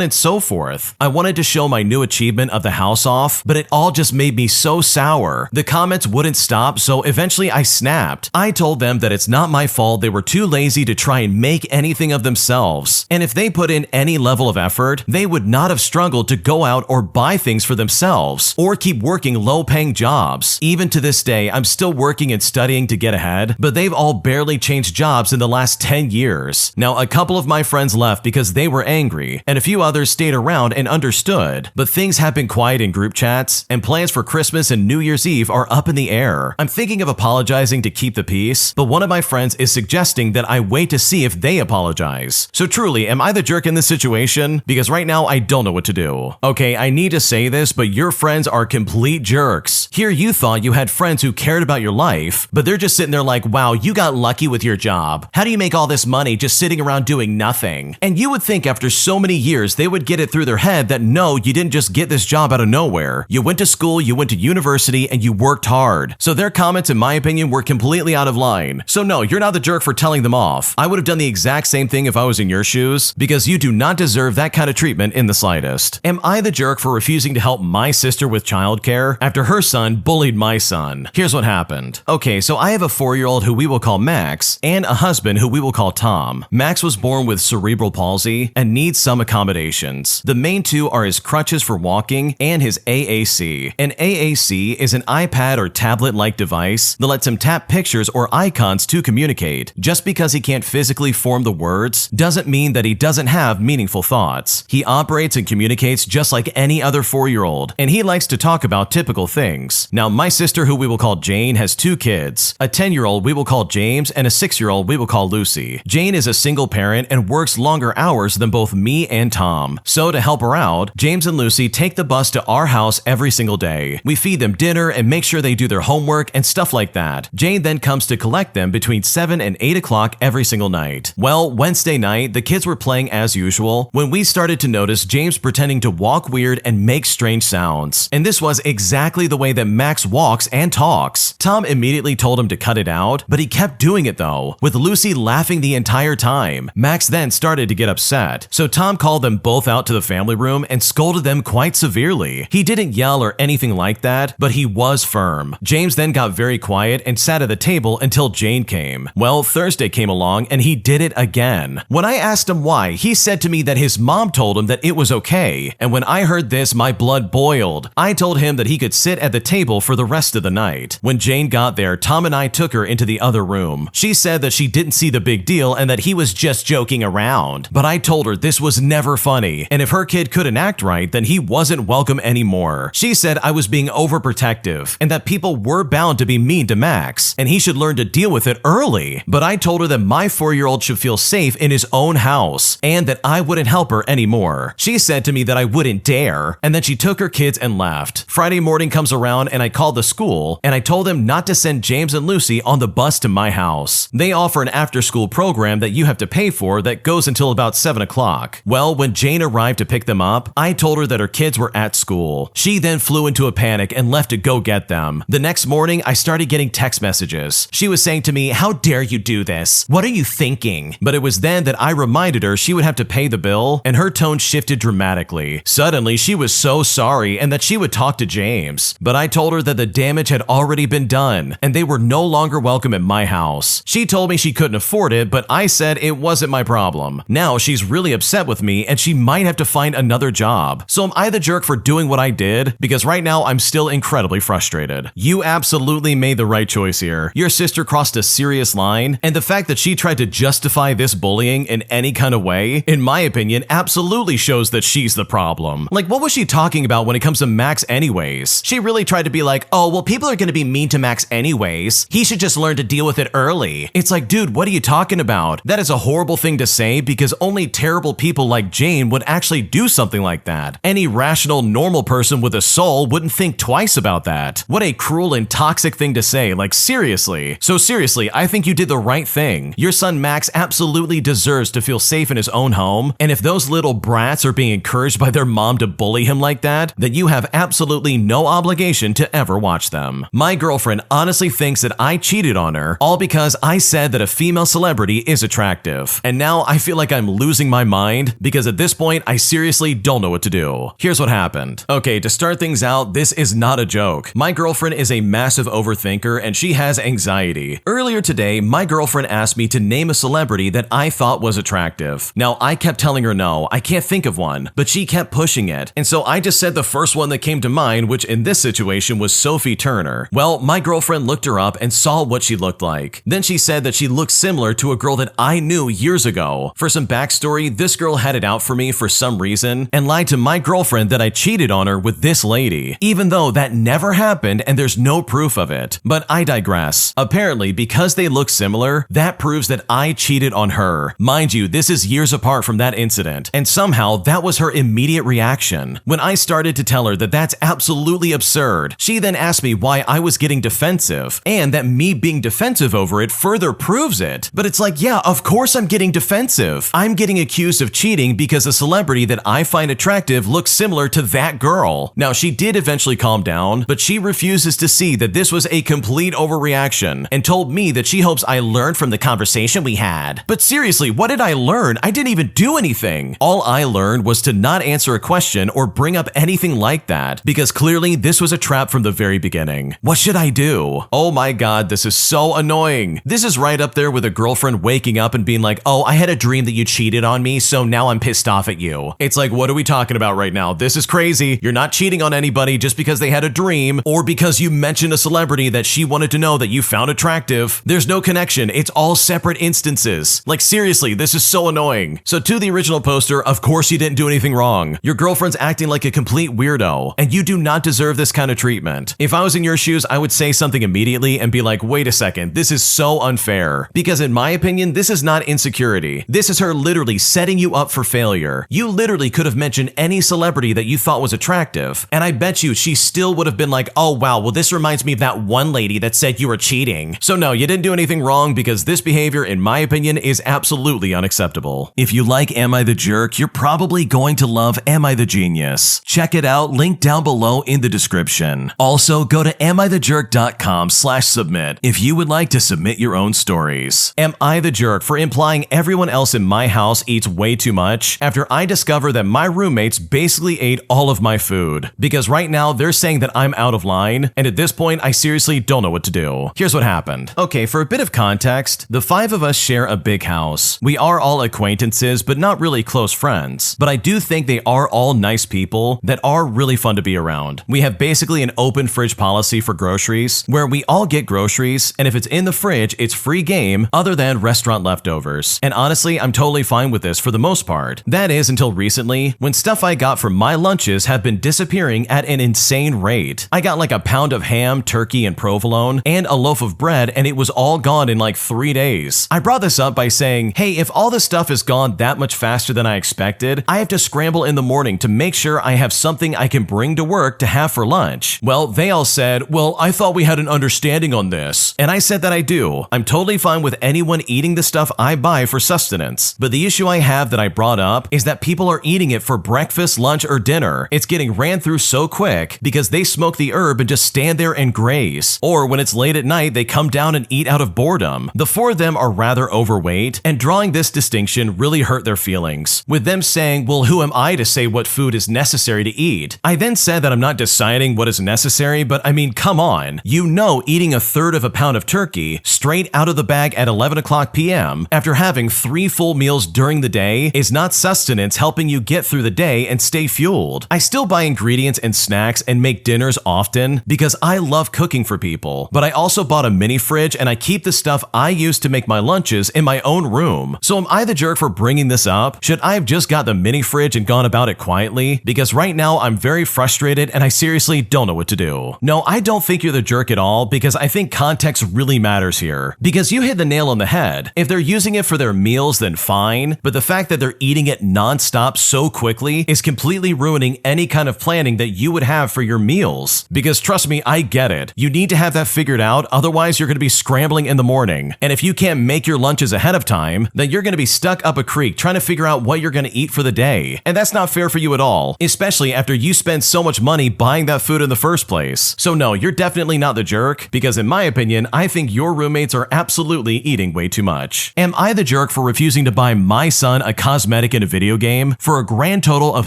and so forth. I wanted to show my new achievement of the house off, but it all just made me so sour. The comments wouldn't stop, so eventually I snapped. I told them that it's not my fault they were too lazy to try and make anything of themselves, and if they put in any level of effort, they would not have struggled to go out or buy things for themselves, or keep working low-paying jobs. Even to this day, I'm still working and studying to get ahead, but they've all barely changed jobs in the last 10 years. Now, a couple of my friends left because they were angry, and a few others stayed around and understood, but things have been quiet in group chats, and plans for Christmas and New Year's Eve are up in the air. I'm thinking of apologizing to keep the peace, but one of my friends is suggesting that I wait to see if they apologize. So truly, am I the jerk in this situation? Because right now, I don't know what to do. Okay, I need to say this, but your friends are complete jerks. Here you thought you had friends who cared about your life, but they're just sitting there like, wow, you got lucky with your job. How do you make all this money just sitting around doing nothing? And you would think after so many years, they would get it through their head that no, you didn't just get this job out of nowhere. You went to school, you went to university, and you worked hard. So their comments, in my opinion, were completely out of line. So no, you're not the jerk for telling them off. I would have done the exact same thing if I was in your shoes, because you do not deserve that kind of treatment in the slightest. Am I the jerk for refusing to help my sister with childcare after her son bullied my son? Here's what happened. Okay, so I have a 4-year-old who we will call Max, and a husband who we will call Tom. Max was born with cerebral palsy and needs some accommodations. The main two are his crutches for walking and his AAC. An AAC is an iPad or tablet-like device that lets him tap pictures or icons to communicate. Just because he can't physically form the words doesn't mean that he doesn't have meaningful thoughts. He operates and communicates just like any other 4-year-old, and he likes to talk about typical things. Now, my sister, who we will call Jane, has 2 kids. A 10-year-old we will call James, and a 6-year-old we will call Lucy. Jane is a single parent and works longer hours than both me and Tom. So to help her out, James and Lucy take the bus to our house every single day. We feed them dinner and make sure they do their homework and stuff like that. Jane then comes to collect them between 7 and 8 o'clock every single night. Well, Wednesday night, the kids were playing as usual when we started to notice James pretending to walk weird and make strange sounds. And this was exactly the way that Max walks and talks. Tom immediately told him to cut it out, but he kept doing it though, with Lucy laughing the entire time. Max then started to get upset, so Tom called called them both out to the family room and scolded them quite severely. He didn't yell or anything like that, but he was firm. James then got very quiet and sat at the table until Jane came. Well, Thursday came along and he did it again. When I asked him why, he said to me that his mom told him that it was okay. And when I heard this, my blood boiled. I told him that he could sit at the table for the rest of the night. When Jane got there, Tom and I took her into the other room. She said that she didn't see the big deal and that he was just joking around. But I told her this was never funny, and if her kid couldn't act right, then he wasn't welcome anymore. She said I was being overprotective and that people were bound to be mean to Max, and he should learn to deal with it early. But I told her that my 4-year-old should feel safe in his own house and that I wouldn't help her anymore. She said to me that I wouldn't dare, and then she took her kids and left. Friday morning comes around and I called the school and I told them not to send James and Lucy on the bus to my house. They offer an after-school program that you have to pay for that goes until about 7 o'clock. Well, when Jane arrived to pick them up, I told her that her kids were at school. She then flew into a panic and left to go get them. The next morning, I started getting text messages. She was saying to me, "How dare you do this? What are you thinking?" But it was then that I reminded her she would have to pay the bill, and her tone shifted dramatically. Suddenly, she was so sorry and that she would talk to James. But I told her that the damage had already been done, and they were no longer welcome at my house. She told me she couldn't afford it, but I said it wasn't my problem. Now she's really upset with me and she might have to find another job. So am I the jerk for doing what I did? Because right now I'm still incredibly frustrated. You absolutely made the right choice here. Your sister crossed a serious line, and the fact that she tried to justify this bullying in any kind of way, in my opinion, absolutely shows that she's the problem. Like, what was she talking about when it comes to Max anyways? She really tried to be like, oh, well, people are gonna be mean to Max anyways. He should just learn to deal with it early. It's like, dude, what are you talking about? That is a horrible thing to say because only terrible people like Jane would actually do something like that. Any rational, normal person with a soul wouldn't think twice about that. What a cruel and toxic thing to say, like seriously. So seriously, I think you did the right thing. Your son Max absolutely deserves to feel safe in his own home, and if those little brats are being encouraged by their mom to bully him like that, then you have absolutely no obligation to ever watch them. My girlfriend honestly thinks that I cheated on her, all because I said that a female celebrity is attractive. And now I feel like I'm losing my mind because at this point, I seriously don't know what to do. Here's what happened. Okay, to start things out, this is not a joke. My girlfriend is a massive overthinker and she has anxiety. Earlier today, my girlfriend asked me to name a celebrity that I thought was attractive. Now, I kept telling her no, I can't think of one, but she kept pushing it. And so I just said the first one that came to mind, which in this situation was Sophie Turner. Well, my girlfriend looked her up and saw what she looked like. Then she said that she looked similar to a girl that I knew years ago. For some backstory, this girl had it out for me for some reason and lied to my girlfriend that I cheated on her with this lady, even though that never happened and there's no proof of it. But I digress. Apparently, because they look similar, that proves that I cheated on her. Mind you, this is years apart from that incident, and somehow that was her immediate reaction. When I started to tell her that that's absolutely absurd, she then asked me why I was getting defensive, and that me being defensive over it further proves it. But it's like, yeah, of course I'm getting defensive. I'm getting accused of cheating because a celebrity that I find attractive looks similar to that girl. Now, she did eventually calm down, but she refuses to see that this was a complete overreaction and told me that she hopes I learned from the conversation we had. But seriously, what did I learn? I didn't even do anything. All I learned was to not answer a question or bring up anything like that, because clearly this was a trap from the very beginning. What should I do? Oh my god, this is so annoying. This is right up there with a girlfriend waking up and being like, oh, I had a dream that you cheated on me, so now I'm pissed off at you. It's like, what are we talking about right now? This is crazy. You're not cheating on anybody just because they had a dream or because you mentioned a celebrity that she wanted to know that you found attractive. There's no connection. It's all separate instances. Like seriously, this is so annoying. So to the original poster, of course you didn't do anything wrong. Your girlfriend's acting like a complete weirdo, and you do not deserve this kind of treatment. If I was in your shoes, I would say something immediately and be like, wait a second, this is so unfair. Because in my opinion, this is not insecurity. This is her literally setting you up for failure. You literally could have mentioned any celebrity that you thought was attractive, and I bet you she still would have been like, oh wow, well this reminds me of that one lady that said you were cheating. So no, you didn't do anything wrong because this behavior, in my opinion, is absolutely unacceptable. If you like Am I the Jerk, you're probably going to love Am I the Genius. Check it out, link down below in the description. Also, go to amithejerk.com/submit if you would like to submit your own stories. Am I the jerk for implying everyone else in my house eats way too much? much after I discover that my roommates basically ate all of my food. Because right now they're saying that I'm out of line, and at this point I seriously don't know what to do. Here's what happened. Okay, for a bit of context, the 5 of us share a big house. We are all acquaintances, but not really close friends. But I do think they are all nice people that are really fun to be around. We have basically an open fridge policy for groceries, where we all get groceries, and if it's in the fridge, it's free game other than restaurant leftovers. And honestly, I'm totally fine with this for the most part. That is until recently, when stuff I got for my lunches have been disappearing at an insane rate. I got like a pound of ham, turkey, and provolone, and a loaf of bread, and it was all gone in like 3 days. I brought this up by saying, hey, if all this stuff is gone that much faster than I expected, I have to scramble in the morning to make sure I have something I can bring to work to have for lunch. Well, they all said, well, I thought we had an understanding on this. And I said that I do. I'm totally fine with anyone eating the stuff I buy for sustenance. But the issue I have that I brought up is that people are eating it for breakfast, lunch, or dinner. It's getting ran through so quick because they smoke the herb and just stand there and graze. Or when it's late at night, they come down and eat out of boredom. The 4 of them are rather overweight, and drawing this distinction really hurt their feelings, with them saying, well, who am I to say what food is necessary to eat? I then said that I'm not deciding what is necessary, but I mean, come on. You know, eating 1/3 of a pound of turkey straight out of the bag at 11 o'clock p.m. after having 3 full meals during the day is not sustenance helping you get through the day and stay fueled. I still buy ingredients and snacks and make dinners often because I love cooking for people, but I also bought a mini fridge and I keep the stuff I use to make my lunches in my own room. So am I the jerk for bringing this up? Should I have just got the mini fridge and gone about it quietly? Because right now I'm very frustrated and I seriously don't know what to do. No, I don't think you're the jerk at all, because I think context really matters here. Because you hit the nail on the head. If they're using it for their meals, then fine, but the fact that they're eating it nonstop so quickly is completely ruining any kind of planning that you would have for your meals. Because trust me, I get it. You need to have that figured out, otherwise you're going to be scrambling in the morning. And if you can't make your lunches ahead of time, then you're going to be stuck up a creek trying to figure out what you're going to eat for the day. And that's not fair for you at all, especially after you spend so much money buying that food in the first place. So no, you're definitely not the jerk, because in my opinion, I think your roommates are absolutely eating way too much. Am I the jerk for refusing to buy my son a cosmetic in a video game for a grand total of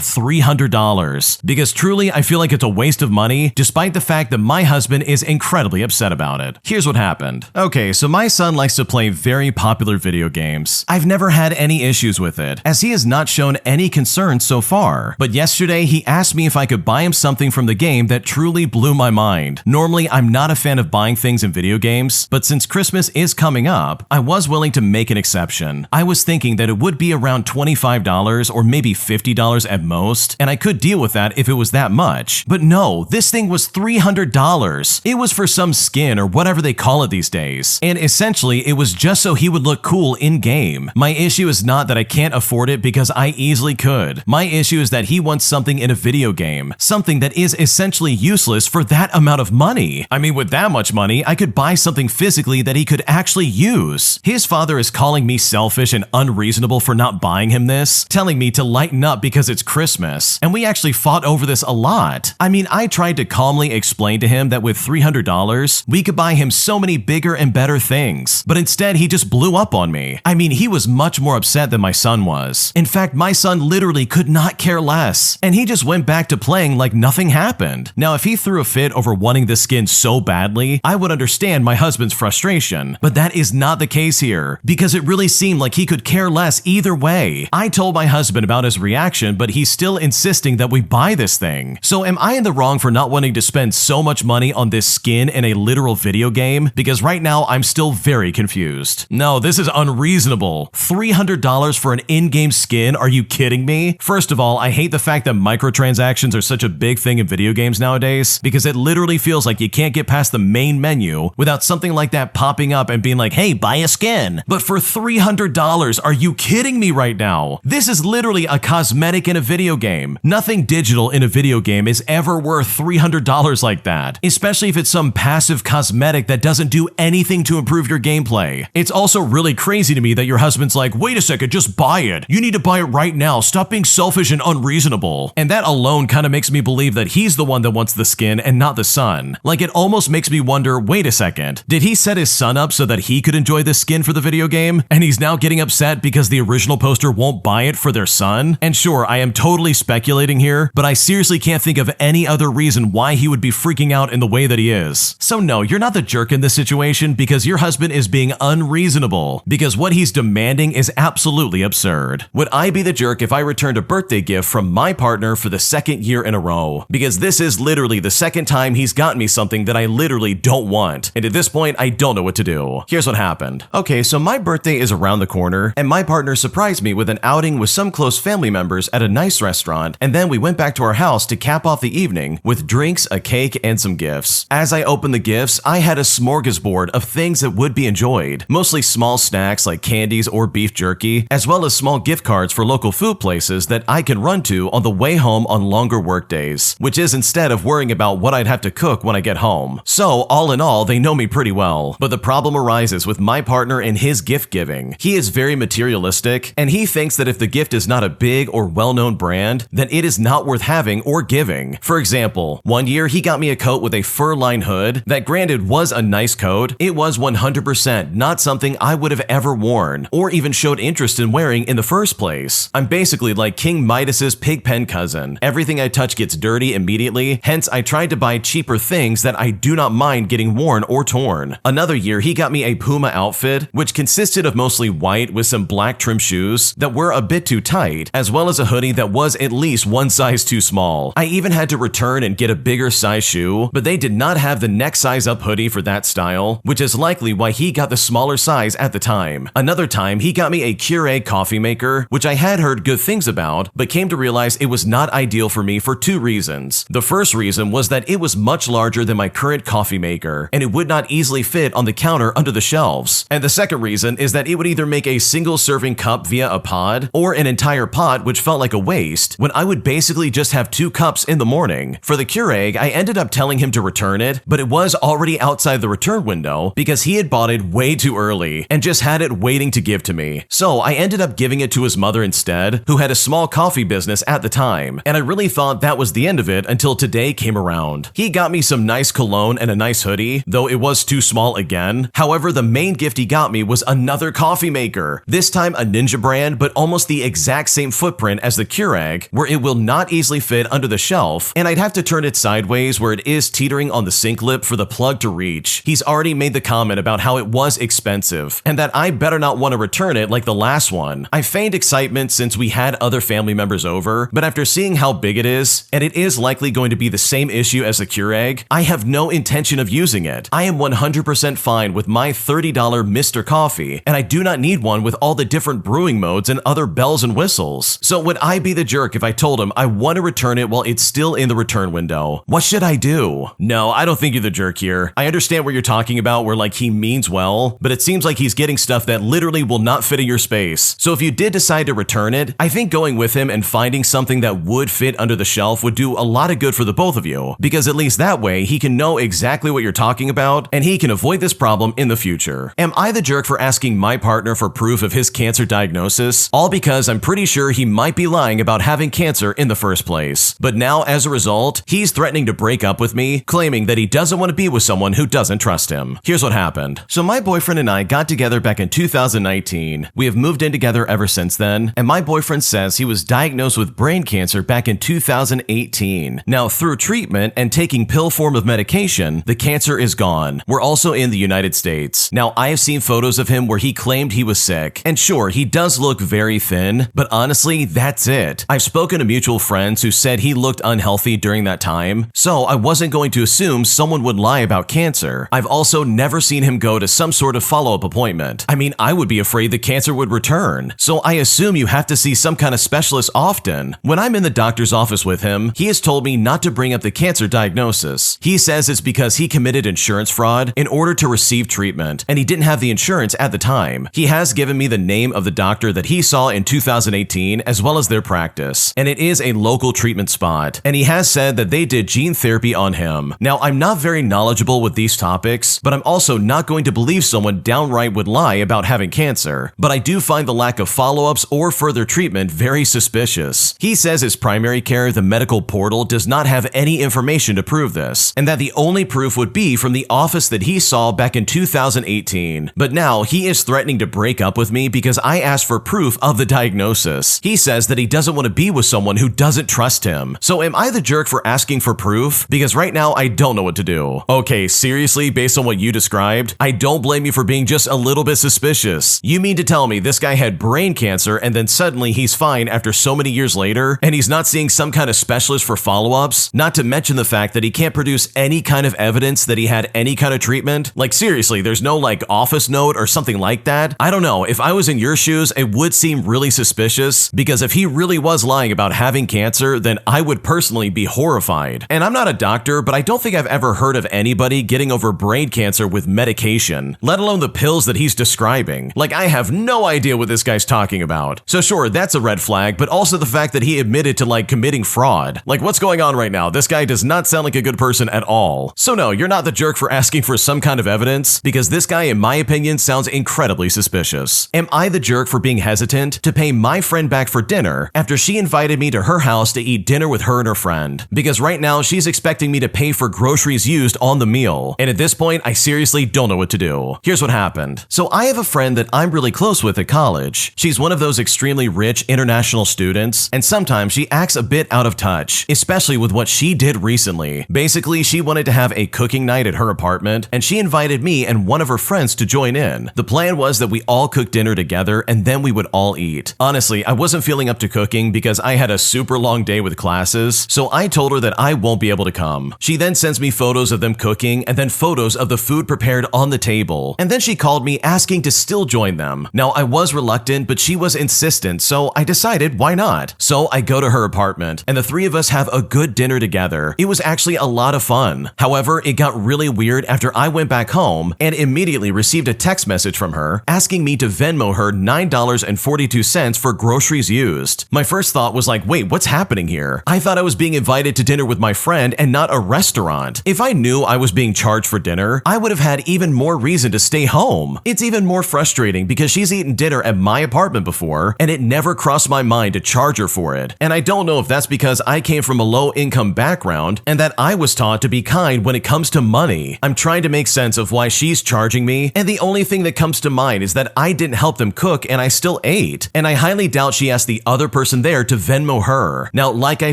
$300? Because truly, I feel like it's a waste of money, despite the fact that my husband is incredibly upset about it. Here's what happened. Okay, so my son likes to play very popular video games. I've never had any issues with it, as he has not shown any concern so far. But yesterday, he asked me if I could buy him something from the game that truly blew my mind. Normally, I'm not a fan of buying things in video games, but since Christmas is coming up, I was willing to make an exception. I was thinking that it would be around $25 or maybe $50 at most, and I could deal with that if it was that much. But no, this thing was $300. It was for some skin or whatever they call it these days, and essentially it was just so he would look cool in-game. My issue is not that I can't afford it, because I easily could. My issue is that he wants something in a video game, something that is essentially useless for that amount of money. I mean, with that much money, I could buy something physically that he could actually use. His father is calling me selfish and unreasonable for not buying him this, telling me to lighten up because it's Christmas, and we actually fought over this a lot. I mean, I tried to calmly explain to him that with $300, we could buy him so many bigger and better things, but instead he just blew up on me. I mean, he was much more upset than my son was. In fact, my son literally could not care less, and he just went back to playing like nothing happened. Now, if he threw a fit over wanting this skin so badly, I would understand my husband's frustration, but that is not the case here, because it really seemed like he could care less either way. I told my husband about his reaction, but he's still insisting that we buy this thing. So am I in the wrong for not wanting to spend so much money on this skin in a literal video game? Because right now I'm still very confused. No, this is unreasonable. $300 for an in-game skin? Are you kidding me? First of all, I hate the fact that microtransactions are such a big thing in video games nowadays, because it literally feels like you can't get past the main menu without something like that popping up and being like, hey, buy a skin. But for $300, are you kidding me right now? This is literally a cosmetic in a video game. Nothing digital in a video game is ever worth $300 like that, especially if it's some passive cosmetic that doesn't do anything to improve your gameplay. It's also really crazy to me that your husband's like, wait a second, just buy it. You need to buy it right now. Stop being selfish and unreasonable. And that alone kind of makes me believe that he's the one that wants the skin and not the son. Like, it almost makes me wonder, wait a second, did he set his son up so that he could enjoy this skin for the video game? And he's now getting upset because the original poster won't buy it for their son. And sure, I am totally speculating here, but I seriously can't think of any other reason why he would be freaking out in the way that he is. So no, you're not the jerk in this situation because your husband is being unreasonable, because what he's demanding is absolutely absurd. Would I be the jerk if I returned a birthday gift from my partner for the second year in a row? Because this is literally the second time he's gotten me something that I literally don't want, and at this point, I don't know what to do. Here's what happened. Okay, so my birthday is around the corner, and my partner surprised me with an outing with some close family members at a nice restaurant, and then we went back to our house to cap off the evening with drinks, a cake, and some gifts. As I opened the gifts, I had a smorgasbord of things that would be enjoyed, mostly small snacks like candies or beef jerky, as well as small gift cards for local food places that I can run to on the way home on longer work days, which is instead of worrying about what I'd have to cook when I get home. So all in all, they know me pretty well, but the problem arises with my partner and his gift giving. He is very materialistic, and he thinks that if the gift is not a big or well-known brand, then it is not worth having or giving. For example, one year he got me a coat with a fur-lined hood that granted was a nice coat. It was 100% not something I would have ever worn or even showed interest in wearing in the first place. I'm basically like King Midas's pigpen cousin. Everything I touch gets dirty immediately, hence I tried to buy cheaper things that I do not mind getting worn or torn. Another year he got me a Puma outfit, which consisted of mostly white with some black trim shoes that were a bit too tight, as well as a hoodie that was at least one size too small. I even had to return and get a bigger size shoe, but they did not have the neck size up hoodie for that style, which is likely why he got the smaller size at the time. Another time he got me a Keurig coffee maker, which I had heard good things about, but came to realize it was not ideal for me for two reasons. The first reason was that it was much larger than my current coffee maker, and it would not easily fit on the counter under the shelves. And the second reason is that it would either make a single serving cup via a pod, or an entire pot, which felt like a waste, when I would basically just have 2 cups in the morning. For the Keurig, I ended up telling him to return it, but it was already outside the return window because he had bought it way too early and just had it waiting to give to me. So I ended up giving it to his mother instead, who had a small coffee business at the time, and I really thought that was the end of it until today came around. He got me some nice cologne and a nice hoodie, though it was too small again. However, the main gift he got me was another coffee maker, this time a Ninja brand, but almost the exact same footprint as the Keurig, where it will not easily fit under the shelf, and I'd have to turn it sideways where it is teetering on the sink lip for the plug to reach. He's already made the comment about how it was expensive, and that I better not want to return it like the last one. I feigned excitement since we had other family members over, but after seeing how big it is, and it is likely going to be the same issue as the Keurig, I have no intention of using it. I am 100% fine with my $30 Mr. Coffee, and I do not need one with all the different brewing modes and other bells and whistles. So would I be the jerk if I told him I want to return it while it's still in the return window? What should I do? No, I don't think you're the jerk here. I understand what you're talking about where like he means well, but it seems like he's getting stuff that literally will not fit in your space. So if you did decide to return it, I think going with him and finding something that would fit under the shelf would do a lot of good for the both of you, because at least that way he can know exactly what you're talking about and he can avoid this problem in the future. Am I the jerk for asking my partner for proof of his cancer diagnosis? All because I'm pretty sure he might be lying about having cancer in the first place. But now, as a result, he's threatening to break up with me, claiming that he doesn't want to be with someone who doesn't trust him. Here's what happened. So my boyfriend and I got together back in 2019. We have moved in together ever since then, and my boyfriend says he was diagnosed with brain cancer back in 2018. Now, through treatment and taking pill form of medication, the cancer is gone. We're also in the United States. Now, I have seen photos of him where he claimed he was sick, and sure, he does look very thin, but honestly, that's it. I've spoken to mutual friends who said he looked unhealthy during that time, so I wasn't going to assume someone would lie about cancer. I've also never seen him go to some sort of follow-up appointment. I mean, I would be afraid the cancer would return, so I assume you have to see some kind of specialist often. When I'm in the doctor's office with him, he has told me not to bring up the cancer diagnosis. He says it's because he committed insurance fraud in order to receive treatment, and he didn't have the insurance at the time. He has given me the name of the doctor that he saw in 2018 as well as their practice, and it is a local treatment spot, and he has said that they did gene therapy on him. Now, I'm not very knowledgeable with these topics, but I'm also not going to believe someone downright would lie about having cancer, but I do find the lack of follow-ups or further treatment very suspicious. He says his primary care, the medical portal, does not have any information to prove this, and that the only proof would be from the office that he saw back in 2018. But now he is threatening to break up with me because I asked for proof of of the diagnosis. He says that he doesn't want to be with someone who doesn't trust him. So am I the jerk for asking for proof? Because right now I don't know what to do. Okay, seriously, based on what you described, I don't blame you for being just a little bit suspicious. You mean to tell me this guy had brain cancer and then suddenly he's fine after so many years later, and he's not seeing some kind of specialist for follow-ups? Not to mention the fact that he can't produce any kind of evidence that he had any kind of treatment? Like seriously, there's no like office note or something like that? I don't know, if I was in your shoes, it would seem really suspicious, because if he really was lying about having cancer, then I would personally be horrified. And I'm not a doctor, but I don't think I've ever heard of anybody getting over brain cancer with medication, let alone the pills that he's describing. Like, I have no idea what this guy's talking about. So sure, that's a red flag, but also the fact that he admitted to like committing fraud. Like, what's going on right now? This guy does not sound like a good person at all. So no, you're not the jerk for asking for some kind of evidence, because this guy, in my opinion, sounds incredibly suspicious. Am I the jerk for being hesitant to pay my friend back for dinner after she invited me to her house to eat dinner with her and her friend? Because right now she's expecting me to pay for groceries used on the meal, and at this point I seriously don't know what to do. Here's what happened. So I have a friend that I'm really close with at college. She's one of those extremely rich international students, and sometimes she acts a bit out of touch, especially with what she did recently. Basically, she wanted to have a cooking night at her apartment, and she invited me and one of her friends to join in. The plan was that we all cook dinner together and then we would all eat. Honestly, I wasn't feeling up to cooking because I had a super long day with classes, so I told her that I won't be able to come. She then sends me photos of them cooking and then photos of the food prepared on the table, and then she called me asking to still join them. Now, I was reluctant, but she was insistent, so I decided why not? So I go to her apartment, and the three of us have a good dinner together. It was actually a lot of fun. However, it got really weird after I went back home and immediately received a text message from her asking me to Venmo her $9.42 for groceries used. My first thought was like, wait, what's happening here? I thought I was being invited to dinner with my friend and not a restaurant. If I knew I was being charged for dinner, I would have had even more reason to stay home. It's even more frustrating because she's eaten dinner at my apartment before, and it never crossed my mind to charge her for it. And I don't know if that's because I came from a low-income background and that I was taught to be kind when it comes to money. I'm trying to make sense of why she's charging me, and the only thing that comes to mind is that I didn't help them cook and I still ate. And I highly doubt she asked the other person there to Venmo her. Now, like I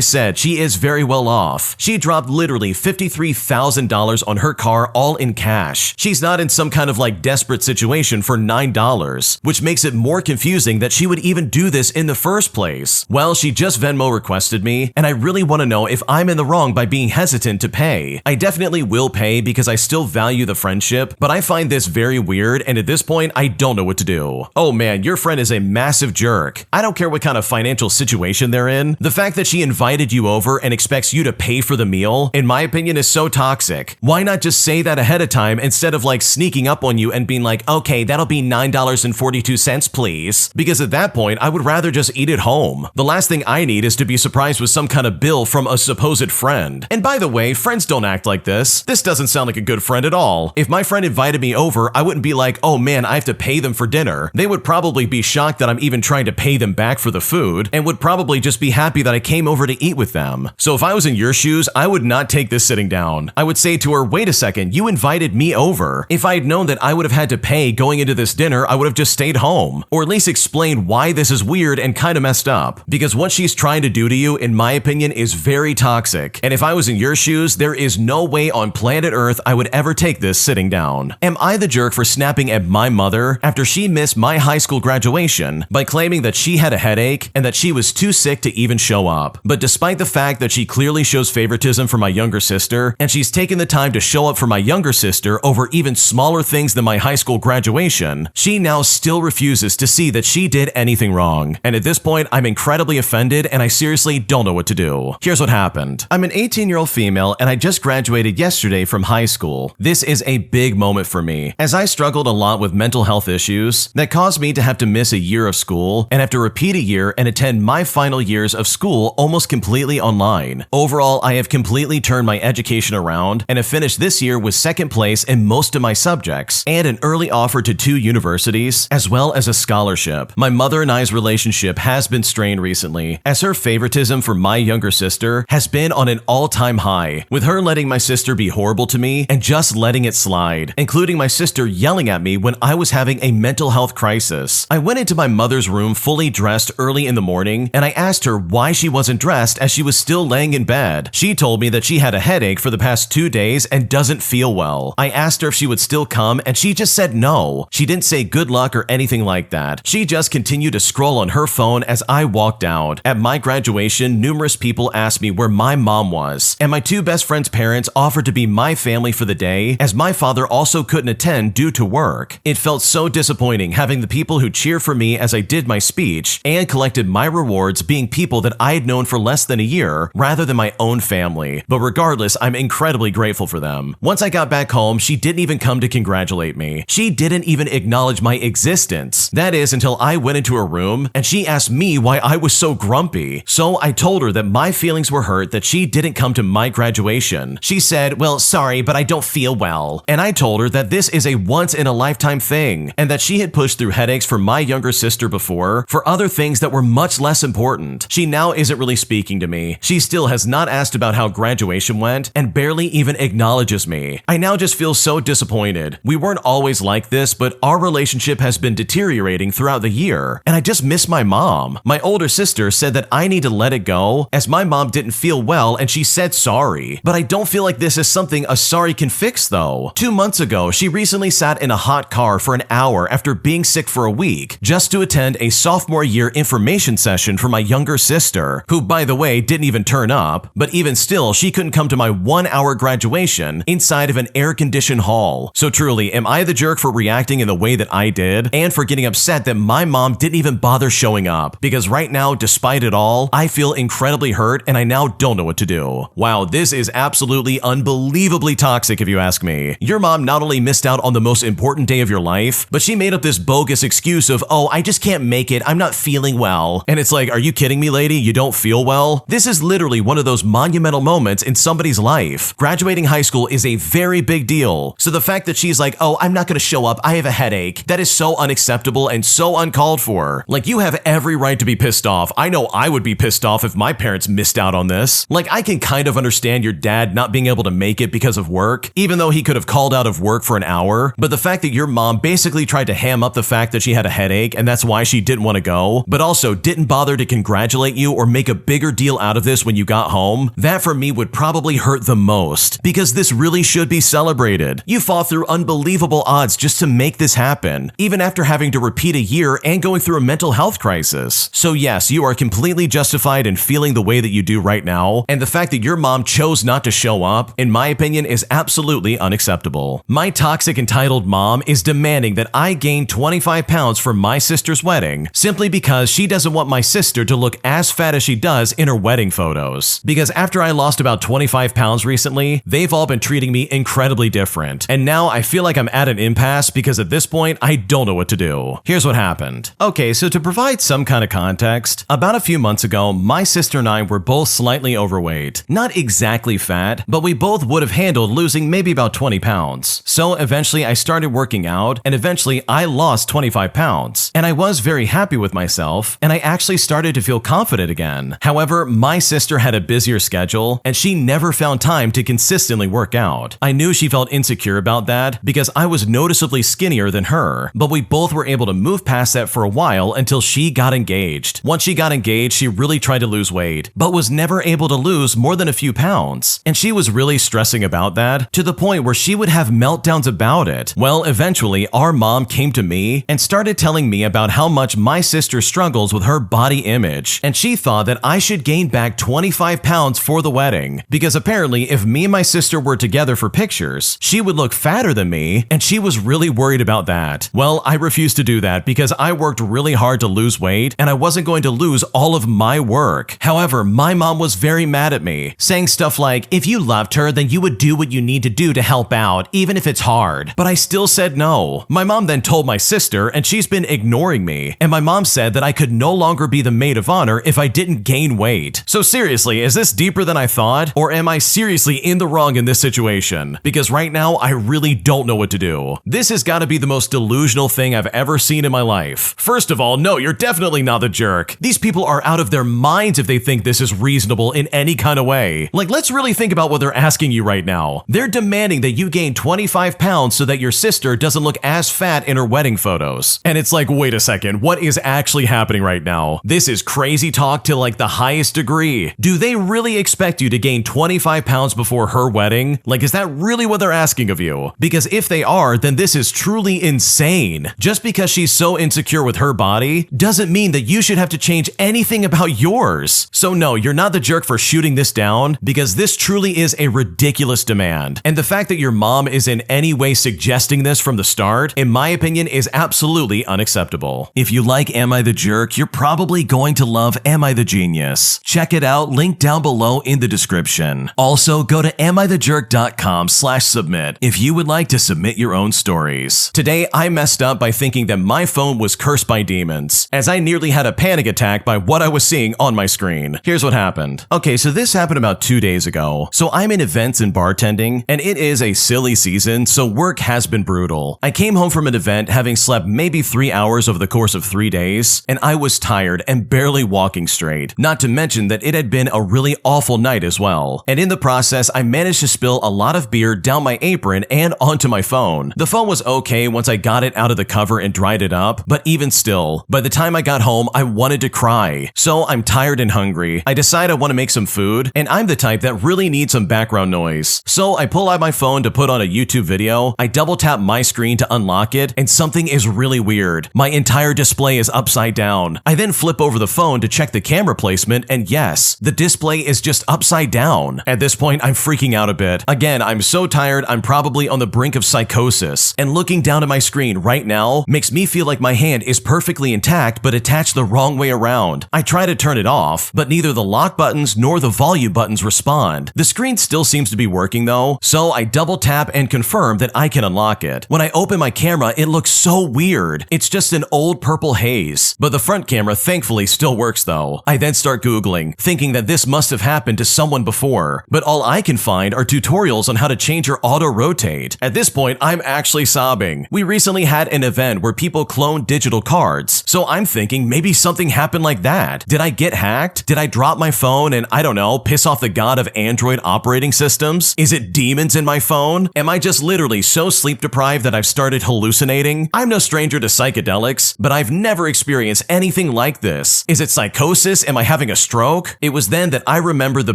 said, she is very well off. She dropped literally $53,000 on her car all in cash. She's not in some kind of like desperate situation for $9, which makes it more confusing that she would even do this in the first place. Well, she just Venmo requested me, and I really want to know if I'm in the wrong by being hesitant to pay. I definitely will pay because I still value the friendship, but I find this very weird, and at this point, I don't know what to do. Oh man, your friend is a massive jerk. I don't care what kind of financial situation they're in. The fact that she invited you over and expects you to pay for the meal, in my opinion, is so toxic. Why not just say that ahead of time instead of like sneaking up on you and being like, okay, that'll be $9.42, please? Because at that point, I would rather just eat at home. The last thing I need is to be surprised with some kind of bill from a supposed friend. And by the way, friends don't act like this. This doesn't sound like a good friend at all. If my friend invited me over, I wouldn't be like, oh man, I have to pay them for dinner. They would probably be shocked that I'm even trying to pay them back for the food, and would probably just be happy that I came over to eat with them. So if I was in your shoes, I would not take this sitting down. I would say to her, wait a second, you invited me over. If I had known that I would have had to pay going into this dinner, I would have just stayed home, or at least explained why this is weird and kind of messed up. Because what she's trying to do to you, in my opinion, is very toxic. And if I was in your shoes, there is no way on planet Earth I would ever take this sitting down. Am I the jerk for snapping at my mother after she missed my high school graduation by claiming that she had a headache and that she was too sick to even show up? But despite the fact that she clearly shows favoritism for my younger sister, and she's taken the time to show up for my younger sister over even smaller things than my high school graduation, she now still refuses to see that she did anything wrong. And at this point, I'm incredibly offended and I seriously don't know what to do. Here's what happened. I'm an 18-year-old female and I just graduated yesterday from high school. This is a big moment for me, as I struggled a lot with mental health issues that caused me to have to miss a year of school and have to repeat a year and attend my final years of school almost completely online. Overall, I have completely turned my education around and have finished this year with second place in most of my subjects and an early offer to 2 universities, as well as a scholarship. My mother and I's relationship has been strained recently, as her favoritism for my younger sister has been on an all-time high, with her letting my sister be horrible to me and just letting it slide, including my sister yelling at me when I was having a mental health crisis. I went into my mother's mother's room fully dressed early in the morning, and I asked her why she wasn't dressed as she was still laying in bed. She told me that she had a headache for the past 2 days and doesn't feel well. I asked her if she would still come, and she just said no. She didn't say good luck or anything like that. She just continued to scroll on her phone as I walked out. At my graduation, numerous people asked me where my mom was, and my 2 best friends' parents offered to be my family for the day, as my father also couldn't attend due to work. It felt so disappointing having the people who cheered for me as I did my speech and collected my rewards being people that I had known for less than a year rather than my own family. But regardless, I'm incredibly grateful for them. Once I got back home, she didn't even come to congratulate me. She didn't even acknowledge my existence. That is until I went into her room and she asked me why I was so grumpy. So I told her that my feelings were hurt that she didn't come to my graduation. She said, "Well, sorry, but I don't feel well." And I told her that this is a once-in-a-lifetime thing and that she had pushed through headaches for my younger sister before for other things that were much less important. She now isn't really speaking to me. She still has not asked about how graduation went and barely even acknowledges me. I now just feel so disappointed. We weren't always like this, but our relationship has been deteriorating throughout the year, and I just miss my mom. My older sister said that I need to let it go as my mom didn't feel well and she said sorry. But I don't feel like this is something a sorry can fix though. 2 months ago, she recently sat in a hot car for an hour after being sick for a week just to attend a sophomore year information session for my younger sister, who by the way didn't even turn up, but even still she couldn't come to my 1-hour graduation inside of an air-conditioned hall. So truly, am I the jerk for reacting in the way that I did and for getting upset that my mom didn't even bother showing up? Because right now, despite it all, I feel incredibly hurt and I now don't know what to do. Wow, this is absolutely unbelievably toxic if you ask me. Your mom not only missed out on the most important day of your life, but she made up this bogus excuse of, "Oh, I just can't make it, I'm not feeling well." And it's like, are you kidding me, lady? You don't feel well? This is literally one of those monumental moments in somebody's life. Graduating high school is a very big deal. So the fact that she's like, "Oh, I'm not gonna show up, I have a headache," that is so unacceptable and so uncalled for. Like, you have every right to be pissed off. I know I would be pissed off if my parents missed out on this. Like, I can kind of understand your dad not being able to make it because of work, even though he could have called out of work for an hour, but the fact that your mom basically tried to ham up the fact that she had a headache and that's why she didn't want to go, but also didn't bother to congratulate you or make a bigger deal out of this when you got home, that for me would probably hurt the most, because this really should be celebrated. You fought through unbelievable odds just to make this happen, even after having to repeat a year and going through a mental health crisis. So yes, you are completely justified in feeling the way that you do right now, and the fact that your mom chose not to show up, in my opinion, is absolutely unacceptable. My toxic entitled mom is demanding that I gain 25 pounds for my sister's wedding simply because she doesn't want my sister to look as fat as she does in her wedding photos. Because after I lost about 25 pounds recently, they've all been treating me incredibly different. And now I feel like I'm at an impasse because at this point, I don't know what to do. Here's what happened. Okay, so to provide some kind of context, about a few months ago, my sister and I were both slightly overweight. Not exactly fat, but we both would have handled losing maybe about 20 pounds. So eventually I started working out, and eventually I lost 25 pounds. And I was very happy with myself, and I actually started to feel confident again. However, my sister had a busier schedule, and she never found time to consistently work out. I knew she felt insecure about that because I was noticeably skinnier than her, but we both were able to move past that for a while until she got engaged. Once she got engaged, she really tried to lose weight, but was never able to lose more than a few pounds. And she was really stressing about that to the point where she would have meltdowns about it. Well, eventually, our mom came to me and started telling me about how much my sister struggles with her body image, and she thought that I should gain back 25 pounds for the wedding, because apparently if me and my sister were together for pictures, she would look fatter than me, and she was really worried about that. Well, I refused to do that because I worked really hard to lose weight, and I wasn't going to lose all of my work. However, my mom was very mad at me, saying stuff like, "If you loved her, then you would do what you need to do to help out, even if it's hard." But I still said no. My mom then told my sister, and she's been ignoring me, and my mom said that I could no longer be the maid of honor if I didn't gain weight. So seriously, is this deeper than I thought? Or am I seriously in the wrong in this situation? Because right now, I really don't know what to do. This has got to be the most delusional thing I've ever seen in my life. First of all, no, you're definitely not the jerk. These people are out of their minds if they think this is reasonable in any kind of way. Like, let's really think about what they're asking you right now. They're demanding that you gain 25 pounds so that your sister doesn't look as fat in her wedding photos. And it's like, wait a second. second, what is actually happening right now? This is crazy talk to like the highest degree. Do they really expect you to gain 25 pounds before her wedding? Like, is that really what they're asking of you? Because if they are, then this is truly insane. Just because she's so insecure with her body doesn't mean that you should have to change anything about yours. So no, you're not the jerk for shooting this down, because this truly is a ridiculous demand. And the fact that your mom is in any way suggesting this from the start, in my opinion, is absolutely unacceptable. If you like Am I the Jerk, you're probably going to love Am I the Genius. Check it out, link down below in the description. Also, go to AmITheJerk.com/submit if you would like to submit your own stories. Today, I messed up by thinking that my phone was cursed by demons, as I nearly had a panic attack by what I was seeing on my screen. Here's what happened. Okay, so this happened about 2 days ago. So I'm in events and bartending, and it is a silly season, so work has been brutal. I came home from an event having slept maybe 3 hours over the course of 3 days, and I was tired and barely walking straight, not to mention that it had been a really awful night as well. And in the process, I managed to spill a lot of beer down my apron and onto my phone. The phone was okay once I got it out of the cover and dried it up, but even still, by the time I got home, I wanted to cry. So I'm tired and hungry. I decide I want to make some food, and I'm the type that really needs some background noise. So I pull out my phone to put on a YouTube video, I double tap my screen to unlock it, and something is really weird. My entire display is upside down. I then flip over the phone to check the camera placement, and yes, the display is just upside down. At this point, I'm freaking out a bit. Again, I'm so tired, I'm probably on the brink of psychosis, and looking down at my screen right now makes me feel like my hand is perfectly intact but attached the wrong way around. I try to turn it off, but neither the lock buttons nor the volume buttons respond. The screen still seems to be working though, so I double tap and confirm that I can unlock it. When I open my camera, it looks so weird. It's just an old purple haze, but the front camera thankfully still works though. I then start Googling, thinking that this must have happened to someone before, but all I can find are tutorials on how to change your auto rotate. At this point, I'm actually sobbing. We recently had an event where people cloned digital cards, so I'm thinking maybe something happened like that. Did I get hacked? Did I drop my phone and, I don't know, piss off the god of Android operating systems? Is it demons in my phone? Am I just literally so sleep deprived that I've started hallucinating? I'm no stranger to psychedelics, but I've never experienced anything like this. Is it psychosis? Am I having a stroke? It was then that I remember the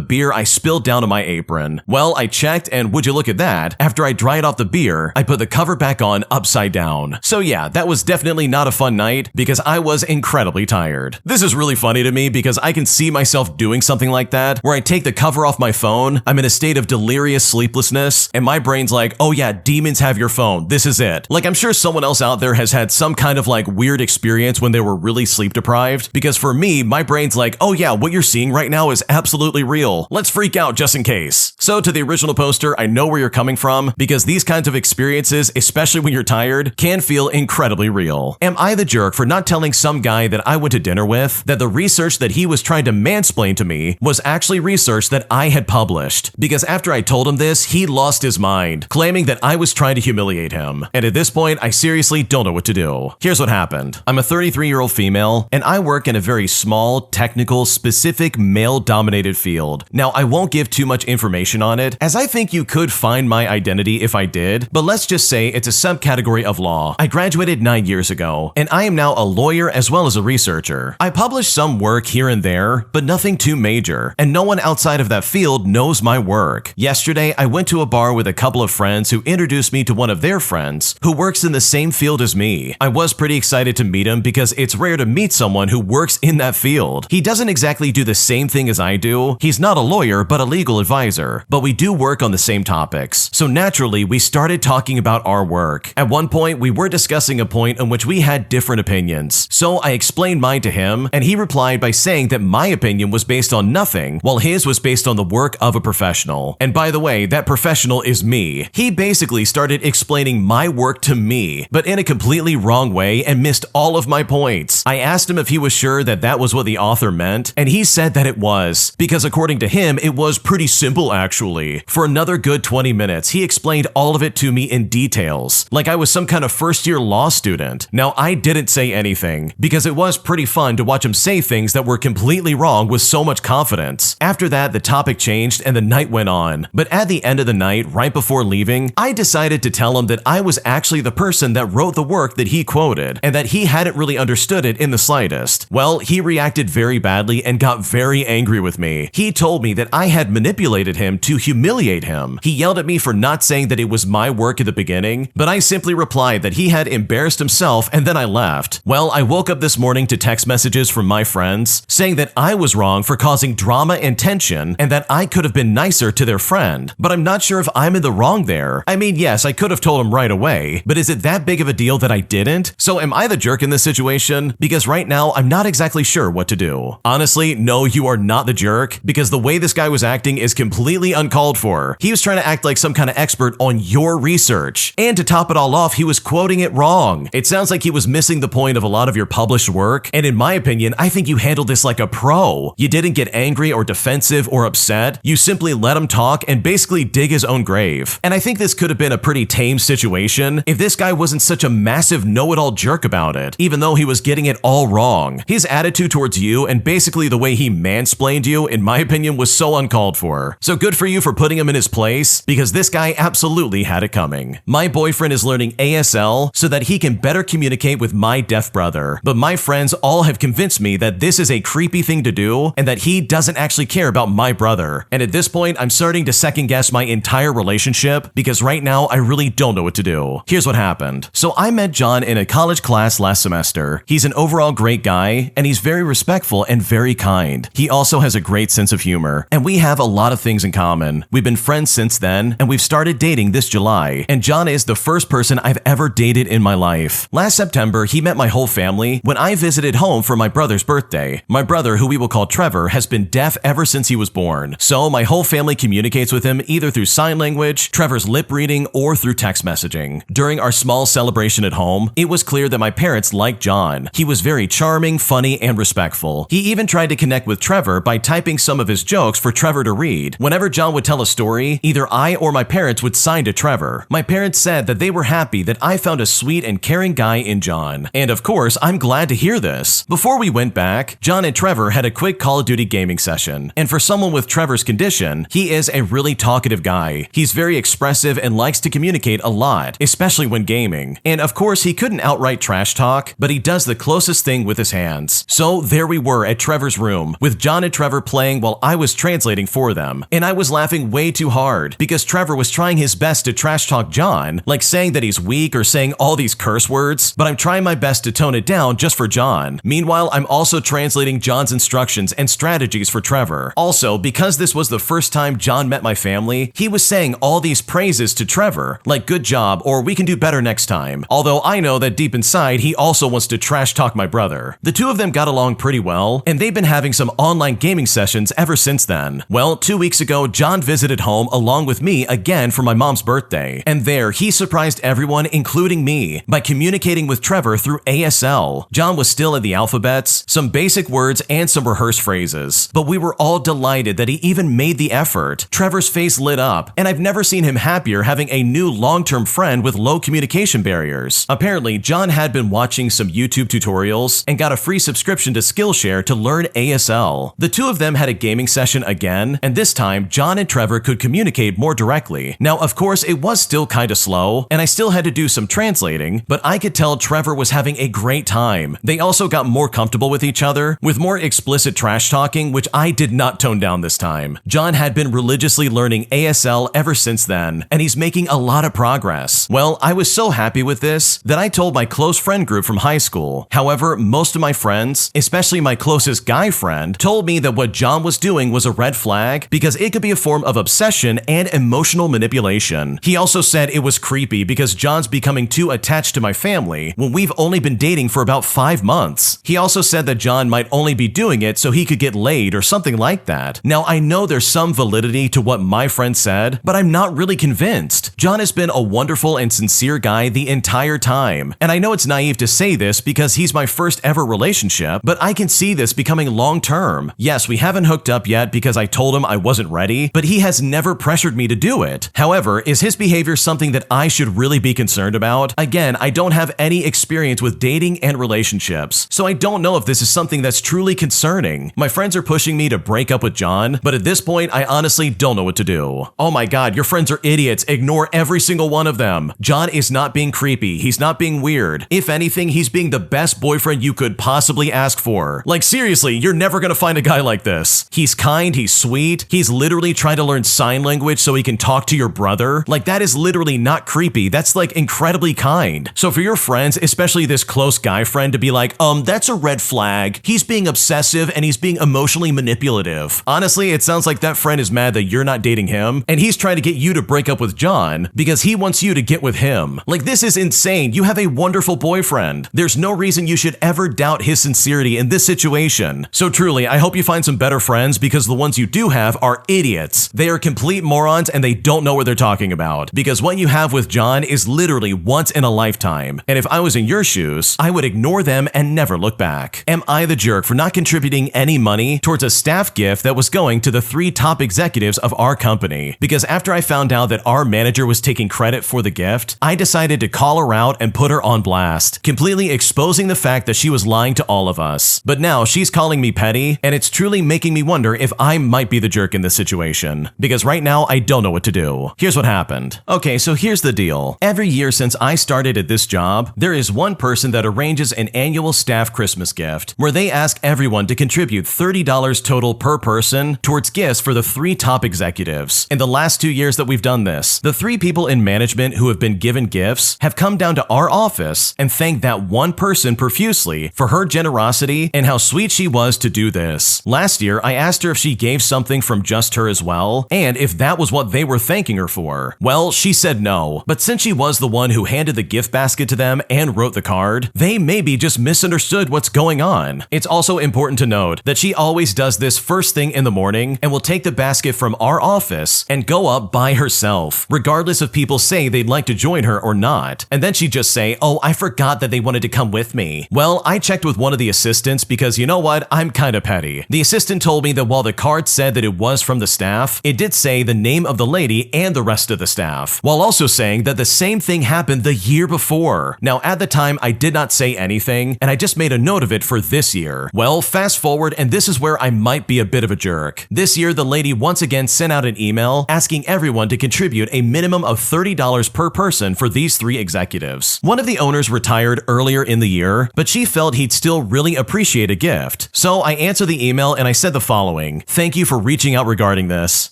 beer I spilled down on my apron. Well, I checked, and would you look at that, after I dried off the beer, I put the cover back on upside down. So yeah, that was definitely not a fun night because I was incredibly tired. This is really funny to me because I can see myself doing something like that, where I take the cover off my phone, I'm in a state of delirious sleeplessness, and my brain's like, oh yeah, demons have your phone, this is it. Like, I'm sure someone else out there has had some kind of like weird experience when they were really sleep deprived, because for me, my brain's like, oh yeah, what you're seeing right now is absolutely real. Let's freak out just in case. So to the original poster, I know where you're coming from, because these kinds of experiences, especially when you're tired, can feel incredibly real. Am I the jerk for not telling some guy that I went to dinner with that the research that he was trying to mansplain to me was actually research that I had published? Because after I told him this, he lost his mind, claiming that I was trying to humiliate him. And at this point, I seriously don't know what to do. Here's what happened. I'm a 33-year-old female, and I work in a very small, technical, specific, male-dominated field. Now, I won't give too much information on it, as I think you could find my identity if I did, but let's just say it's a subcategory of law. I graduated 9 years ago, and I am now a lawyer as well as a researcher. I publish some work here and there, but nothing too major, and no one outside of that field knows my work. Yesterday, I went to a bar with a couple of friends who introduced me to one of their friends who works in the same field as me. I was pretty excited to meet him because it's rare to meet someone who works in that field. He doesn't exactly do the same thing as I do. He's not a lawyer, but a legal advisor, but we do work on the same topics. So naturally, we started talking about our work. At one point, we were discussing a point in which we had different opinions. So I explained mine to him, and he replied by saying that my opinion was based on nothing, while his was based on the work of a professional. And by the way, that professional is me. He basically started explaining my work to me, but in a completely wrong way, and missed all of my points. I asked him if he was sure that that was what the author meant, and he said that it was, because according to him, it was pretty simple actually. For another good 20 minutes, he explained all of it to me in details, like I was some kind of first-year law student. Now, I didn't say anything, because it was pretty fun to watch him say things that were completely wrong with so much confidence. After that, the topic changed and the night went on. But at the end of the night, right before leaving, I decided to tell him that I was actually the person that wrote the work that he quoted, and that he hadn't really understood it in the slightest. Well, he reacted very badly and got very angry with me. He told me that I had manipulated him to humiliate him. He yelled at me for not saying that it was my work at the beginning, but I simply replied that he had embarrassed himself, and then I left. Well, I woke up this morning to text messages from my friends saying that I was wrong for causing drama and tension and that I could have been nicer to their friend, but I'm not sure if I'm in the wrong there. I mean, yes, I could have told him right away, but is it that big of a deal that I didn't? So am I the jerk in this situation? Because right now, I'm not exactly sure what to do. Honestly, no, you are not the jerk, because the way this guy was acting is completely uncalled for. He was trying to act like some kind of expert on your research, and to top it all off, he was quoting it wrong. It sounds like he was missing the point of a lot of your published work, and in my opinion, I think you handled this like a pro. You didn't get angry or defensive or upset. You simply let him talk and basically dig his own grave. And I think this could have been a pretty tame situation if this guy wasn't such a massive know-it-all jerk about it, even though he was getting it all wrong. His attitude towards you and basically the way he mansplained you, in my opinion, was so uncalled for. So good for you for putting him in his place, because this guy absolutely had it coming. My boyfriend is learning ASL so that he can better communicate with my deaf brother, but my friends all have convinced me that this is a creepy thing to do and that he doesn't actually care about my brother. And at this point, I'm starting to second guess my entire relationship, because right now I really don't know what to do. Here's what happened. So I met John in a college class last semester. He's an overall great guy, and he's very respectful and very kind. He also has a great sense of humor, and we have a lot of things in common. We've been friends since then, and we've started dating this July, and John is the first person I've ever dated in my life. Last September, he met my whole family when I visited home for my brother's birthday. My brother, who we will call Trevor, has been deaf ever since he was born, so my whole family communicates with him either through sign language, Trevor's lip reading, or through text messaging. During our small celebration at home, it was clear that my parents liked John. He was very charming, funny, and respectful. He even tried to connect with Trevor by typing some of his jokes for Trevor to read. Whenever John would tell a story, either I or my parents would sign to Trevor. My parents said that they were happy that I found a sweet and caring guy in John. And of course, I'm glad to hear this. Before we went back, John and Trevor had a quick Call of Duty gaming session. And for someone with Trevor's condition, he is a really talkative guy. He's very expressive and likes to communicate a lot, especially when gaming. And of course, he couldn't outright trash talk, but he does the closest thing with his hands. So there we were at Trevor's room, with John and Trevor playing while I was translating for them. And I was laughing way too hard, because Trevor was trying his best to trash talk John, like saying that he's weak or saying all these curse words, but I'm trying my best to tone it down just for John. Meanwhile, I'm also translating John's instructions and strategies for Trevor. Also, because this was the first time John met my family, he was saying all these praises to Trevor, like good job or we can do better next time. Although I know that deep inside, he also wants to trash talk my brother. The two of them got along pretty well, and they've been having some online gaming sessions ever since then. Well, 2 weeks ago, John visited home along with me again for my mom's birthday, and there he surprised everyone, including me, by communicating with Trevor through ASL. John was still at the alphabets, some basic words, and some rehearsed phrases, but we were all delighted that he even made the effort. Trevor's face lit up, and I've never seen him happier having a new long-term friend with low communication barriers. Apparently, John had been watching some YouTube tutorials and got a free subscription to Skillshare to learn ASL. The two of them had a gaming session again, and this time, John and Trevor could communicate more directly. Now, of course, it was still kinda slow, and I still had to do some translating, but I could tell Trevor was having a great time. They also got more comfortable with each other, with more explicit trash talking, which I did not tone down this time. John had been religiously learning ASL ever since then, and he's making a lot of progress. Well, I was so happy with this that I told my close friend group from high school. However, most of my friends, especially my closest guy friend, told me that what John was doing was a red flag because it could be a form of obsession and emotional manipulation. He also said it was creepy because John's becoming too attached to my family when we've only been dating for about 5 months. He also said that John might only be doing it so he could get laid or something like that. Now, I know there's some validity to what my friend said, but I'm not really convinced. John has been a wonderful and sincere guy the entire time, and I know it's naive to say this because he's my first ever relationship, but I can see this becoming long-term. Yes, we haven't hooked up yet because I told him I wasn't ready, but he has never pressured me to do it. However, is his behavior something that I should really be concerned about? Again, I don't have any experience with dating and relationships, so I don't know if this is something that's truly concerning. My friends are pushing me to break up with John, but at this point, I honestly don't know what to do. Oh my god, your friends are idiots. Ignore every single one of them. John is not being creepy. He's not being weird. If anything, anything, he's being the best boyfriend you could possibly ask for. Like seriously, you're never gonna find a guy like this. He's kind, he's sweet, he's literally trying to learn sign language so he can talk to your brother. Like that is literally not creepy, that's like incredibly kind. So for your friends, especially this close guy friend, to be like, that's a red flag. He's being obsessive and he's being emotionally manipulative. Honestly, it sounds like that friend is mad that you're not dating him and he's trying to get you to break up with John because he wants you to get with him. Like this is insane. You have a wonderful boyfriend. There's no reason you should ever doubt his sincerity in this situation. So truly, I hope you find some better friends because the ones you do have are idiots. They are complete morons and they don't know what they're talking about. Because what you have with John is literally once in a lifetime. And if I was in your shoes, I would ignore them and never look back. Am I the jerk for not contributing any money towards a staff gift that was going to the 3 top executives of our company? Because after I found out that our manager was taking credit for the gift, I decided to call her out and put her on blast, completely exposing the fact that she was lying to all of us. But now she's calling me petty, and it's truly making me wonder if I might be the jerk in this situation. Because right now, I don't know what to do. Here's what happened. Okay, so here's the deal. Every year since I started at this job, there is one person that arranges an annual staff Christmas gift, where they ask everyone to contribute $30 total per person towards gifts for the 3 top executives. In the last 2 years that we've done this, the 3 people in management who have been given gifts have come down to our office and thanked that one person profusely for her generosity and how sweet she was to do this. Last year, I asked her if she gave something from just her as well, and if that was what they were thanking her for. Well, she said no, but since she was the one who handed the gift basket to them and wrote the card, they maybe just misunderstood what's going on. It's also important to note that she always does this first thing in the morning and will take the basket from our office and go up by herself, regardless if people say they'd like to join her or not. And then she'd just say, oh, I forgot that they wanted to come with me. Well, I checked with one of the assistants because you know what? I'm kind of petty. The assistant told me that while the card said that it was from the staff, it did say the name of the lady and the rest of the staff, while also saying that the same thing happened the year before. Now, at the time, I did not say anything, and I just made a note of it for this year. Well, fast forward, and this is where I might be a bit of a jerk. This year, the lady once again sent out an email asking everyone to contribute a minimum of $30 per person for these 3 executives. One of the owners retired earlier in the year, but she felt he'd still really appreciate a gift. So I answered the email and I said the following: thank you for reaching out regarding this.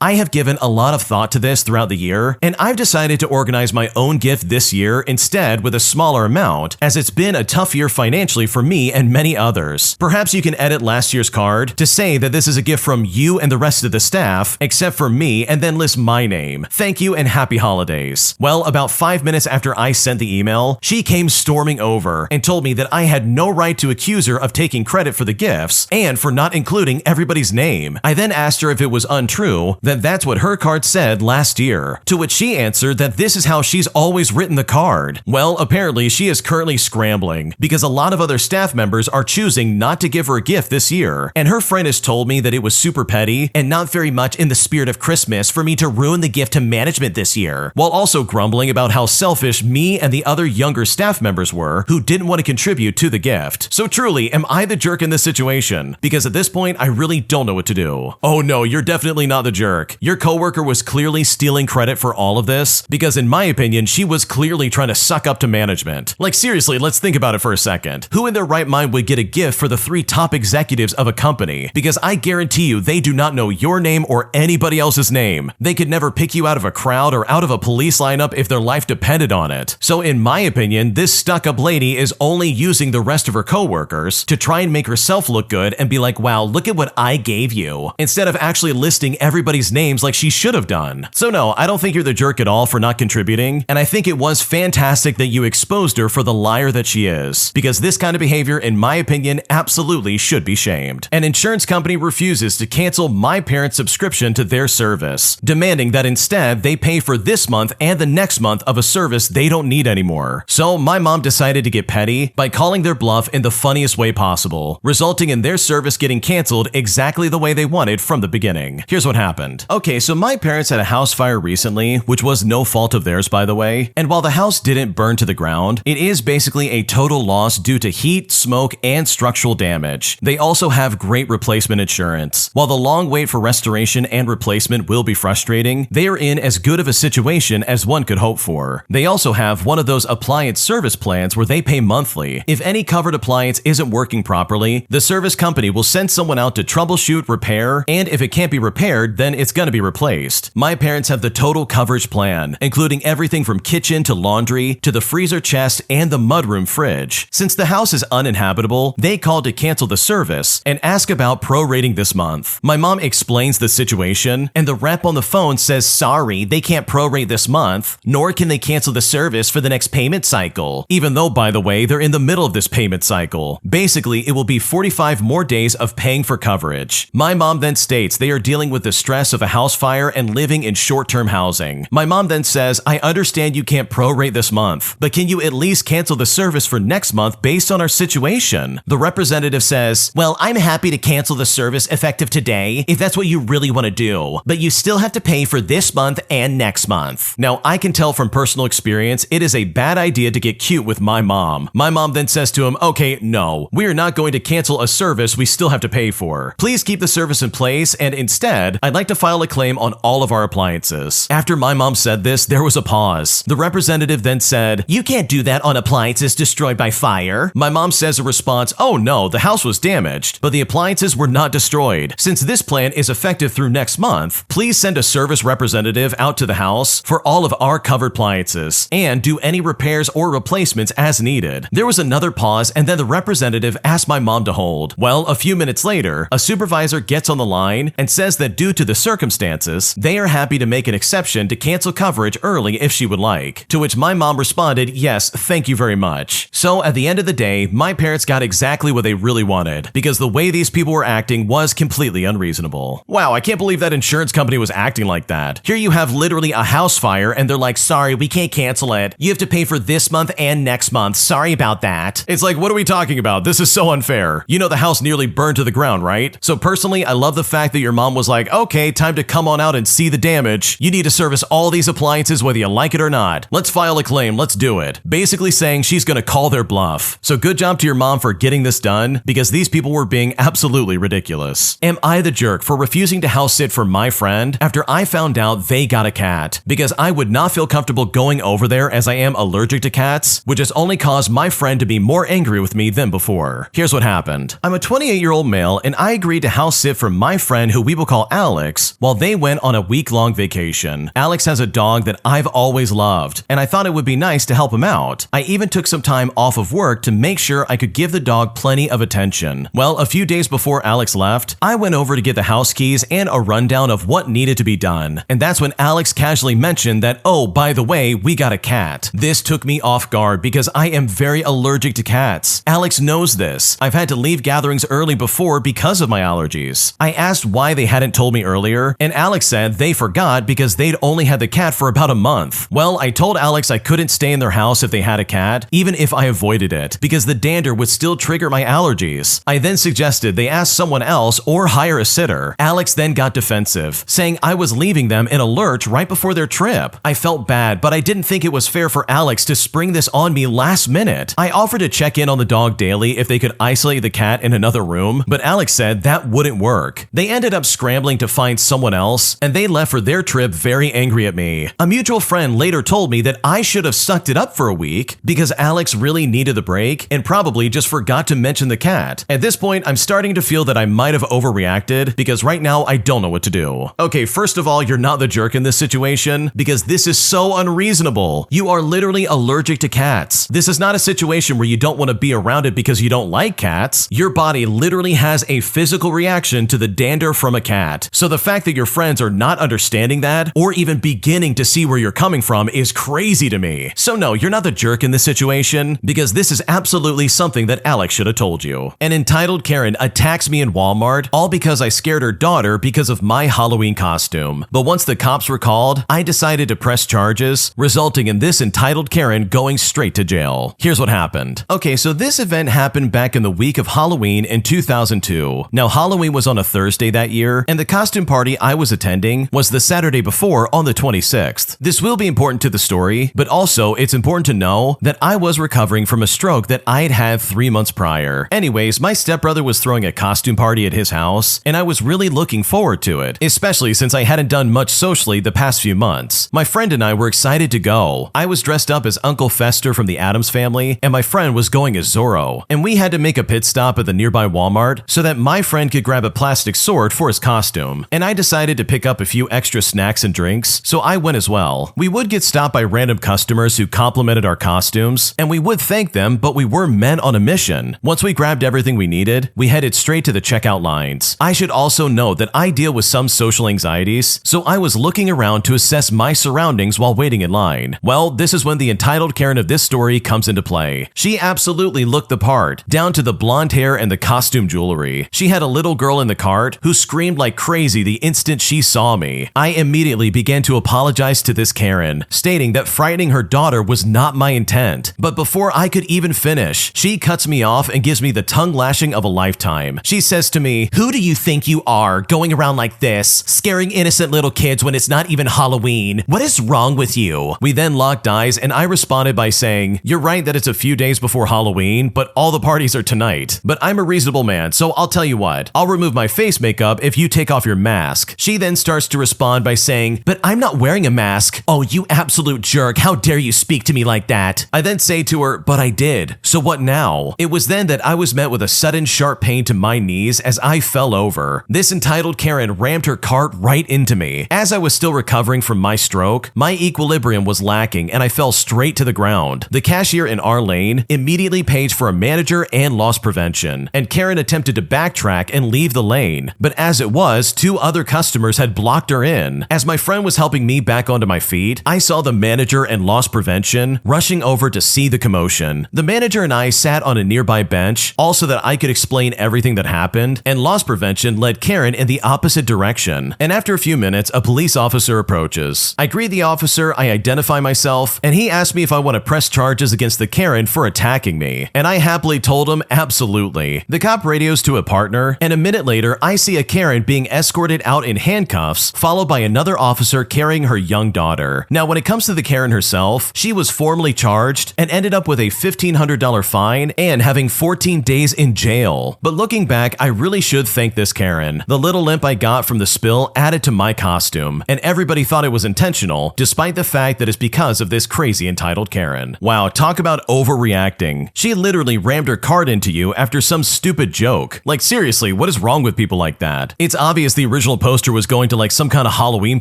I have given a lot of thought to this throughout the year, and I've decided to organize my own gift this year instead with a smaller amount, as it's been a tough year financially for me and many others. Perhaps you can edit last year's card to say that this is a gift from you and the rest of the staff, except for me, and then list my name. Thank you and happy holidays. Well, about 5 minutes after I sent the email, she came storming over and told me that I had no right to accuse her of taking credit for the gifts and for not including everybody's name. I then asked her if it was untrue that that's what her card said last year, to which she answered that this is how she's always written the card. Well, apparently she is currently scrambling because a lot of other staff members are choosing not to give her a gift this year, and her friend has told me that it was super petty and not very much in the spirit of Christmas for me to ruin the gift to management this year, while also grumbling about how selfish me and the other younger staff members were who didn't want to contribute to the gift. So truly, am I the jerk in this situation? Because at this point, I really don't know what to do. Oh no, you're definitely not the jerk. Your coworker was clearly stealing credit for all of this, because in my opinion, she was clearly trying to suck up to management. Like seriously, let's think about it for a second. Who in their right mind would get a gift for the 3 top executives of a company? Because I guarantee you, they do not know your name or anybody else's name. They could never pick you out of a crowd or out of a police lineup if their life depended on it. So in my opinion, this stuck-up lady is only using the rest of her coworkers to try and make herself look good and be like, wow, look at what I gave you, instead of actually listing everybody's names like she should have done. So no, I don't think you're the jerk at all for not contributing, and I think it was fantastic that you exposed her for the liar that she is, because this kind of behavior, in my opinion, absolutely should be shamed. An insurance company refuses to cancel my parents' subscription to their service, demanding that instead they pay for this month and the next month of a service they don't need anymore. So my mom decided to get petty by calling their bluff in the funniest way possible, resulting in their service getting canceled exactly the way they wanted from the beginning. Here's what happened. Okay, so my parents had a house fire recently, which was no fault of theirs, by the way, and while the house didn't burn to the ground, it is basically a total loss due to heat, smoke, and structural damage. They also have great replacement insurance. While the long wait for restoration and replacement will be frustrating, they are in as good of a situation as one could hope for. They also have one of those appliance service plans where they pay monthly. If any covered appliance isn't working properly, the service company will send someone out to troubleshoot, repair, and if it can't be repaired, then it's gonna be replaced. My parents have the total coverage plan, including everything from kitchen to laundry to the freezer chest and the mudroom fridge. Since the house is uninhabitable, they called to cancel the service and ask about prorating this month. My mom explains the situation, and the rep on the phone says sorry, they can't prorate this month, nor can they cancel the service for the next payment cycle, even though, by the way, they're in the middle of this payment cycle. Basically, it will be 45 more days of paying for coverage. My mom then states they are dealing with the stress of a house fire and living in short-term housing. My mom then says, I understand you can't prorate this month, but can you at least cancel the service for next month based on our situation? The representative says, well, I'm happy to cancel the service effective today if that's what you really want to do, but you still have to pay for this month and next month. Now, I can tell from personal experience, it is a bad idea to get cute with my mom. My mom then says to him, okay, no, we are not going to cancel a service we still have to pay for. Please keep the service in place, and instead, I'd like to file a claim on all of our appliances. After my mom said this, there was a pause. The representative then said, you can't do that on appliances destroyed by fire. My mom says in response, oh no, the house was damaged, but the appliances were not destroyed. Since this plan is effective through next month, please send a service representative out to the house for all of our covered appliances and do any repairs or replacements as needed. There was another pause, and then the representative asked my mom to hold. Well, a few minutes later, a supervisor gets on the line and says that due to the circumstances, they are happy to make an exception to cancel coverage early if she would like. To which my mom responded, yes, thank you very much. So at the end of the day, my parents got exactly what they really wanted, because the way these people were acting was completely unreasonable. Wow, I can't believe that insurance company was acting like that. Here you have literally a house fire and they're like, sorry, we can't cancel it. You have to pay for this month and next month. Sorry about that. It's like, what are we talking about? This is so unfair. You know the house nearly burned to the ground, right? So personally, I love the fact that your mom was like, okay, time to come on out and see the damage. You need to service all these appliances whether you like it or not. Let's file a claim, let's do it. Basically saying she's gonna call their bluff. So good job to your mom for getting this done, because these people were being absolutely ridiculous. Am I the jerk for refusing to house sit for my friend after I found out they got a cat? Because I would not feel comfortable going over there as I am allergic to cats, which has only caused my friend to be more angry with me than before. Here's what happened. I'm a 28-year-old male and I agreed to house sit for my friend who we will call Alex while they went on a week-long vacation. Alex has a dog that I've always loved, and I thought it would be nice to help him out. I even took some time off of work to make sure I could give the dog plenty of attention. Well, a few days before Alex left, I went over to get the house keys and a rundown of what needed to be done. And that's when Alex casually mentioned that, oh, by the way, we got a cat. This took me off guard because I am very allergic to cats. Alex knows this. I've had to leave gatherings early before because of my allergies. I asked why they hadn't told me earlier, and Alex said they forgot because they'd only had the cat for about a month. Well, I told Alex I couldn't stay in their house if they had a cat, even if I avoided it, because the dander would still trigger my allergies. I then suggested they ask someone else or hire a sitter. Alex then got defensive, saying I was leaving them in a lurch right before their trip. I felt bad, but I didn't think it was fair for Alex to spring this on me last minute. I offered to check in on the dog daily if they could isolate the cat in another room, but Alex said that wouldn't work. They ended up scrambling to find someone else, and they left for their trip very angry at me. A mutual friend later told me that I should have sucked it up for a week because Alex really needed the break and probably just forgot to mention the cat. At this point, I'm starting to feel that I might have overreacted because right now I don't know what to do. Okay, first of all, you're not the jerk in this situation because this is so unreasonable. You are literally allergic to cats. This is not a situation where you don't want to be around it because you don't like cats. Your body literally has a physical reaction to the dander from a cat. So the fact that your friends are not understanding that or even beginning to see where you're coming from is crazy to me. So no, you're not the jerk in this situation because this is absolutely something that Alex should have told you. An entitled Karen attacks me in Walmart all because I scared her daughter because of my Halloween costume. But once the cops were called, I decided to press charges, resulting in this entitled Karen going straight to jail. Here's what happened. Okay, so this event happened back in the week of Halloween in 2002. Now, Halloween was on a Thursday that year, and the costume party I was attending was the Saturday before on the 26th. This will be important to the story, but also it's important to know that I was recovering from a stroke that I had had 3 months prior. Anyways, my stepbrother was throwing a costume party at his house, and I was really looking forward to it, especially since I hadn't done much socially the past few months. My friend and I were excited to go. I was dressed up as Uncle Fester from the Addams Family, and my friend was going as Zorro, and we had to make a pit stop at the nearby Walmart so that my friend could grab a plastic sword for his costume, and I decided to pick up a few extra snacks and drinks, so I went as well. We would get stopped by random customers who complimented our costumes, and we would thank them, but we were men on a mission. Once we grabbed everything we needed, we headed straight to the checkout lines. I should also note that I deal with some social anxieties, so I was looking around to assess my surroundings while waiting in line. Well, this is when the entitled Karen of this story comes into play. She absolutely looked the part, down to the blonde hair and the costume jewelry. She had a little girl in the cart who screamed like crazy the instant she saw me. I immediately began to apologize to this Karen, stating that frightening her daughter was not my intent. But before I could even finish, she cuts me off and gives me the tongue lashing of a lifetime. She says to me, "Who do you think you are, going around like this, scaring innocent little kids when it's not even Halloween? What is wrong with you?" We then locked eyes and I responded by saying, "You're right that it's a few days before Halloween, but all the parties are tonight. But I'm a reasonable man, so I'll tell you what, I'll remove my face makeup if you take off your mask." She then starts to respond by saying, "But I'm not wearing a mask." "Oh, you absolute jerk, how dare you speak to me like that?" I then say to her, "But I did. So what now?" It was then that I was met with a sudden sharp pain to my knees as I fell over. This entitled Karen rammed her cart right into me. As I was still recovering from my stroke, my equilibrium was lacking and I fell straight to the ground. The cashier in our lane immediately paged for a manager and loss prevention, and Karen attempted to backtrack and leave the lane. But as it was, 2 other customers had blocked her in. As my friend was helping me back onto my feet, I saw the manager and loss prevention rushing over to see the commotion. The manager and I sat on a nearby bench, also that I could explain everything that happened, and loss prevention led Karen in the opposite direction. And after a few minutes, a police officer approaches. I greet the officer, I identify myself, and he asked me if I want to press charges against the Karen for attacking me. And I happily told him absolutely. The cop radios to a partner, and a minute later, I see a Karen being escorted out in handcuffs, followed by another officer carrying her young daughter. Now, when it comes to the Karen herself, she was formally charged and ended up with a $1,500 fine and having 14 days in jail. But looking back, I really should thank this Karen. The little limp I got from the spill added to my costume, and everybody thought it was intentional, despite the fact that it's because of this crazy entitled Karen. Wow, talk about overreacting. She literally rammed her cart into you after some stupid joke. Like seriously, what is wrong with people like that? It's obvious the original poster was going to like some kind of Halloween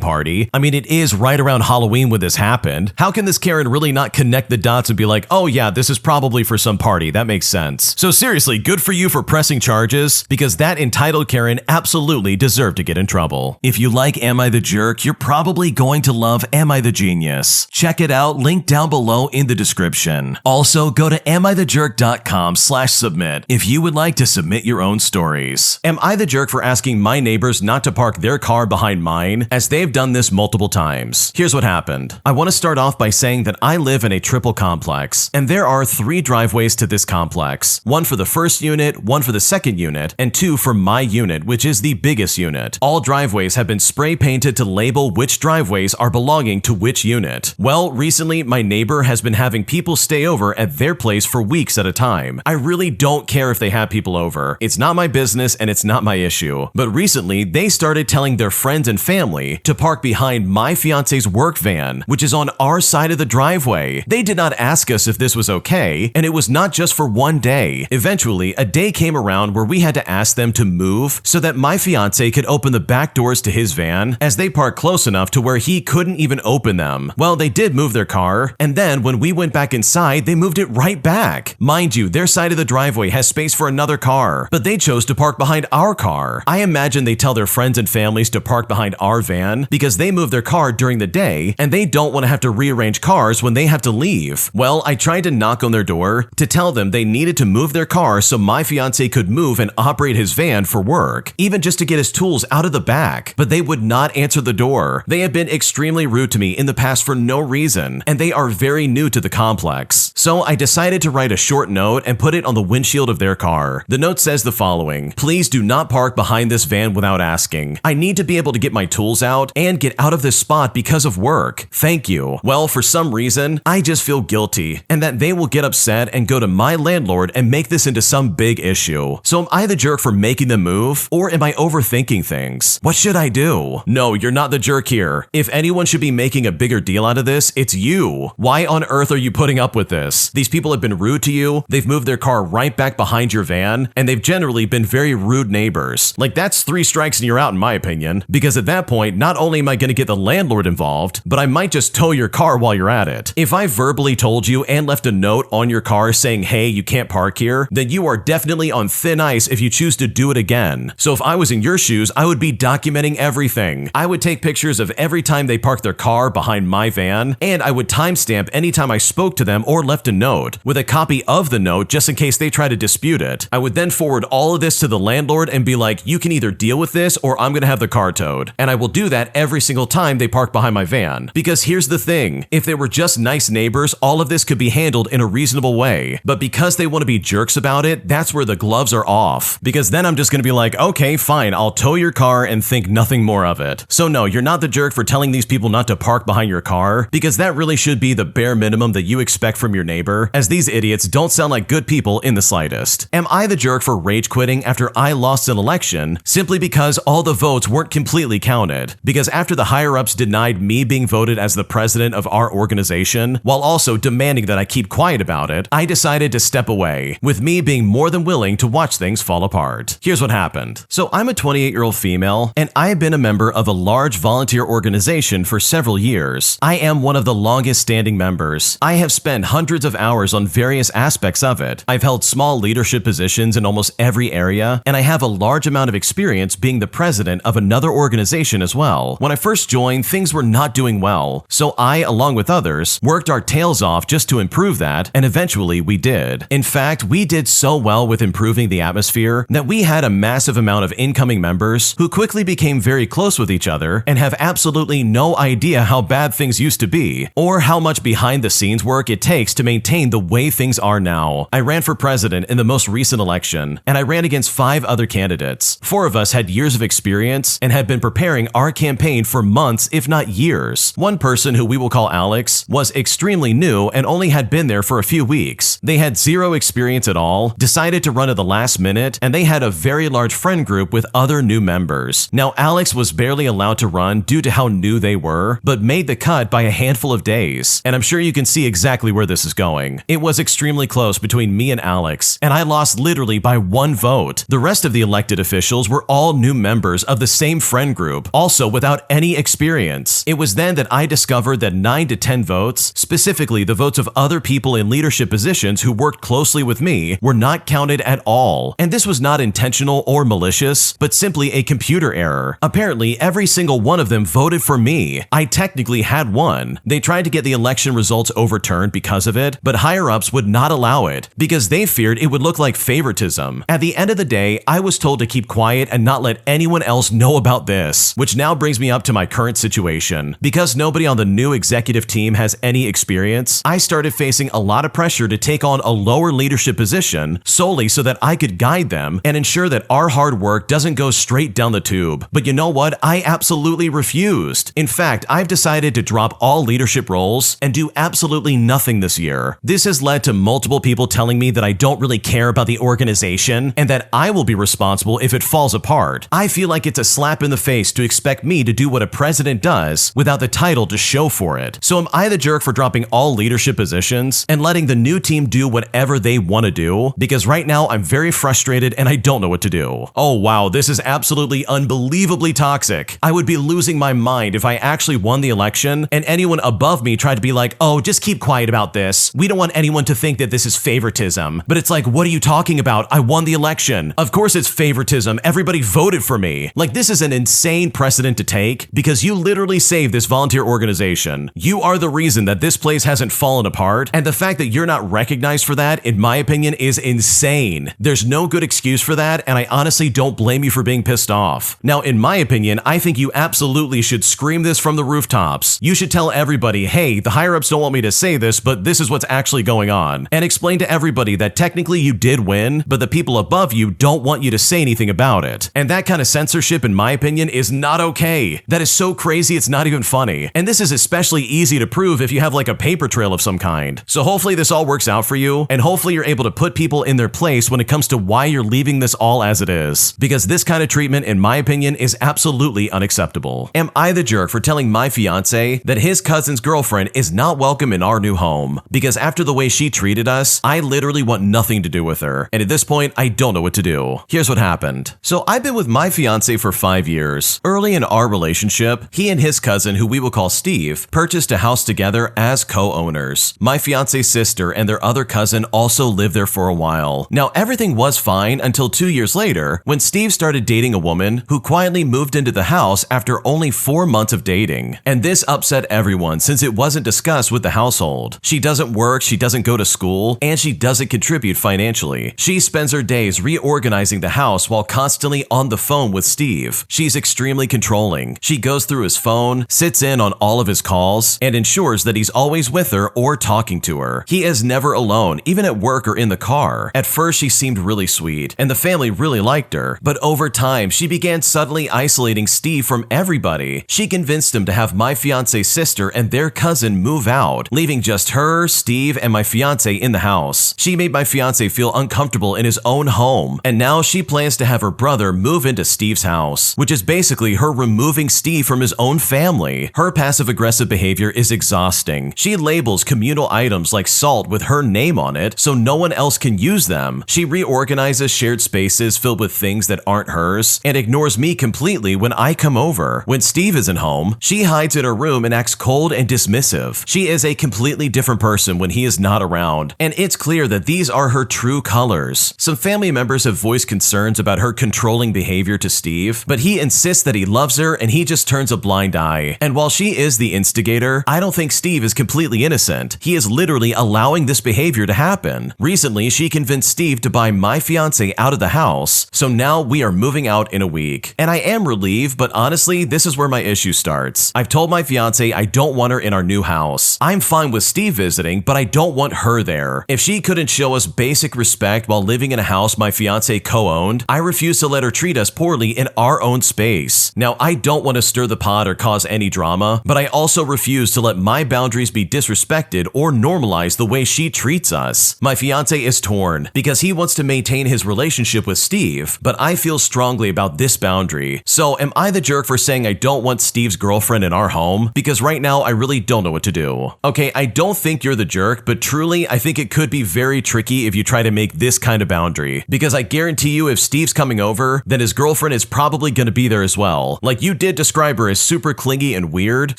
party. I mean, it is right around Halloween when this happened. How can this Karen really not connect the dots and be like, oh yeah, this is probably for some party? That makes sense. So seriously, good for you for pressing charges, because that entitled Karen absolutely deserved to get in trouble. If you like Am I the Jerk, you're probably going to love Am I the Genius. Check it out, link down below in the description. Also, go to amithejerk.com/submit if you would like to submit your own stories. Am I the jerk for asking my neighbors not to park their car behind mine, as they've done this multiple times? Here's what happened. I want to start off by saying that I live in a triple complex, and there are 3 driveways to this complex. 1 for the first unit, 1 for the second unit, and 2 for my unit, which is the biggest unit. All driveways have been spray painted to label which driveways are belonging to which unit. Well, recently my neighbor has been having people stay over at their place for weeks at a time. I really don't care if they have people over. It's not my business and it's not my issue. But recently, they started telling their friends and family to park behind my fiance's work van, which is on our side of the driveway. They did not ask us if this was okay, and it was not just for one day. Eventually, a day came around where we had to ask them to move so that my fiance could open the back doors to his van, as they parked close enough to where he couldn't even open them. Well, they did move their car, and then when we went back inside, they moved it right back. Mind you, their side of the driveway has space for another car, but they chose to park behind our car. I imagine they tell their friends and families to park behind our van because they move their car during the day and they don't want to have to rearrange cars when they have to leave. Well, I tried to knock on their door to tell them they needed to move their car so my fiance could move and operate his van for work, even just to get his tools out of the back, but they would not answer the door. They have been extremely rude to me in the past for no reason, and they are very new to the complex. So I decided to write a short note and put it on the windshield of their car. The note says the following: "Please do not park behind this van without asking. I need to be able to get my tools out and get out of this spot because of work. Thank you." Well, for some reason, I just feel guilty and that they will get upset and go to my landlord and make this into some big issue. So am I the jerk for making them move, or am I overthinking things? What should I do? No, you're not the jerk here. If anyone should be making a bigger deal out of this, it's you. Why on earth are you putting putting up with this. These people have been rude to you, they've moved their car right back behind your van, and they've generally been very rude neighbors. Like, that's 3 strikes and you're out in my opinion, because at that point, not only am I going to get the landlord involved, but I might just tow your car while you're at it. If I verbally told you and left a note on your car saying, hey, you can't park here, then you are definitely on thin ice if you choose to do it again. So if I was in your shoes, I would be documenting everything. I would take pictures of every time they park their car behind my van, and I would timestamp anytime I spoke to them or left a note, with a copy of the note just in case they try to dispute it. I would then forward all of this to the landlord and be like, you can either deal with this or I'm gonna have the car towed. And I will do that every single time they park behind my van. Because here's the thing, if they were just nice neighbors, all of this could be handled in a reasonable way. But because they want to be jerks about it, that's where the gloves are off. Because then I'm just gonna be like, okay, fine, I'll tow your car and think nothing more of it. So no, you're not the jerk for telling these people not to park behind your car, because that really should be the bare minimum that you expect from your neighbor, as these idiots don't sound like good people in the slightest. Am I the jerk for rage quitting after I lost an election simply because all the votes weren't completely counted? Because after the higher-ups denied me being voted as the president of our organization, while also demanding that I keep quiet about it, I decided to step away, with me being more than willing to watch things fall apart. Here's what happened. So I'm a 28-year-old female, and I have been a member of a large volunteer organization for several years. I am one of the longest-standing members. I have spent hundreds of hours on various aspects of it. I've held small leadership positions in almost every area, and I have a large amount of experience being the president of another organization as well. When I first joined, things were not doing well, so I, along with others, worked our tails off just to improve that, and eventually we did. In fact, we did so well with improving the atmosphere that we had a massive amount of incoming members who quickly became very close with each other and have absolutely no idea how bad things used to be, or how much behind-the-scenes work it takes to maintain the way things are now. I ran for president in the most recent election, and I ran against 5 other candidates. 4 of us had years of experience and had been preparing our campaign for months, if not years. One person, who we will call Alex, was extremely new and only had been there for a few weeks. They had 0 experience at all, decided to run at the last minute, and they had a very large friend group with other new members. Now, Alex was barely allowed to run due to how new they were, but made the cut by a handful of days. And I'm sure you can see exactly where this is going. It was extremely close between me and Alex, and I lost literally by 1 vote. The rest of the elected officials were all new members of the same friend group, also without any experience. It was then that I discovered that 9 to 10 votes, specifically the votes of other people in leadership positions who worked closely with me, were not counted at all. And this was not intentional or malicious, but simply a computer error. Apparently, every single one of them voted for me. I technically had won. They tried to get the election results overturned because of it, but higher-ups would not allow it because they feared it would look like favoritism. At the end of the day, I was told to keep quiet and not let anyone else know about this, which now brings me up to my current situation. Because nobody on the new executive team has any experience, I started facing a lot of pressure to take on a lower leadership position solely so that I could guide them and ensure that our hard work doesn't go straight down the tube. But you know what? I absolutely refused. In fact, I've decided to drop all leadership roles and do absolutely nothing this year. This has led to multiple people telling me that I don't really care about the organization and that I will be responsible if it falls apart. I feel like it's a slap in the face to expect me to do what a president does without the title to show for it. So am I the jerk for dropping all leadership positions and letting the new team do whatever they want to do? Because right now I'm very frustrated and I don't know what to do. Oh wow, this is absolutely unbelievably toxic. I would be losing my mind if I actually won the election and anyone above me tried to be like, oh, just keep quiet about this. We don't want anyone to think that this is favoritism. But it's like, what are you talking about? I won the election. Of course it's favoritism. Everybody voted for me. Like, this is an insane precedent to take because you literally saved this volunteer organization. You are the reason that this place hasn't fallen apart, and the fact that you're not recognized for that, in my opinion, is insane. There's no good excuse for that, and I honestly don't blame you for being pissed off. Now, in my opinion, I think you absolutely should scream this from the rooftops. You should tell everybody, hey, the higher-ups don't want me to say this, but this is what's actually going on. And explain to everybody that technically you did win, but the people above you don't want you to say anything about it. And that kind of censorship, in my opinion, is not okay. That is so crazy it's not even funny. And this is especially easy to prove if you have like a paper trail of some kind. So hopefully this all works out for you, and hopefully you're able to put people in their place when it comes to why you're leaving this all as it is. Because this kind of treatment, in my opinion, is absolutely unacceptable. Am I the jerk for telling my fiance that his cousin's girlfriend is not welcome in our new home. Because after the way she treated us, I literally want nothing to do with her. And at this point, I don't know what to do. Here's what happened. So I've been with my fiance for 5 years. Early in our relationship, he and his cousin, who we will call Steve, purchased a house together as co-owners. My fiance's sister and their other cousin also lived there for a while. Now, everything was fine until 2 years later, when Steve started dating a woman who quietly moved into the house after only 4 months of dating. And this upset everyone since it wasn't discussed with the household. She doesn't work, she doesn't go to school, and she doesn't contribute financially. She spends her days reorganizing the house while constantly on the phone with Steve. She's extremely controlling. She goes through his phone, sits in on all of his calls, and ensures that he's always with her or talking to her. He is never alone, even at work or in the car. At first, she seemed really sweet, and the family really liked her. But over time, she began subtly isolating Steve from everybody. She convinced him to have my fiance's sister and their cousin move out, leaving just her, Steve, and my fiance in the house. She made my fiance feel uncomfortable in his own home, and now she plans to have her brother move into Steve's house, which is basically her removing Steve from his own family. Her passive-aggressive behavior is exhausting. She labels communal items like salt with her name on it so no one else can use them. She reorganizes shared spaces filled with things that aren't hers and ignores me completely when I come over. When Steve isn't home, she hides in her room and acts cold and dismissive. She is a completely different person when he is not around, and it's clear that these are her true colors. Some family members have voiced concerns about her controlling behavior to Steve, but he insists that he loves her and he just turns a blind eye. And while she is the instigator, I don't think Steve is completely innocent. He is literally allowing this behavior to happen. Recently, she convinced Steve to buy my fiance out of the house, so now we are moving out in a week. And I am relieved, but honestly, this is where my issue starts. I've told my fiance I don't want her in our new house. I'm fine with Steve visiting, but I don't want her there. If she couldn't show us basic respect while living in a house my fiance co-owned, I refuse to let her treat us poorly in our own space. Now, I don't want to stir the pot or cause any drama, but I also refuse to let my boundaries be disrespected or normalized the way she treats us. My fiance is torn because he wants to maintain his relationship with Steve, but I feel strongly about this boundary. So am I the jerk for saying I don't want Steve's girlfriend in our home? Because right now I really don't know what to do. Okay, I don't think you're the jerk, but truly I think it could be very tricky if you try to make this kind of boundary. Because I guarantee you if Steve's coming over, then his girlfriend is probably going to be there as well. Like, you did describe her as super clingy and weird,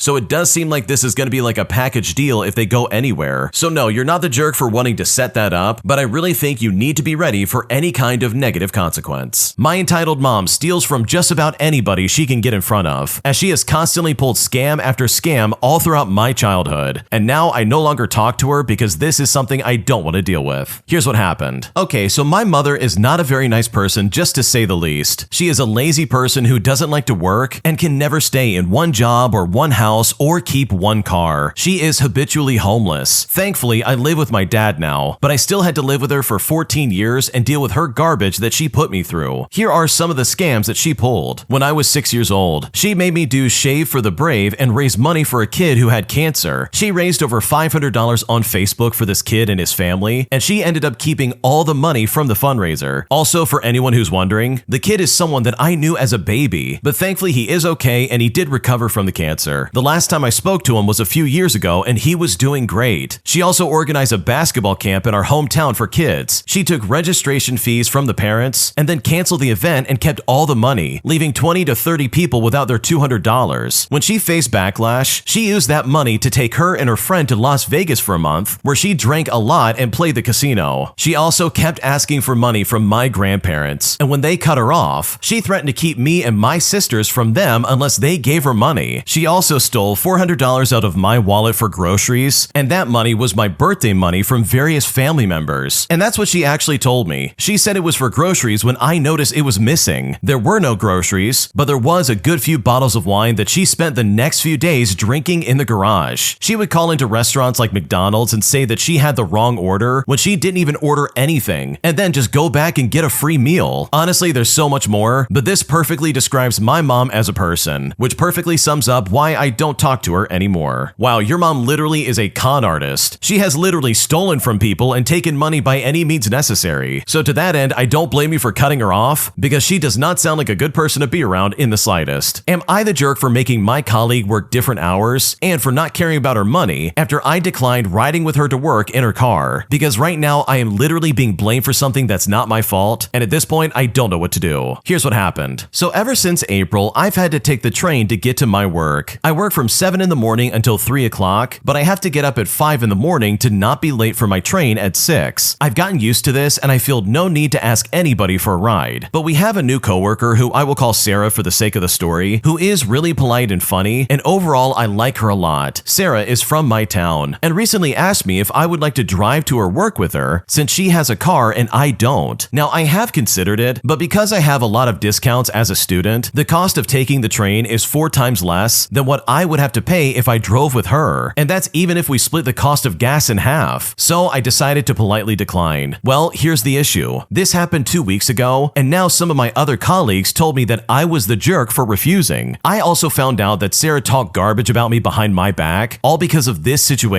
so it does seem like this is going to be like a package deal if they go anywhere. So no, you're not the jerk for wanting to set that up, but I really think you need to be ready for any kind of negative consequence. My entitled mom steals from just about anybody she can get in front of, as she has constantly pulled scam after scam all throughout my childhood. And now I no longer talk to her because this is something I don't want to deal with. Here's what happened. Okay, so my mother is not a very nice person, just to say the least. She is a lazy person who doesn't like to work and can never stay in one job or one house or keep one car. She is habitually homeless. Thankfully, I live with my dad now, but I still had to live with her for 14 years and deal with her garbage that she put me through. Here are some of the scams that she pulled. When I was 6 years old, she made me do Shave for the Brave and raise money for a kid who had cancer. She raised over $500 on Facebook for this kid and his family, and she ended up keeping all the money from the fundraiser. Also, for anyone who's wondering, the kid is someone that I knew as a baby, but thankfully he is okay and he did recover from the cancer. The last time I spoke to him was a few years ago and he was doing great. She also organized a basketball camp in our hometown for kids. She took registration fees from the parents and then canceled the event and kept all the money, leaving 20 to 30 people without their $200. When she faced backlash, she used that money to take her and her friend to Las Vegas for a month, where she drank a lot and played the casino. She also kept asking for money from my grandparents, and when they cut her off, she threatened to keep me and my sisters from them unless they gave her money. She also stole $400 out of my wallet for groceries, and that money was my birthday money from various family members. And that's what she actually told me. She said it was for groceries when I noticed it was missing. There were no groceries, but there was a good few bottles of wine that she spent the next few days drinking in the garage. She would call into restaurants like McDonald's and say that she had the wrong order when she didn't even order anything, and then just go back and get a free meal. Honestly, there's so much more, but this perfectly describes my mom as a person, which perfectly sums up why I don't talk to her anymore. Wow, your mom literally is a con artist. She has literally stolen from people and taken money by any means necessary. So to that end, I don't blame you for cutting her off, because she does not sound like a good person to be around in the slightest. Am I the jerk for making my colleague work different hours and for not caring about her money after I declined riding with her to work in her car because right now I am literally being blamed for something that's not my fault, and at this point I don't know what to do. Here's what happened. So ever since April, I've had to take the train to get to my work. I work from 7 in the morning until 3 o'clock, but I have to get up at 5 in the morning to not be late for my train at 6. I've gotten used to this and I feel no need to ask anybody for a ride. But we have a new coworker who I will call Sarah for the sake of the story, who is really polite and funny, and overall I like her a lot. Sarah is from my town and recently asked me if I would like to drive to her work with her since she has a car and I don't. Now I have considered it, but because I have a lot of discounts as a student, the cost of taking the train is 4 times less than what I would have to pay if I drove with her, and that's even if we split the cost of gas in half. So I decided to politely decline. Well, here's the issue. This happened 2 weeks ago, and now some of my other colleagues told me that I was the jerk for refusing. I also found out that Sarah talked garbage about me behind my back, all because of this situation.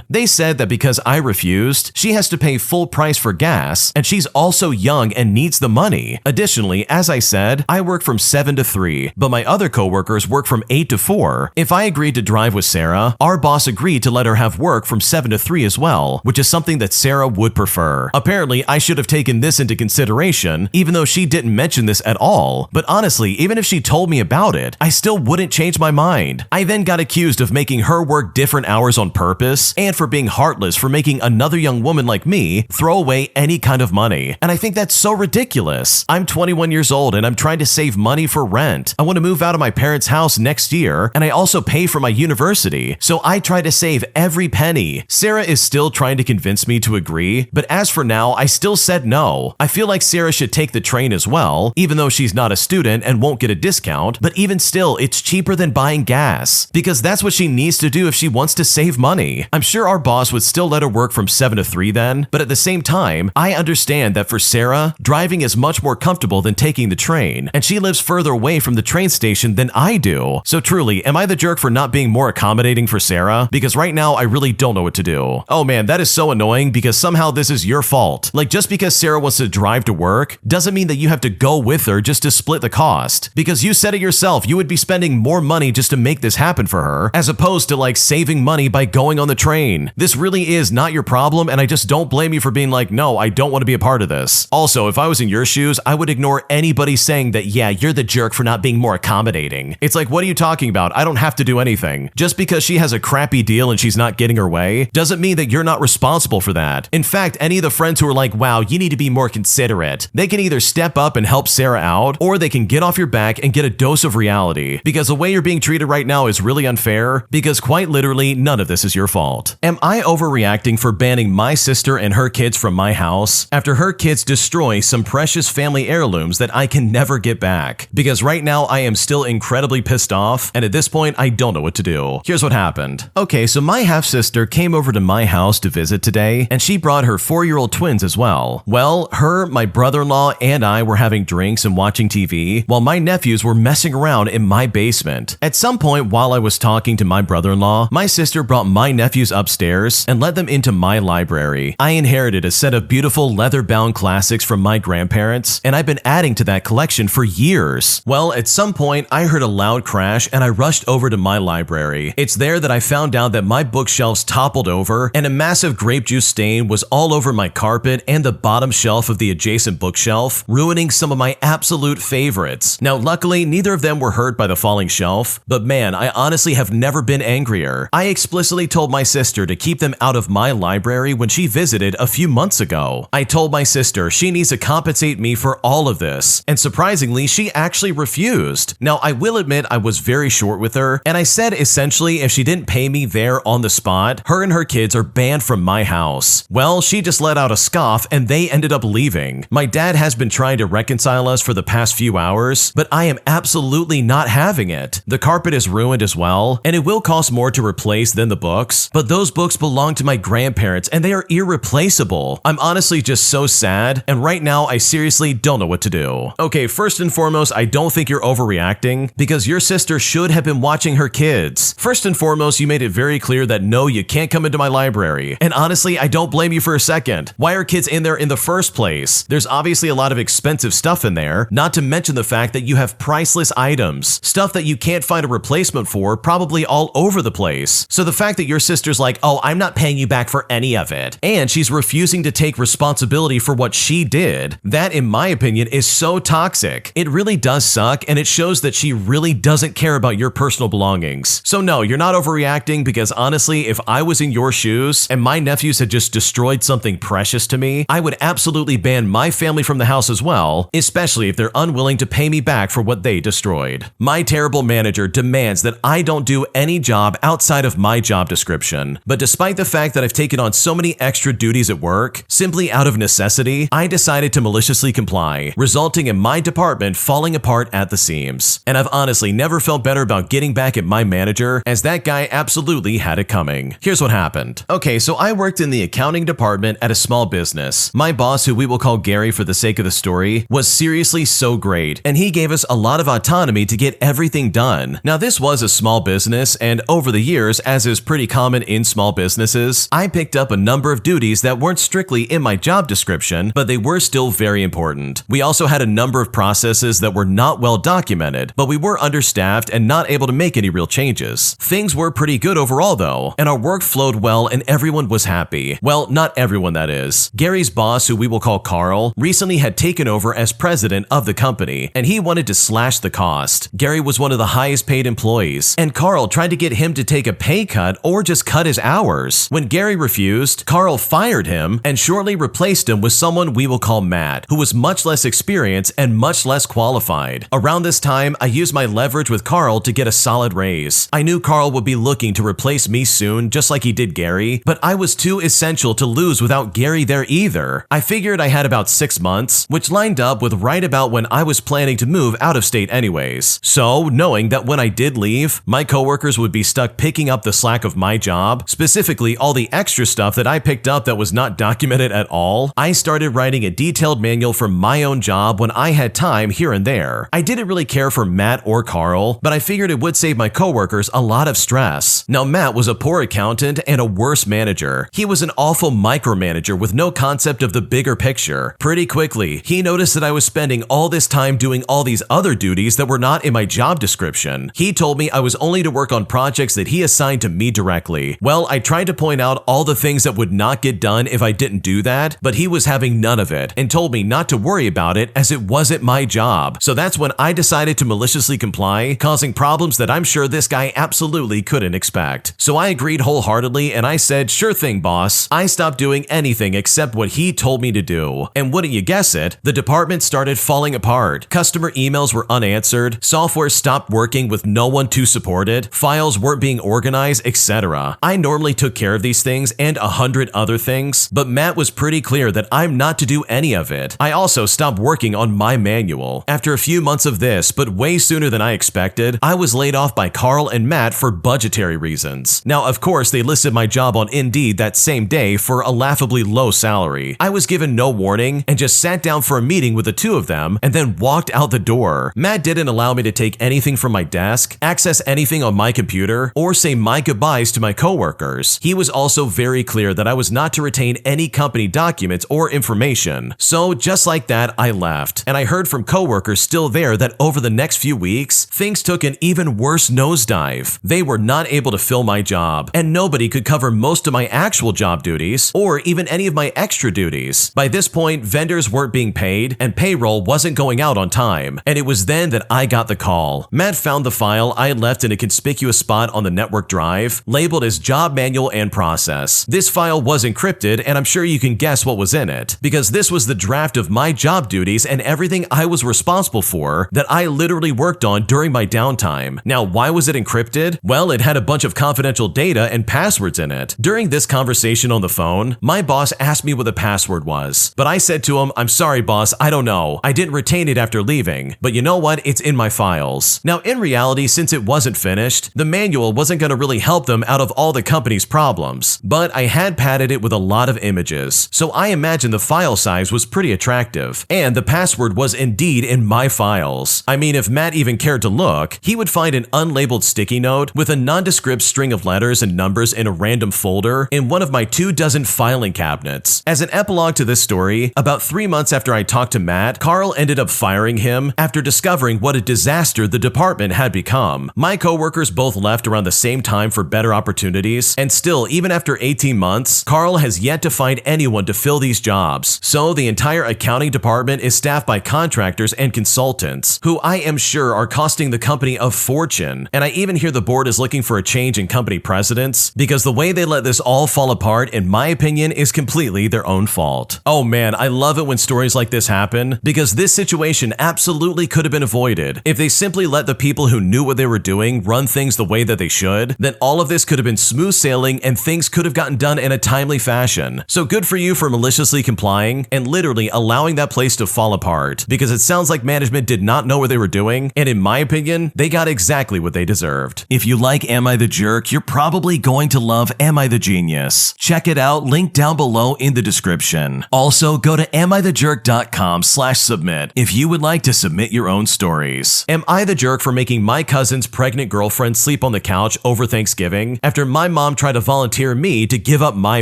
They said that because I refused, she has to pay full price for gas, and she's also young and needs the money. Additionally, as I said, I work from 7 to 3, but my other coworkers work from 8 to 4. If I agreed to drive with Sarah, our boss agreed to let her have work from 7 to 3 as well, which is something that Sarah would prefer. Apparently, I should have taken this into consideration, even though she didn't mention this at all. But honestly, even if she told me about it, I still wouldn't change my mind. I then got accused of making her work different hours on purpose and for being heartless for making another young woman like me throw away any kind of money. And I think that's so ridiculous. I'm 21 years old and I'm trying to save money for rent. I want to move out of my parents' house next year, and I also pay for my university, so I try to save every penny. Sarah is still trying to convince me to agree, but as for now, I still said no. I feel like Sarah should take the train as well, even though she's not a student and won't get a discount, but even still, it's cheaper than buying gas, because that's what she needs to do if she wants to save money. I'm sure our boss would still let her work from 7 to 3 then, but at the same time, I understand that for Sarah, driving is much more comfortable than taking the train, and she lives further away from the train station than I do. So truly, am I the jerk for not being more accommodating for Sarah? Because right now, I really don't know what to do. Oh man, that is so annoying because somehow this is your fault. Like, just because Sarah wants to drive to work doesn't mean that you have to go with her just to split the cost. Because you said it yourself, you would be spending more money just to make this happen for her, as opposed to like saving money by going on the train. This really is not your problem, and I just don't blame you for being like, no, I don't want to be a part of this. Also, if I was in your shoes, I would ignore anybody saying that, yeah, you're the jerk for not being more accommodating. It's like, what are you talking about? I don't have to do anything. Just because she has a crappy deal and she's not getting her way doesn't mean that you're not responsible for that. In fact, any of the friends who are like, wow, you need to be more considerate, they can either step up and help Sarah out, or they can get off your back and get a dose of reality, because the way you're being treated right now is really unfair, because quite literally, none of this is your fault. Am I overreacting for banning my sister and her kids from my house after her kids destroy some precious family heirlooms that I can never get back? Because right now I am still incredibly pissed off, and at this point I don't know what to do. Here's what happened. Okay, so my half-sister came over to my house to visit today, and she brought her 4-year-old twins as well. Well, her, my brother-in-law, and I were having drinks and watching TV while my nephews were messing around in my basement. At some point while I was talking to my brother-in-law, my sister brought my nephews upstairs and let them into my library. I inherited a set of beautiful leather-bound classics from my grandparents, and I've been adding to that collection for years. Well, at some point, I heard a loud crash and I rushed over to my library. It's there that I found out that my bookshelves toppled over and a massive grape juice stain was all over my carpet and the bottom shelf of the adjacent bookshelf, ruining some of my absolute favorites. Now, luckily, neither of them were hurt by the falling shelf, but man, I honestly have never been angrier. I explicitly told my sister to keep them out of my library when she visited a few months ago. I told my sister she needs to compensate me for all of this, and surprisingly, she actually refused. Now, I will admit I was very short with her, and I said essentially if she didn't pay me there on the spot, her and her kids are banned from my house. Well, she just let out a scoff and they ended up leaving. My dad has been trying to reconcile us for the past few hours, but I am absolutely not having it. The carpet is ruined as well, and it will cost more to replace than the books, but those books belong to my grandparents and they are irreplaceable. I'm honestly just so sad, and right now I seriously don't know what to do. Okay, first and foremost, I don't think you're overreacting, because your sister should have been watching her kids. First and foremost, you made it very clear that no, you can't come into my library, and honestly, I don't blame you for a second. Why are kids in there in the first place? There's obviously a lot of expensive stuff in there, not to mention the fact that you have priceless items, stuff that you can't find a replacement for probably all over the place. So the fact that your sister's like, oh, I'm not paying you back for any of it. And she's refusing to take responsibility for what she did. That, in my opinion, is so toxic. It really does suck, and it shows that she really doesn't care about your personal belongings. So no, you're not overreacting, because honestly, if I was in your shoes and my nephews had just destroyed something precious to me, I would absolutely ban my family from the house as well, especially if they're unwilling to pay me back for what they destroyed. My terrible manager demands that I don't do any job outside of my job description. But despite the fact that I've taken on so many extra duties at work, simply out of necessity, I decided to maliciously comply, resulting in my department falling apart at the seams. And I've honestly never felt better about getting back at my manager, as that guy absolutely had it coming. Here's what happened. Okay, so I worked in the accounting department at a small business. My boss, who we will call Gary for the sake of the story, was seriously so great, and he gave us a lot of autonomy to get everything done. Now, this was a small business, and over the years, as is pretty common in small businesses, I picked up a number of duties that weren't strictly in my job description, but they were still very important. We also had a number of processes that were not well documented, but we were understaffed and not able to make any real changes. Things were pretty good overall though, and our work flowed well and everyone was happy. Well, not everyone, that is. Gary's boss, who we will call Carl, recently had taken over as president of the company, and he wanted to slash the cost. Gary was one of the highest paid employees, and Carl tried to get him to take a pay cut or just cut his hours. When Gary refused, Carl fired him and shortly replaced him with someone we will call Matt, who was much less experienced and much less qualified. Around this time, I used my leverage with Carl to get a solid raise. I knew Carl would be looking to replace me soon, just like he did Gary, but I was too essential to lose without Gary there either. I figured I had about 6 months, which lined up with right about when I was planning to move out of state anyways. So, knowing that when I did leave, my coworkers would be stuck picking up the slack of my job, specifically all the extra stuff that I picked up that was not documented at all, I started writing a detailed manual for my own job when I had time here and there. I didn't really care for Matt or Carl, but I figured it would save my coworkers a lot of stress. Now, Matt was a poor accountant and a worse manager. He was an awful micromanager with no concept of the bigger picture. Pretty quickly, he noticed that I was spending all this time doing all these other duties that were not in my job description. He told me I was only to work on projects that he assigned to me directly. Well, I tried to point out all the things that would not get done if I didn't do that, but he was having none of it and told me not to worry about it as it wasn't my job. So that's when I decided to maliciously comply, causing problems that I'm sure this guy absolutely couldn't expect. So I agreed wholeheartedly and I said, sure thing, boss. I stopped doing anything except what he told me to do. And wouldn't you guess it, the department started falling apart. Customer emails were unanswered, software stopped working with no one to support it, files weren't being organized, etc. I normally took care of these things and 100 other things, but Matt was pretty clear that I'm not to do any of it. I also stopped working on my manual. After a few months of this, but way sooner than I expected, I was laid off by Carl and Matt for budgetary reasons. Now, of course, they listed my job on Indeed that same day for a laughably low salary. I was given no warning and just sat down for a meeting with the two of them and then walked out the door. Matt didn't allow me to take anything from my desk, access anything on my computer, or say my goodbyes to my coworkers. He was also very clear that I was not to retain any company documents or information. So just like that, I left. And I heard from coworkers still there that over the next few weeks, things took an even worse nosedive. They were not able to fill my job, and nobody could cover most of my actual job duties or even any of my extra duties. By this point, vendors weren't being paid and payroll wasn't going out on time, and it was then that I got the call. Matt found the file I had left in a conspicuous spot on the network drive, labeled as job manual and process. This file was encrypted, and I'm sure you can guess what was in it, because this was the draft of my job duties and everything I was responsible for that I literally worked on during my downtime. Now, why was it encrypted? Well, it had a bunch of confidential data and passwords in it. During this conversation on the phone, my boss asked me what the password was, but I said to him, I'm sorry boss, I don't know. I didn't retain it after leaving, but you know what? It's in my files. Now, in reality, since it wasn't finished, the manual wasn't going to really help them out of all the company's problems, but I had padded it with a lot of images, so I imagine the file size was pretty attractive, and the password was indeed in my files. I mean, if Matt even cared to look, he would find an unlabeled sticky note with a nondescript string of letters and numbers in a random folder in one of my 24 filing cabinets. As an epilogue to this story, about 3 months after I talked to Matt, Carl ended up firing him after discovering what a disaster the department had become. My coworkers both left around the same time for better opportunities opportunities, and still, even after 18 months, Carl has yet to find anyone to fill these jobs. So the entire accounting department is staffed by contractors and consultants, who I am sure are costing the company a fortune. And I even hear the board is looking for a change in company presidents, because the way they let this all fall apart, in my opinion, is completely their own fault. Oh man, I love it when stories like this happen, because this situation absolutely could have been avoided. If they simply let the people who knew what they were doing run things the way that they should, then all of this could have been smooth sailing and things could have gotten done in a timely fashion. So good for you for maliciously complying and literally allowing that place to fall apart, because it sounds like management did not know what they were doing, and in my opinion, they got exactly what they deserved. If you like Am I the Jerk, you're probably going to love Am I the Genius. Check it out, link down below in the description. Also, go to AmITheJerk.com/submit if you would like to submit your own stories. Am I the jerk for making my cousin's pregnant girlfriend sleep on the couch over Thanksgiving after my mom tried to volunteer me to give up my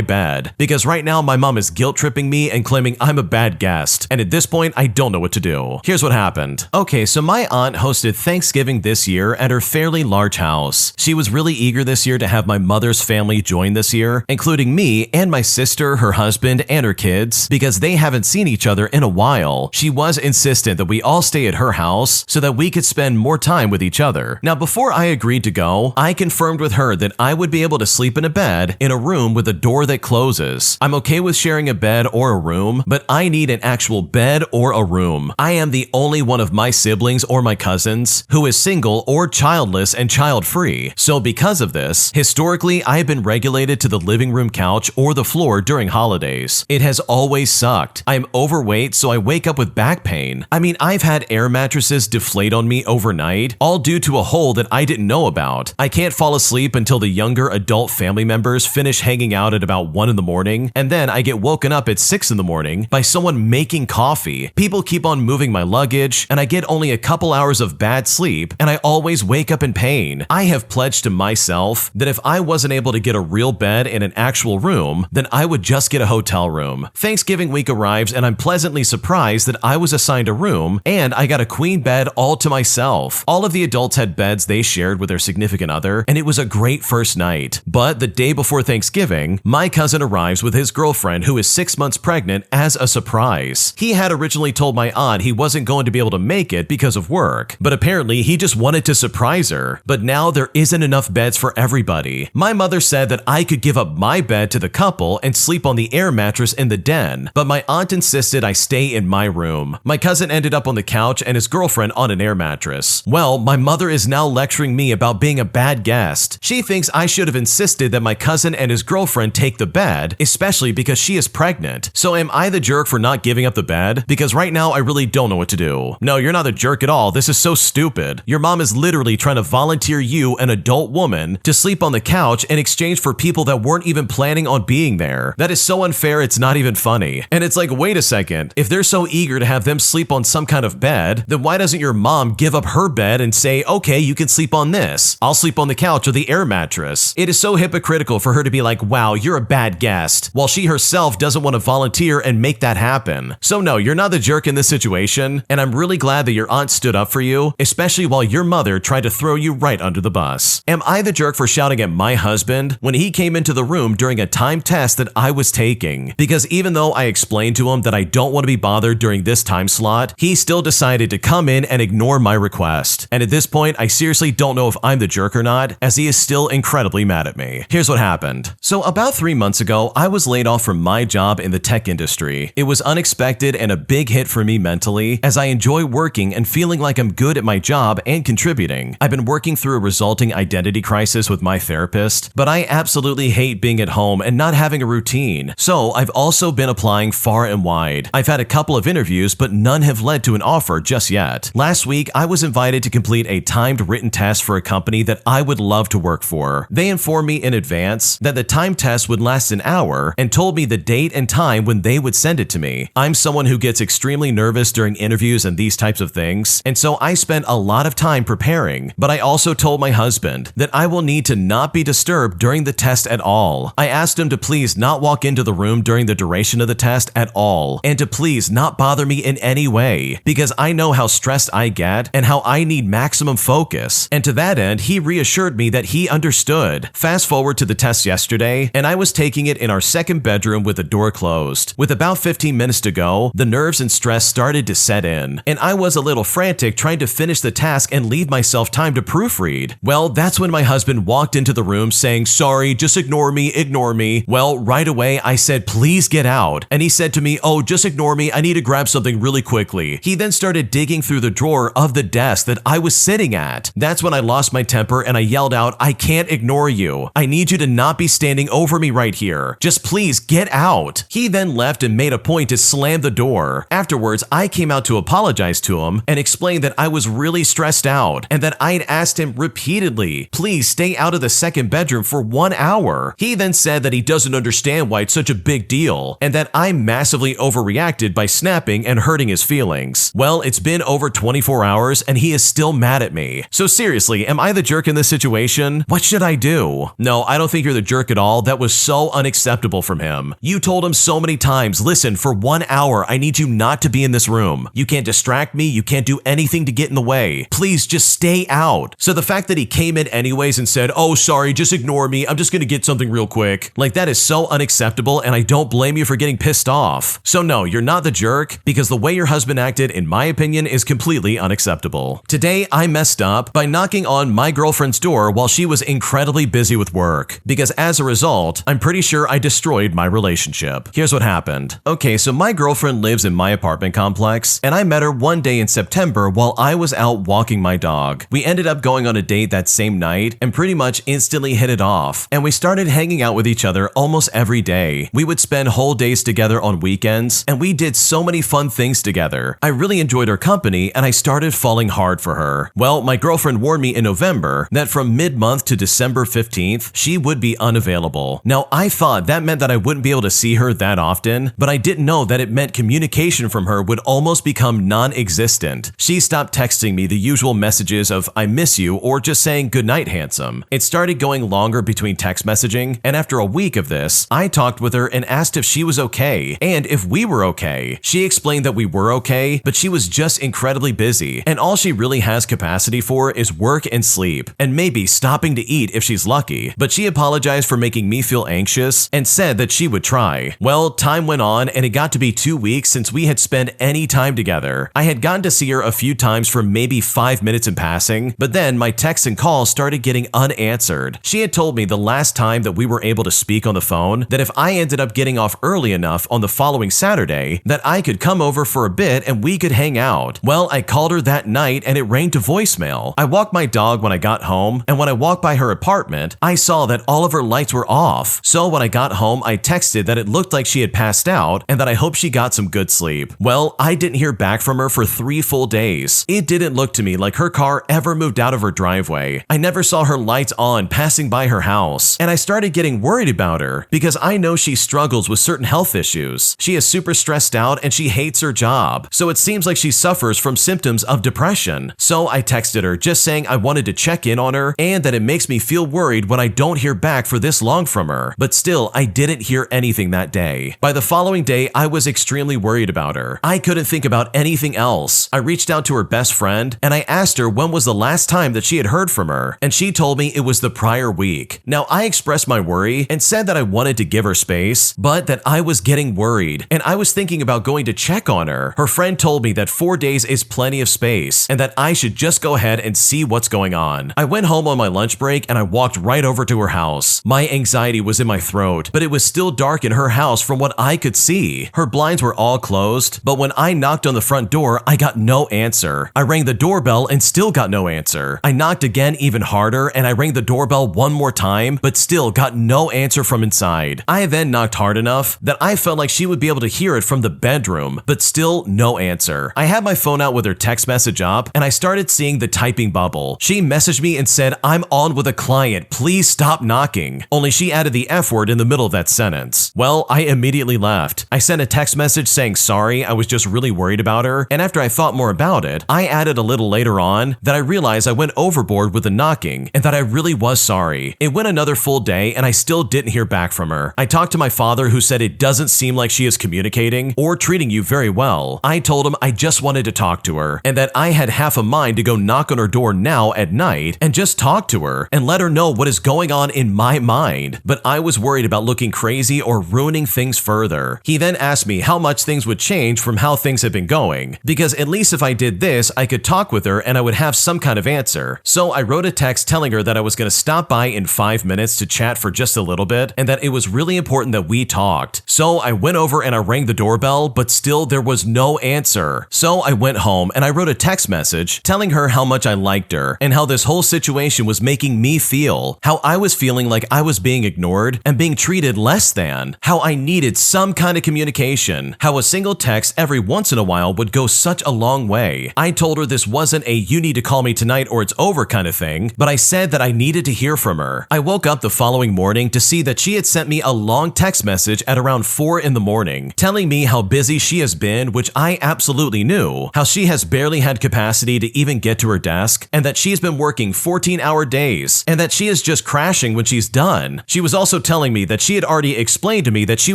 bed? Because right now my mom is guilt-tripping me and claiming I'm a bad guest, and at this point I don't know what to do. Here's what happened. Okay, so my aunt hosted Thanksgiving this year at her fairly large house. She was really eager this year to have my mother's family join this year, including me and my sister, her husband, and her kids, because they haven't seen each other in a while. She was insistent that we all stay at her house so that we could spend more time with each other. Now, before I agreed to go, I confirmed with her that I would be able to sleep in a bed in a room with a door that closes. I'm okay with sharing a bed or a room, but I need an actual bed or a room. I am the only one of my siblings or my cousins who is single or childless and child-free. So because of this, historically, I have been regulated to the living room couch or the floor during holidays. It has always sucked. I am overweight, so I wake up with back pain. I mean, I've had air mattresses deflate on me overnight, all due to a hole that I didn't know about. I can't fall asleep until the younger adult family members finish hanging out at about 1 in the morning, and then I get woken up at 6 in the morning by someone making coffee. People keep on moving my luggage, and I get only a couple hours of bad sleep, and I always wake up in pain. I have pledged to myself that if I wasn't able to get a real bed in an actual room, then I would just get a hotel room. Thanksgiving week arrives, and I'm pleasantly surprised that I was assigned a room, and I got a queen bed all to myself. All of the adults had beds they shared with their significant other, and it was a great first night. But the day before Thanksgiving, my cousin arrives with his girlfriend who is 6 months pregnant as a surprise. He had originally told my aunt he wasn't going to be able to make it because of work, but apparently he just wanted to surprise her. But now there isn't enough beds for everybody. My mother said that I could give up my bed to the couple and sleep on the air mattress in the den, but my aunt insisted I stay in my room. My cousin ended up on the couch and his girlfriend on an air mattress. Well, my mother is now lecturing me about being a bad guest. She thinks I should have insisted that my cousin and his girlfriend take the bed, especially because she is pregnant. So am I the jerk for not giving up the bed? Because right now I really don't know what to do. No, you're not the jerk at all. This is so stupid. Your mom is literally trying to volunteer you, an adult woman, to sleep on the couch in exchange for people that weren't even planning on being there. That is so unfair, it's not even funny. And it's like, wait a second, if they're so eager to have them sleep on some kind of bed, then why doesn't your mom give up her bed and say, okay, you can sleep on this. I'll sleep on the couch or the air mattress. It is so hypocritical for her to be like, wow, you're a bad guest, while she herself doesn't want to volunteer and make that happen. So no, you're not the jerk in this situation, and I'm really glad that your aunt stood up for you, especially while your mother tried to throw you right under the bus. Am I the jerk for shouting at my husband when he came into the room during a timed test that I was taking? Because even though I explained to him that I don't want to be bothered during this time slot, he still decided to come in and ignore my request. And at this point, I seriously don't know if I'm the jerk or not, as he is still incredibly mad at me. Here's what happened. So about 3 months ago, I was laid off from my job in the tech industry. It was unexpected and a big hit for me mentally, as I enjoy working and feeling like I'm good at my job and contributing. I've been working through a resulting identity crisis with my therapist, but I absolutely hate being at home and not having a routine. So I've also been applying far and wide. I've had a couple of interviews, but none have led to an offer just yet. Last week, I was invited to complete a timed written test for a company that I would love to work for. They informed me in advance that the timed test would last an hour and told me the date and time when they would send it to me. I'm someone who gets extremely nervous during interviews and these types of things, and so I spent a lot of time preparing, but I also told my husband that I will need to not be disturbed during the test at all. I asked him to please not walk into the room during the duration of the test at all, and to please not bother me in any way, because I know how stressed I get and how I need maximum focus. And to that end, he reassured me that he understood understood. Fast forward to the test yesterday, and I was taking it in our second bedroom with the door closed. With about 15 minutes to go, the nerves and stress started to set in, and I was a little frantic trying to finish the task and leave myself time to proofread. Well, that's when my husband walked into the room saying, "Sorry, just ignore me, ignore me." Well, right away I said, "Please get out." And he said to me, "Oh, just ignore me, I need to grab something really quickly." He then started digging through the drawer of the desk that I was sitting at. That's when I lost my temper and I yelled out, "I can't ignore you. I need you to not be standing over me right here. Just please get out." He then left and made a point to slam the door. Afterwards, I came out to apologize to him and explained that I was really stressed out and that I'd asked him repeatedly, "Please stay out of the second bedroom for 1 hour." He then said that he doesn't understand why it's such a big deal and that I massively overreacted by snapping and hurting his feelings. Well, it's been over 24 hours and he is still mad at me. So seriously, am I the jerk in this situation? What should I do? No, I don't think you're the jerk at all. That was so unacceptable from him. You told him so many times, "Listen, for 1 hour, I need you not to be in this room. You can't distract me. You can't do anything to get in the way. Please just stay out." So the fact that he came in anyways and said, "Oh, sorry, just ignore me. I'm just gonna get something real quick." Like, that is so unacceptable, and I don't blame you for getting pissed off. So no, you're not the jerk, because the way your husband acted, in my opinion, is completely unacceptable. Today, I messed up by knocking on my girlfriend's door while she was incredibly busy with work, because as a result, I'm pretty sure I destroyed my relationship. Here's what happened. Okay, so my girlfriend lives in my apartment complex, and I met her one day in September while I was out walking my dog. We ended up going on a date that same night and pretty much instantly hit it off, and we started hanging out with each other almost every day. We would spend whole days together on weekends, and we did so many fun things together. I really enjoyed her company, and I started falling hard for her. Well, my girlfriend warned me in November that from mid-month to December 15th, she would be unavailable. Now, I thought that meant that I wouldn't be able to see her that often, but I didn't know that it meant communication from her would almost become non-existent. She stopped texting me the usual messages of "I miss you" or just saying "Goodnight, handsome." It started going longer between text messaging, and after a week of this, I talked with her and asked if she was okay and if we were okay. She explained that we were okay, but she was just incredibly busy, and all she really has capacity for is work and sleep, and maybe stopping to eat if she's lucky. But she apologized for making me feel anxious and said that she would try. Well, time went on, and it got to be 2 weeks since we had spent any time together. I had gotten to see her a few times for maybe 5 minutes in passing, but then my texts and calls started getting unanswered. She had told me the last time that we were able to speak on the phone that if I ended up getting off early enough on the following Saturday, that I could come over for a bit and we could hang out. Well, I called her that night and it rang to voicemail. I walked my dog when I got home, and when I walked by her apartment, I saw that all of her lights were off. So when I got home, I texted that it looked like she had passed out and that I hope she got some good sleep. Well, I didn't hear back from her for 3 full days. It didn't look to me like her car ever moved out of her driveway. I never saw her lights on passing by her house, and I started getting worried about her because I know she struggles with certain health issues. She is super stressed out and she hates her job, so it seems like she suffers from symptoms of depression. So I texted her just saying I wanted to check in on her and that it makes me feel worried when I don't hear back for this long from her. But still, I didn't hear anything that day. By the following day, I was extremely worried about her. I couldn't think about anything else. I reached out to her best friend and I asked her when was the last time that she had heard from her, and she told me it was the prior week. Now, I expressed my worry and said that I wanted to give her space, but that I was getting worried and I was thinking about going to check on her. Her friend told me that 4 days is plenty of space and that I should just go ahead and see what's going on. I went home on my lunch break and I walked right over to her house. My anxiety was in my throat, but it was still dark in her house from what I could see. Her blinds were all closed, but when I knocked on the front door, I got no answer. I rang the doorbell and still got no answer. I knocked again even harder and I rang the doorbell one more time, but still got no answer from inside. I then knocked hard enough that I felt like she would be able to hear it from the bedroom, but still no answer. I had my phone out with her text message up and I started seeing the typing bubble. She messaged me and said, "I'm on with a client, please stop knocking." Only she added the F word in the middle of that sentence. Well, I immediately left. I sent a text message saying sorry, I was just really worried about her, and after I thought more about it, I added a little later on that I realized I went overboard with the knocking and that I really was sorry. It went another full day and I still didn't hear back from her. I talked to my father, who said it doesn't seem like she is communicating or treating you very well. I told him I just wanted to talk to her and that I had half a mind to go knock on her door now at night and just talk to her and let let her know what is going on in my mind, but I was worried about looking crazy or ruining things further. He then asked me how much things would change from how things had been going, because at least if I did this, I could talk with her and I would have some kind of answer. So I wrote a text telling her that I was going to stop by in 5 minutes to chat for just a little bit and that it was really important that we talked. So I went over and I rang the doorbell, but still there was no answer. So I went home and I wrote a text message telling her how much I liked her and how this whole situation was making me feel, how I was feeling like I was being ignored and being treated less than, how I needed some kind of communication, how a single text every once in a while would go such a long way. I told her this wasn't a "you need to call me tonight or it's over" kind of thing, but I said that I needed to hear from her. I woke up the following morning to see that she had sent me a long text message at around 4 in the morning, telling me how busy she has been, which I absolutely knew, how she has barely had capacity to even get to her desk, and that she's been working 14-hour days, and that she is just crashing when she's done. She was also telling me that she had already explained to me that she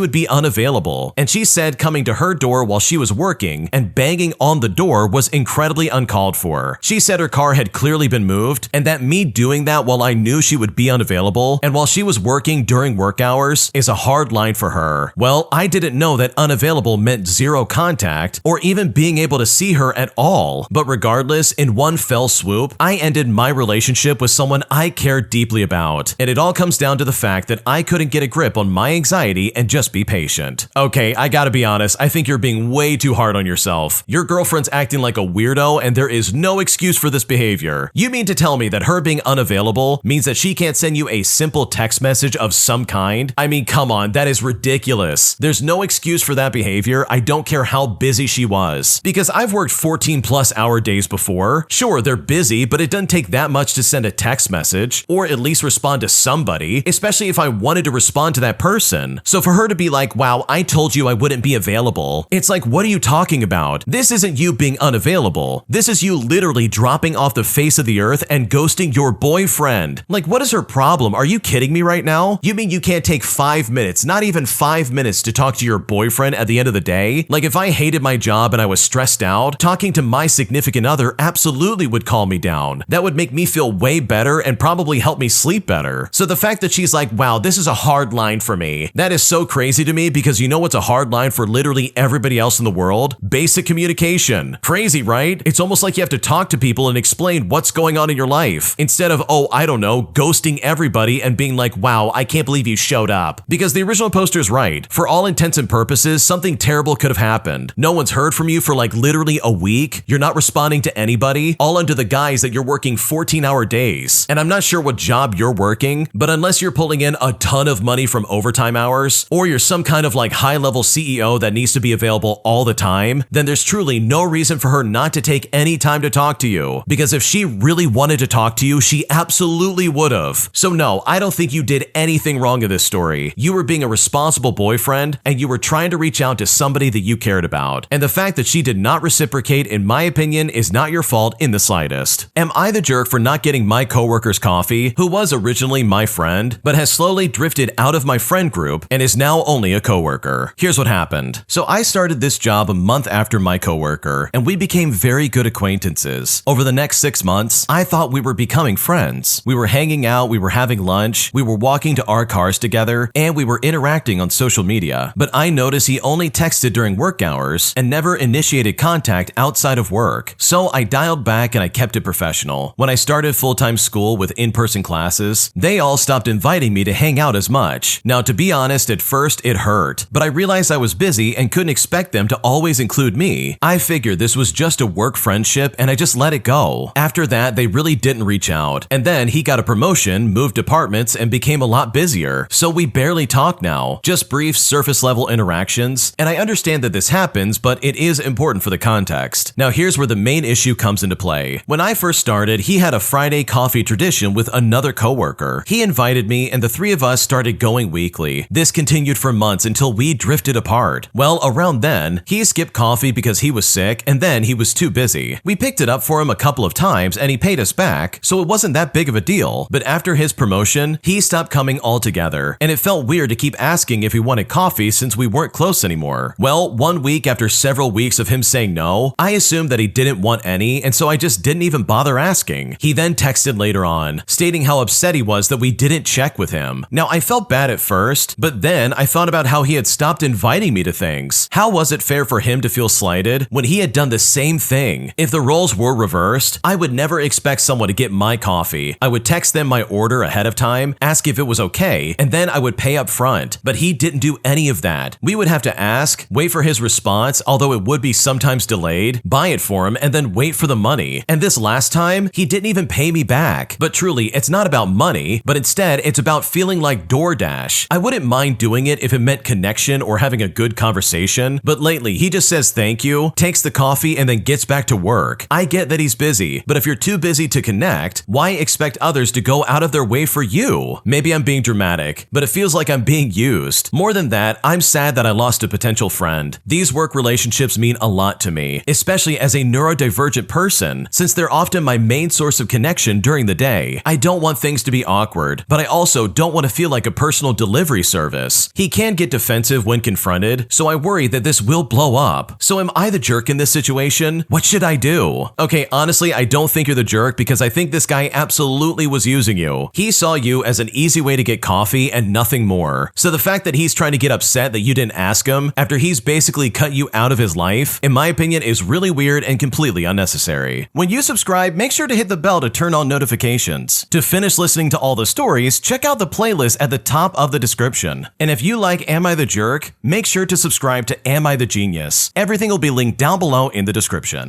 would be unavailable, and she said coming to her door while she was working and banging on the door was incredibly uncalled for. She said her car had clearly been moved, and that me doing that while I knew she would be unavailable and while she was working during work hours is a hard line for her. Well, I didn't know that unavailable meant zero contact or even being able to see her at all, but regardless, in one fell swoop, I ended my relationship with someone I cared deeply about, and it all comes down to the fact that I couldn't get a grip on my anxiety and just be patient. Okay, I gotta be honest, I think you're being way too hard on yourself. Your girlfriend's acting like a weirdo and there is no excuse for this behavior. You mean to tell me that her being unavailable means that she can't send you a simple text message of some kind? I mean, come on, that is ridiculous. There's no excuse for that behavior. I don't care how busy she was. Because I've worked 14+ hour days before. Sure, they're busy, but it doesn't take that much to send a text message or at least respond to somebody, especially if I wanted to respond to that person. So for her to be like, "Wow, I told you I wouldn't be available," it's like, what are you talking about? This isn't you being unavailable. This is you literally dropping off the face of the earth and ghosting your boyfriend. Like, what is her problem? Are you kidding me right now? You mean you can't take 5 minutes, not even 5 minutes, to talk to your boyfriend at the end of the day? Like, if I hated my job and I was stressed out, talking to my significant other absolutely would calm me down. That would make me feel way better and probably help me sleep better. So the fact that she's like, "Wow, this is a hard line for me," that is so crazy to me, because you know what's a hard line for literally everybody else in the world? Basic communication. Crazy, right? It's almost like you have to talk to people and explain what's going on in your life, instead of, oh, I don't know, ghosting everybody and being like, "Wow, I can't believe you showed up." Because the original poster's right. For all intents and purposes, something terrible could have happened. No one's heard from you for like literally a week. You're not responding to anybody, all under the guise that you're working 14-hour days. And I'm not sure what job you're working, but unless you're pulling in a ton of money from overtime hours, or you're some kind of like high-level CEO that needs to be available all the time, then there's truly no reason for her not to take any time to talk to you. Because if she really wanted to talk to you, she absolutely would have. So no, I don't think you did anything wrong in this story. You were being a responsible boyfriend, and you were trying to reach out to somebody that you cared about. And the fact that she did not reciprocate, in my opinion, is not your fault in the slightest. Am I the jerk for not getting my coworker's coffee, who was originally my friend, but has slowly drifted out of my friend group and is now only a coworker? Here's what happened. So I started this job a month after my coworker, and we became very good acquaintances. Over the next 6 months, I thought we were becoming friends. We were hanging out, we were having lunch, we were walking to our cars together, and we were interacting on social media. But I noticed he only texted during work hours and never initiated contact outside of work. So I dialed back and I kept it professional. When I started full-time school with in-person classes, they all stopped inviting me to hang out as much. Now, to be honest, at first it hurt, but I realized I was busy and couldn't expect them to always include me. I figured this was just a work friendship and I just let it go. After that, they really didn't reach out. And then he got a promotion, moved departments, and became a lot busier. So we barely talk now, just brief surface-level interactions. And I understand that this happens, but it is important for the context. Now here's where the main issue comes into play. When I first started, he had a Friday coffee tradition with another coworker. He invited me and the three of us started going weekly. This continued for months until we drifted apart. Well, around then, he skipped coffee because he was sick and then he was too busy. We picked it up for him a couple of times and he paid us back, so it wasn't that big of a deal. But after his promotion, he stopped coming altogether, and it felt weird to keep asking if he wanted coffee since we weren't close anymore. Well, 1 week after several weeks of him saying no, I assumed that he didn't want any, and so I just didn't even bother asking. He then texted later on, stating how upset he was that we didn't check with him. Now, I felt bad at first, but then I thought about how he had stopped inviting me to things. How was it fair for him to feel slighted when he had done the same thing? If the roles were reversed, I would never expect someone to get my coffee. I would text them my order ahead of time, ask if it was okay, and then I would pay up front. But he didn't do any of that. We would have to ask, wait for his response, although it would be sometimes delayed, buy it for him, and then wait for the money. And this last time, he didn't even pay me back. But truly, it's not about money, but instead, it's about feeling like DoorDash. I wouldn't mind doing it if it meant connection or having a good conversation, but lately, he just says thank you, takes the coffee, and then gets back to work. I get that he's busy, but if you're too busy to connect, why expect others to go out of their way for you? Maybe I'm being dramatic, but it feels like I'm being used. More than that, I'm sad that I lost a potential friend. These work relationships mean a lot to me, especially as a neurodivergent person, since they're often my main source of connection during the day. I don't want things to be awkward, but I also don't want to feel like a personal delivery service. He can get defensive when confronted, so I worry that this will blow up. So am I the jerk in this situation? What should I do? Okay, honestly, I don't think you're the jerk because I think this guy absolutely was using you. He saw you as an easy way to get coffee and nothing more. So the fact that he's trying to get upset that you didn't ask him after he's basically cut you out of his life, in my opinion, is really weird and completely unnecessary. When you subscribe, make sure to hit the bell to turn on notifications. To finish listening to all the stories, check out the playlist at the top of the description. And if you like Am I the Jerk, make sure to subscribe to Am I the Genius. Everything will be linked down below in the description.